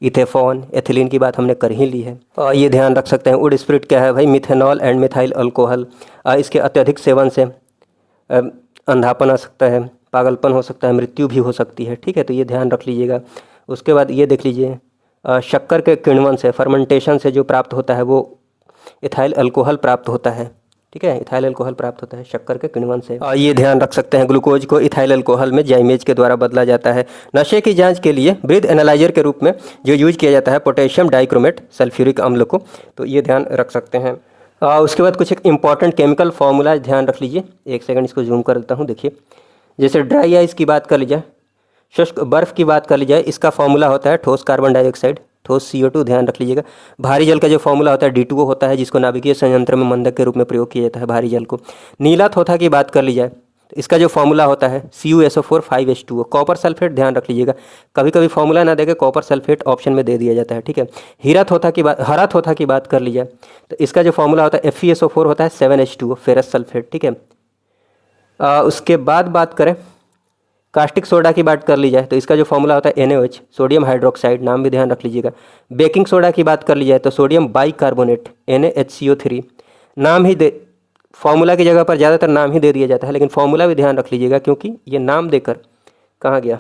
इथेफॉन, एथिलीन की बात हमने कर ही ली है। और ये ध्यान रख सकते हैं वुड स्प्रिट क्या है भाई, मिथेनॉल एंड मिथाइल अल्कोहल। इसके अत्यधिक सेवन से अंधापन आ सकता है, पागलपन हो सकता है, मृत्यु भी हो सकती है। ठीक है, तो ये ध्यान रख लीजिएगा। उसके बाद ये देख लीजिए, शक्कर के किण्वन से, फर्मेंटेशन से जो प्राप्त होता है वो इथाइल अल्कोहल प्राप्त होता है। ठीक है, इथाइल अल्कोहल प्राप्त होता है शक्कर के किण्वन से। और ये ध्यान रख सकते हैं ग्लूकोज को इथाइल अल्कोहल में जाइमेज के द्वारा बदला जाता है। नशे की जांच के लिए ब्रीथ एनालाइजर के रूप में जो यूज किया जाता है पोटेशियम डाइक्रोमेट सल्फ्यूरिक अम्ल को, तो ये ध्यान रख सकते हैं। उसके बाद कुछ एक इंपॉर्टेंट केमिकल फार्मूला ध्यान रख लीजिए। एक सेकंड इसको जूम कर देता हूँ। देखिए जैसे ड्राई आइस की बात कर ली जाए, शुष्क बर्फ़ की बात कर ली जाए, इसका फॉर्मूला होता है ठोस कार्बन डाइऑक्साइड, ठोस CO2, ध्यान रख लीजिएगा। भारी जल का जो फॉर्मूला होता है D2O होता है, जिसको नाभिकीय संयंत्र में मंदक के रूप में प्रयोग किया जाता है भारी जल को। नीला थोथा की बात कर ली जाए तो इसका जो फॉर्मूला होता है CuSO4 5H2O। कॉपर सल्फेट ध्यान रख लीजिएगा, कभी कभी फॉर्मूला ना देकर कॉपर सल्फेट ऑप्शन में दे दिया जाता है। ठीक है, हरा थोथा की बात कर ली जाए तो इसका जो फॉर्मूला होता है FeSO4 होता है 7H2O, फेरस सल्फेट। ठीक है, उसके बाद बात करें कास्टिक सोडा की बात कर ली जाए तो इसका जो फॉर्मूला होता है NaOH, सोडियम हाइड्रोक्साइड, नाम भी ध्यान रख लीजिएगा। बेकिंग सोडा की बात कर ली जाए तो सोडियम बाइकार्बोनेट NaHCO3, नाम ही दे, फॉर्मूला की जगह पर ज़्यादातर नाम ही दे दिया जाता है, लेकिन फॉर्मूला भी ध्यान रख लीजिएगा क्योंकि ये नाम देकर कहाँ गया,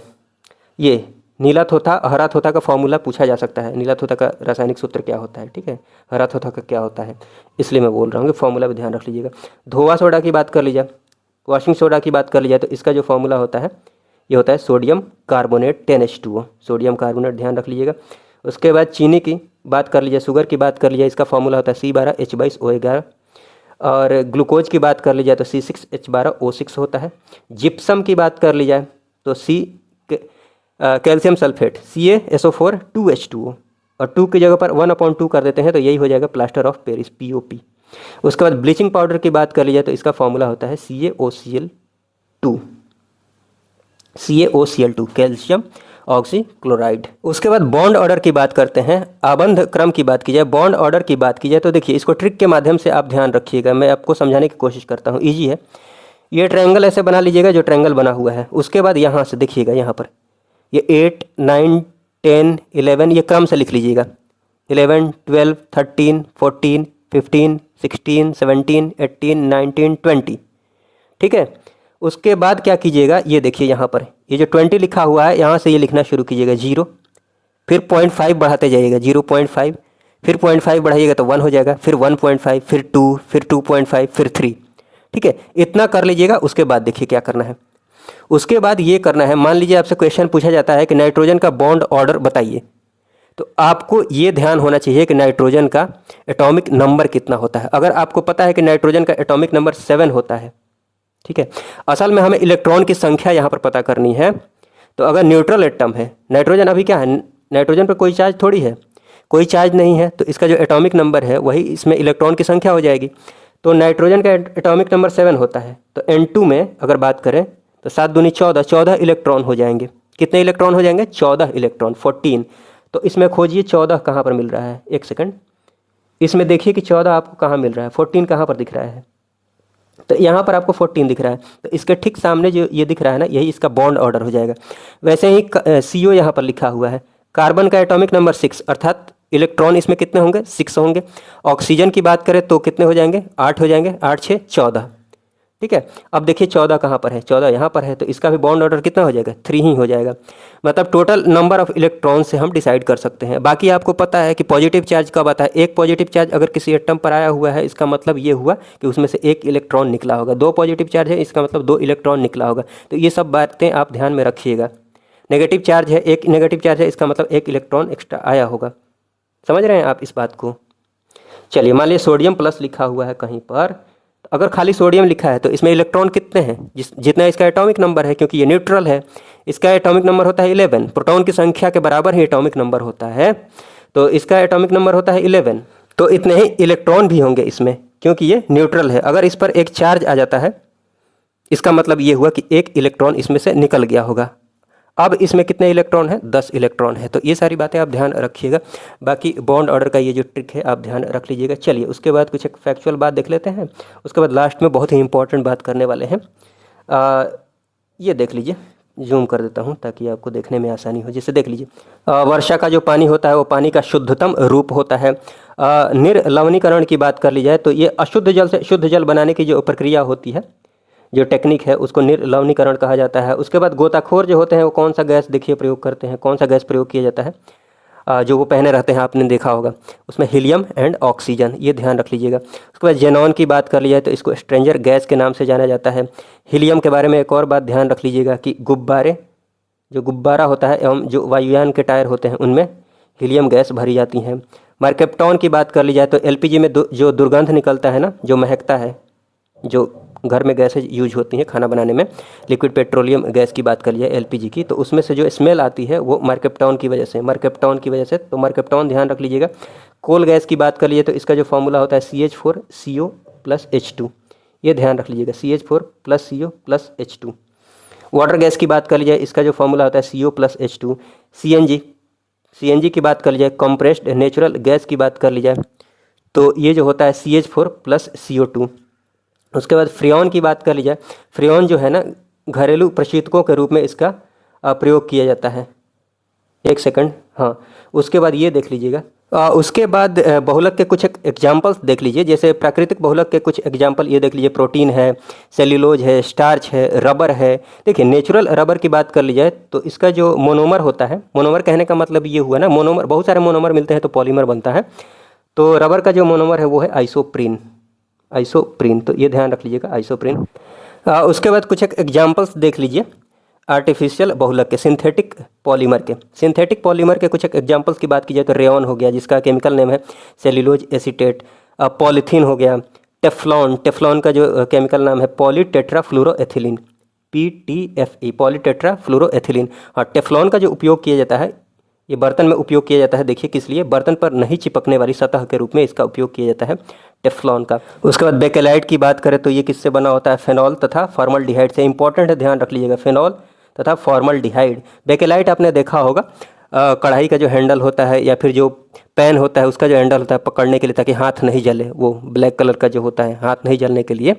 ये नीला थोथा हरा थोथा का फॉर्मूला पूछा जा सकता है। नीला थोथा का रासायनिक सूत्र क्या होता है, ठीक है, हरा थोथा का क्या होता है, इसलिए मैं बोल रहा हूँ कि फॉर्मूला भी ध्यान रख लीजिएगा। धोवा सोडा की बात कर ली जाए, वॉशिंग सोडा की बात कर ली जाए तो इसका जो फॉर्मूला होता है ये होता है sodium carbonate 10H2O, sodium carbonate, ध्यान रख लीजिएगा। उसके बाद चीनी की बात कर लीजिए, शुगर की बात कर लीजिए, इसका फॉर्मूला होता है C12H22O11। और ग्लूकोज की बात कर ली जाए तो C6H12O6 होता है। जिप्सम की बात कर ली जाए तो कैल्शियम सल्फेट CaSO4 2H2O, और 2 की जगह पर 1/2 कर देते हैं तो यही हो जाएगा प्लास्टर ऑफ पेरिस POP। उसके बाद ब्लीचिंग पाउडर की बात कर ली जाए तो इसका फॉर्मूला होता है CaOCl2, कैल्शियम ऑक्सीक्लोराइड। उसके बाद बॉन्ड ऑर्डर की बात करते हैं, आबंध क्रम की बात की जाए, बॉन्ड ऑर्डर की बात की जाए तो देखिए इसको ट्रिक के माध्यम से आप ध्यान रखिएगा, मैं आपको समझाने की कोशिश करता हूँ, ईजी है। ये ट्रायंगल ऐसे बना लीजिएगा जो ट्रायंगल बना हुआ है। उसके बाद यहाँ से देखिएगा, यहाँ पर ये 8 9 10 11 ये क्रम से लिख लीजिएगा, 11 12 13 14 15 16, 17, 18, 19, 20। ठीक है, उसके बाद क्या कीजिएगा, ये देखिए यहाँ पर ये जो 20 लिखा हुआ है, यहाँ से ये लिखना शुरू कीजिएगा 0, फिर 0.5 बढ़ाते जाइएगा 0.5, फिर 0.5 बढ़ाइएगा तो 1 हो जाएगा, फिर 1.5, फिर 2, फिर 2.5, फिर 3। ठीक है, इतना कर लीजिएगा। उसके बाद देखिए क्या करना है। उसके बाद ये करना है, मान लीजिए आपसे क्वेश्चन पूछा जाता है कि नाइट्रोजन का बॉन्ड ऑर्डर बताइए, तो आपको ये ध्यान होना चाहिए कि नाइट्रोजन का एटॉमिक नंबर कितना होता है। अगर आपको पता है कि नाइट्रोजन का एटॉमिक नंबर 7 होता है, ठीक है, असल में हमें इलेक्ट्रॉन की संख्या यहाँ पर पता करनी है। तो अगर न्यूट्रल एटम है, नाइट्रोजन अभी क्या है, नाइट्रोजन पर कोई चार्ज थोड़ी है, कोई चार्ज नहीं है, तो इसका जो एटॉमिक नंबर है वही इसमें इलेक्ट्रॉन की संख्या हो जाएगी। तो नाइट्रोजन का एटॉमिक नंबर 7 होता है, तो N2 में अगर बात करें तो 7 दूनी 14, 14 इलेक्ट्रॉन हो जाएंगे। कितने इलेक्ट्रॉन हो जाएंगे, 14 इलेक्ट्रॉन, 14। तो इसमें खोजिए 14 कहाँ पर मिल रहा है, एक सेकंड, इसमें देखिए कि 14 आपको कहाँ मिल रहा है, 14 कहाँ पर दिख रहा है, तो यहाँ पर आपको 14 दिख रहा है, तो इसके ठीक सामने जो ये दिख रहा है ना, यही इसका बॉन्ड ऑर्डर हो जाएगा। वैसे ही CO यहाँ पर लिखा हुआ है, कार्बन का एटॉमिक नंबर 6, अर्थात इलेक्ट्रॉन इसमें कितने होंगे, 6 होंगे। ऑक्सीजन की बात करें तो कितने हो जाएंगे, 8 हो जाएंगे, 8 6 14। ठीक है, अब देखिए 14 कहाँ पर है, 14 यहाँ पर है, तो इसका भी बॉन्ड ऑर्डर कितना हो जाएगा, 3 ही हो जाएगा। मतलब टोटल नंबर ऑफ इलेक्ट्रॉन से हम डिसाइड कर सकते हैं। बाकी आपको पता है कि पॉजिटिव चार्ज कब आता है, एक पॉजिटिव चार्ज अगर किसी एटम पर आया हुआ है, इसका मतलब ये हुआ कि उसमें से एक इलेक्ट्रॉन निकला होगा। 2 पॉजिटिव चार्ज है, इसका मतलब 2 इलेक्ट्रॉन निकला होगा। तो ये सब बातें आप ध्यान में रखिएगा। नेगेटिव चार्ज है, एक नेगेटिव चार्ज है, इसका मतलब एक इलेक्ट्रॉन एक्स्ट्रा आया होगा। समझ रहे हैं आप इस बात को। चलिए, मान लीजिए सोडियम प्लस लिखा हुआ है कहीं पर, अगर खाली सोडियम लिखा है तो इसमें इलेक्ट्रॉन कितने हैं, जितना इसका एटॉमिक नंबर है, क्योंकि ये न्यूट्रल है, इसका एटॉमिक नंबर होता है 11। प्रोटॉन की संख्या के बराबर ही एटॉमिक नंबर होता है, तो इसका एटॉमिक नंबर होता है 11। तो इतने ही इलेक्ट्रॉन भी होंगे इसमें, क्योंकि ये न्यूट्रल है। अगर इस पर एक चार्ज आ जाता है, इसका मतलब ये हुआ कि एक इलेक्ट्रॉन इसमें से निकल गया होगा। अब इसमें कितने इलेक्ट्रॉन है, 10 इलेक्ट्रॉन है। तो ये सारी बातें आप ध्यान रखिएगा। बाकी बॉन्ड ऑर्डर का ये जो ट्रिक है आप ध्यान रख लीजिएगा। चलिए, उसके बाद कुछ एक फैक्चुअल बात देख लेते हैं, उसके बाद लास्ट में बहुत ही इंपॉर्टेंट बात करने वाले हैं। ये देख लीजिए, जूम कर देता हूँ ताकि आपको देखने में आसानी हो। जैसे देख लीजिए, वर्षा का जो पानी होता है वो पानी का शुद्धतम रूप होता है। निर्लवणीकरण की बात कर ली जाए तो ये अशुद्ध जल से शुद्ध जल बनाने की जो प्रक्रिया होती है, जो टेक्निक है, उसको निर्लवणीकरण कहा जाता है। उसके बाद गोताखोर जो होते हैं वो कौन सा गैस देखिए प्रयोग करते हैं, कौन सा गैस प्रयोग किया जाता है, जो वो पहने रहते हैं, आपने देखा होगा, उसमें हीलियम एंड ऑक्सीजन, ये ध्यान रख लीजिएगा। उसके बाद जेनॉन की बात कर ली जाए तो इसको स्ट्रेंजर गैस के नाम से जाना जाता है। हीलियम के बारे में एक और बात ध्यान रख लीजिएगा कि गुब्बारे, जो गुब्बारा होता है एवं जो वायुयान के टायर होते हैं उनमें हीलियम गैस भरी जाती हैं। मरकेप्टॉन की बात कर ली जाए तो LPG में जो दुर्गंध निकलता है ना, जो महकता है, जो घर में गैसेज यूज होती हैं खाना बनाने में, लिक्विड पेट्रोलियम गैस की बात कर लिया LPG की, तो उसमें से जो स्मेल आती है वो मरकेप्टॉन की वजह से, तो मरकेप्टॉन ध्यान रख लीजिएगा। कोल गैस की बात कर लिए तो इसका जो फॉर्मूला होता है CH4CO + H2, ये ध्यान रख लीजिएगा, CH4 + CO + H2। Water gas की बात कर लीजिए, इसका जो फॉर्मूला होता है CO + H2। CNG की बात कर लीजिए, कंप्रेस्ड नेचुरल गैस की बात कर ली जाए तो ये जो होता है CH4 + CO2। उसके बाद फ्रियोन की बात कर ली जाए, फ्रियोन जो है ना, घरेलू प्रशीतकों के रूप में इसका प्रयोग किया जाता है। एक सेकंड, हाँ, उसके बाद ये देख लीजिएगा। उसके बाद बहुलक के कुछ एग्जाम्पल्स देख लीजिए। जैसे प्राकृतिक बहुलक के कुछ एग्जाम्पल ये देख लीजिए, प्रोटीन है, सेल्यूलोज है, स्टार्च है, रबर है। देखिए, नेचुरल रबर की बात कर ली जाए तो इसका जो मोनोमर होता है, मोनोमर कहने का मतलब ये हुआ ना, मोनोमर, बहुत सारे मोनोमर मिलते हैं तो पॉलीमर बनता है। तो रबर का जो मोनोमर है वो है आइसोप्रीन, तो ये ध्यान रख लीजिएगा, आइसोप्रीन। उसके बाद कुछ एक एग्जाम्पल्स देख लीजिए आर्टिफिशियल बहुलक के, सिंथेटिक पॉलीमर के कुछ एक एग्जाम्पल्स की बात की जाए तो रेयॉन हो गया, जिसका केमिकल नेम है सेल्यूलोज एसीटेट। पॉलीथीन हो गया, टेफ्लॉन का जो केमिकल नाम है पॉलीटेट्राफ्लोरोएथिलीन, PTFE, पॉलीटेट्राफ्लोरोएथिलीन। हाँ, टेफ्लॉन का जो उपयोग किया जाता है, ये बर्तन में उपयोग किया जाता है। देखिए किस लिए, बर्तन पर नहीं चिपकने वाली सतह के रूप में इसका उपयोग किया जाता है टेफ्लॉन का। उसके बाद बेकेलाइट की बात करें तो ये किससे बना होता है, फेनॉल तथा फॉर्मल्डिहाइड से। इंपॉर्टेंट है, ध्यान रख लीजिएगा, फेनॉल तथा फॉर्मल्डिहाइड। बेकेलाइट आपने देखा होगा, कढ़ाई का जो हैंडल होता है या फिर जो पैन होता है उसका जो हैंडल होता है पकड़ने के लिए, ताकि हाथ नहीं जले, वो ब्लैक कलर का जो होता है, हाथ नहीं जलने के लिए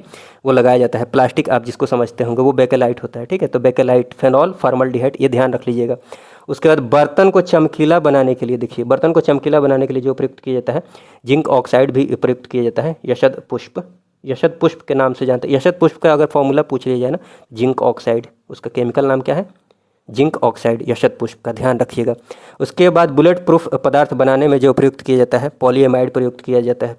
वो लगाया जाता है। प्लास्टिक आप जिसको समझते होंगे वो बेकेलाइट होता है। ठीक है, तो बेकेलाइट, फेनॉल, फॉर्मल्डिहाइड, ये ध्यान रख लीजिएगा। उसके बाद बर्तन को चमकीला बनाने के लिए, देखिए बर्तन को चमकीला बनाने के लिए जो प्रयुक्त किया जाता है, जिंक ऑक्साइड भी प्रयुक्त किया जाता है। यशद पुष्प, यशद पुष्प के नाम से जानते हैं। यशद पुष्प का अगर फॉर्मूला पूछ लिया जाए ना, जिंक ऑक्साइड, उसका केमिकल नाम क्या है, जिंक ऑक्साइड, यशद पुष्प का ध्यान रखिएगा। उसके बाद बुलेट प्रूफ पदार्थ बनाने में जो प्रयुक्त किया जाता है, पॉलीएमाइड प्रयुक्त किया जाता है।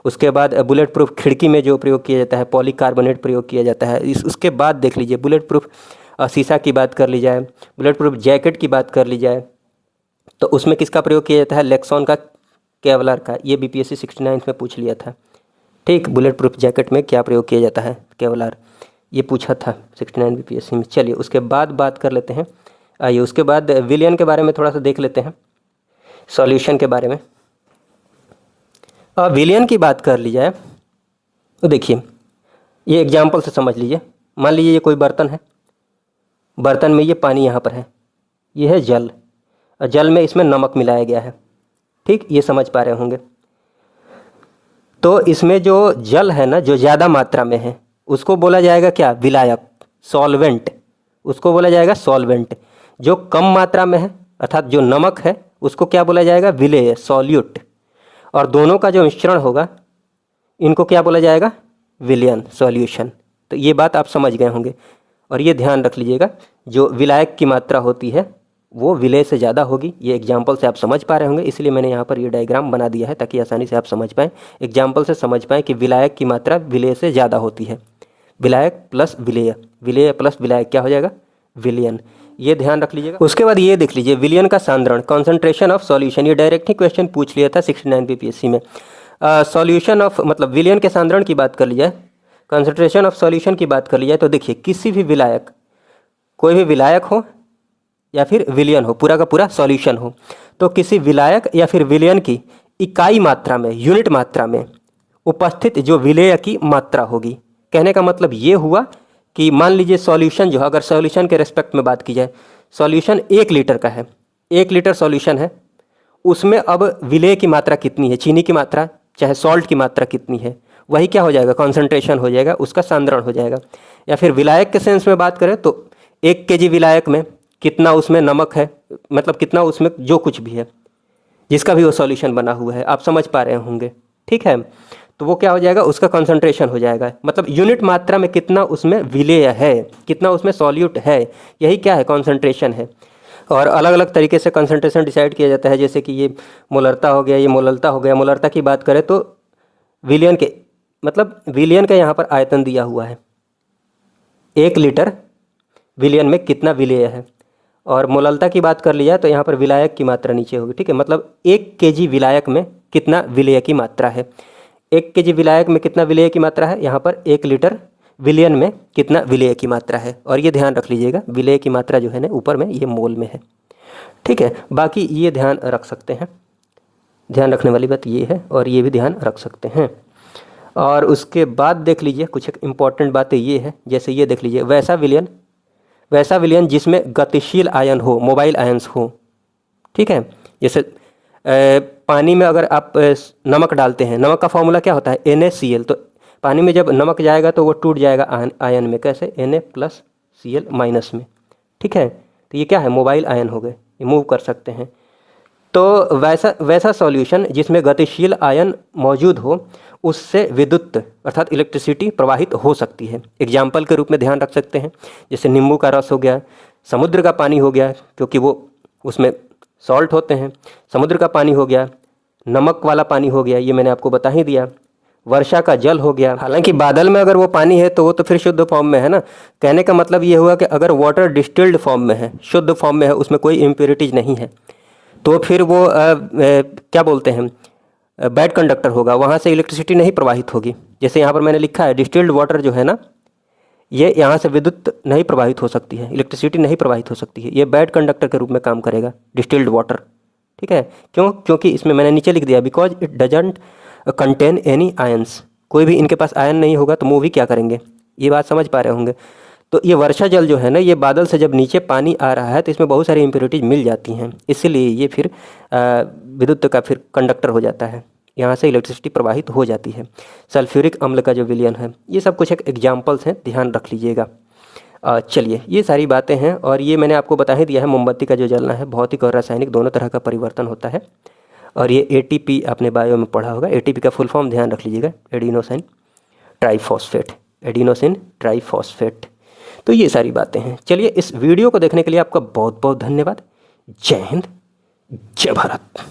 उसके बाद बुलेट प्रूफ खिड़की में जो प्रयोग किया जाता है, पॉलीकार्बोनेट प्रयोग किया जाता है। उसके बाद देख लीजिए बुलेट प्रूफ शीशा की बात कर ली जाए, बुलेट प्रूफ जैकेट की बात कर ली जाए, तो उसमें किसका प्रयोग किया जाता है, लेक्सॉन का, केवलर का। ये बीपीएससी 69 में पूछ लिया था। ठीक, बुलेट प्रूफ जैकेट में क्या प्रयोग किया जाता है, केवलर, ये पूछा था 69 बीपीएससी में। चलिए उसके बाद बात कर लेते हैं, आइए उसके बाद विलियन के बारे में थोड़ा सा देख लेते हैं, सॉल्यूशन के बारे में। विलियन की बात कर ली जाए तो देखिए ये एग्जाम्पल से समझ लीजिए। मान लीजिए ये कोई बर्तन है, बर्तन में ये पानी यहाँ पर है, ये है जल, और जल में इसमें नमक मिलाया गया है। ठीक, ये समझ पा रहे होंगे। तो इसमें जो जल है ना, जो ज़्यादा मात्रा में है, उसको बोला जाएगा क्या, विलायक, सॉल्वेंट, उसको बोला जाएगा सॉल्वेंट। जो कम मात्रा में है अर्थात जो नमक है, उसको क्या बोला जाएगा, विलेय, सॉल्यूट। और दोनों का जो मिश्रण होगा, इनको क्या बोला जाएगा, विलियन, सॉल्यूशन। तो ये बात आप समझ गए होंगे। और ये ध्यान रख लीजिएगा, जो विलायक की मात्रा होती है वो विलेय से ज़्यादा होगी। ये एग्जाम्पल से आप समझ पा रहे होंगे, इसलिए मैंने यहाँ पर ये डायग्राम बना दिया है ताकि आसानी से आप समझ पाएँ, एग्जाम्पल से समझ पाएँ कि विलायक की मात्रा विलेय से ज़्यादा होती है। विलायक प्लस विलेय, विलेय प्लस विलायक क्या हो जाएगा, विलियन। ये ध्यान रख लीजिएगा। उसके बाद ये देख लीजिए, विलियन का सांद्रण, कॉन्सेंट्रेशन ऑफ सॉल्यूशन। ये डायरेक्ट ही क्वेश्चन पूछ लिया था 69 बीपीएससी में। सॉल्यूशन ऑफ मतलब विलियन के सांद्रण की बात कर ली जाए, कॉन्सेंट्रेशन ऑफ सॉल्यूशन की बात कर ली जाए, तो देखिए किसी भी विलायक, कोई भी विलायक हो या फिर विलियन हो, पूरा का पूरा सॉल्यूशन हो, तो किसी विलायक या फिर विलियन की इकाई मात्रा में, यूनिट मात्रा में उपस्थित जो विलेय की मात्रा होगी। कहने का मतलब ये हुआ कि मान लीजिए सॉल्यूशन जो है, अगर सॉल्यूशन के रेस्पेक्ट में बात की जाए, सॉल्यूशन 1 लीटर का है, 1 लीटर सॉल्यूशन है, उसमें अब विलेय की मात्रा कितनी है, चीनी की मात्रा चाहे सॉल्ट की मात्रा कितनी है, वही क्या हो जाएगा, कॉन्सेंट्रेशन हो जाएगा, उसका सांद्रण हो जाएगा। या फिर विलायक के सेंस में बात करें तो 1 केजी विलायक में कितना उसमें नमक है, मतलब कितना उसमें जो कुछ भी है, जिसका भी वो सॉल्यूशन बना हुआ है, आप समझ पा रहे होंगे। ठीक है, तो वो क्या हो जाएगा, उसका कॉन्सेंट्रेशन हो जाएगा, मतलब यूनिट मात्रा में कितना उसमें विलेय है, कितना उसमें सॉल्यूट है, यही क्या है, कॉन्सेंट्रेशन है। और अलग अलग तरीके से कंसंट्रेशन डिसाइड किया जाता है, जैसे कि ये मोलरता हो गया, ये मोललता हो गया। मोलरता की बात करें तो विलियन के मतलब विलियन का यहाँ पर आयतन दिया हुआ है, 1 लीटर विलियन में कितना विलेय है। और मोललता की बात कर लिया तो यहाँ पर विलायक की मात्रा नीचे होगी। ठीक है, मतलब 1 केजी विलायक में कितना विलेय की मात्रा है, 1 केजी विलायक में कितना विलेय की मात्रा है, यहाँ पर 1 लीटर विलियन में कितना विलेय की मात्रा है। और ये ध्यान रख लीजिएगा, विलेय की मात्रा जो है ना ऊपर में ये मोल में है। ठीक है, बाकी ये ध्यान रख सकते हैं, ध्यान रखने वाली बात ये है, और ये भी ध्यान रख सकते हैं। और उसके बाद देख लीजिए कुछ एक इम्पॉर्टेंट बातें ये है, जैसे ये देख लीजिए, वैसा विलियन जिसमें गतिशील आयन हो, मोबाइल आयन्स हो। ठीक है, जैसे पानी में अगर आप नमक डालते हैं, नमक का फॉर्मूला क्या होता है, NaCl। तो पानी में जब नमक जाएगा तो वो टूट जाएगा आयन में, कैसे, Na+Cl- में। ठीक है, तो ये क्या है, मोबाइल आयन हो गए, ये मूव कर सकते हैं। तो वैसा सॉल्यूशन जिसमें गतिशील आयन मौजूद हो, उससे विद्युत अर्थात इलेक्ट्रिसिटी प्रवाहित हो सकती है। एग्जाम्पल के रूप में ध्यान रख सकते हैं, जैसे नींबू का रस हो गया, समुद्र का पानी हो गया, क्योंकि वो उसमें सॉल्ट होते हैं, समुद्र का पानी हो गया, नमक वाला पानी हो गया, ये मैंने आपको बता ही दिया, वर्षा का जल हो गया। हालांकि बादल में अगर वो पानी है तो वो तो फिर शुद्ध फॉर्म में है ना। कहने का मतलब ये हुआ कि अगर वाटर डिस्टिल्ड फॉर्म में है, शुद्ध फॉर्म में है, उसमें कोई इम्प्योरिटीज नहीं है, तो फिर वो क्या बोलते हैं, बैड कंडक्टर होगा, वहाँ से इलेक्ट्रिसिटी नहीं प्रवाहित होगी। जैसे यहाँ पर मैंने लिखा है, डिस्टिल्ड वाटर जो है ना, ये यहाँ से विद्युत नहीं प्रवाहित हो सकती है, इलेक्ट्रिसिटी नहीं प्रवाहित हो सकती है, ये बैड कंडक्टर के रूप में काम करेगा, डिस्टिल्ड वाटर। ठीक है, क्यों, क्योंकि इसमें मैंने नीचे लिख दिया, because it doesn't contain any ions, कोई भी इनके पास आयन नहीं होगा तो मूव ही क्या करेंगे, ये बात समझ पा रहे होंगे। तो ये वर्षा जल जो है ना, ये बादल से जब नीचे पानी आ रहा है तो इसमें बहुत सारी इम्प्योरिटीज मिल जाती हैं, इसीलिए ये फिर विद्युत का फिर कंडक्टर हो जाता है, यहाँ से इलेक्ट्रिसिटी प्रवाहित हो जाती है। सल्फ्यूरिक अम्ल का जो विलयन है, ये सब कुछ एक एग्जाम्पल्स हैं, ध्यान रख लीजिएगा। चलिए ये सारी बातें हैं, और ये मैंने आपको बता ही दिया है मोमबत्ती का जो जलना है भौतिक और रासायनिक दोनों तरह का परिवर्तन होता है। और ये एटीपी आपने बायो में पढ़ा होगा, एटीपी का फुल फॉर्म ध्यान रख लीजिएगा, एडिनोसिन ट्राइफॉस्फेट, एडिनोसिन ट्राइफॉस्फेट। तो ये सारी बातें हैं। चलिए इस वीडियो को देखने के लिए आपका बहुत बहुत धन्यवाद। जय हिंद, जय भारत।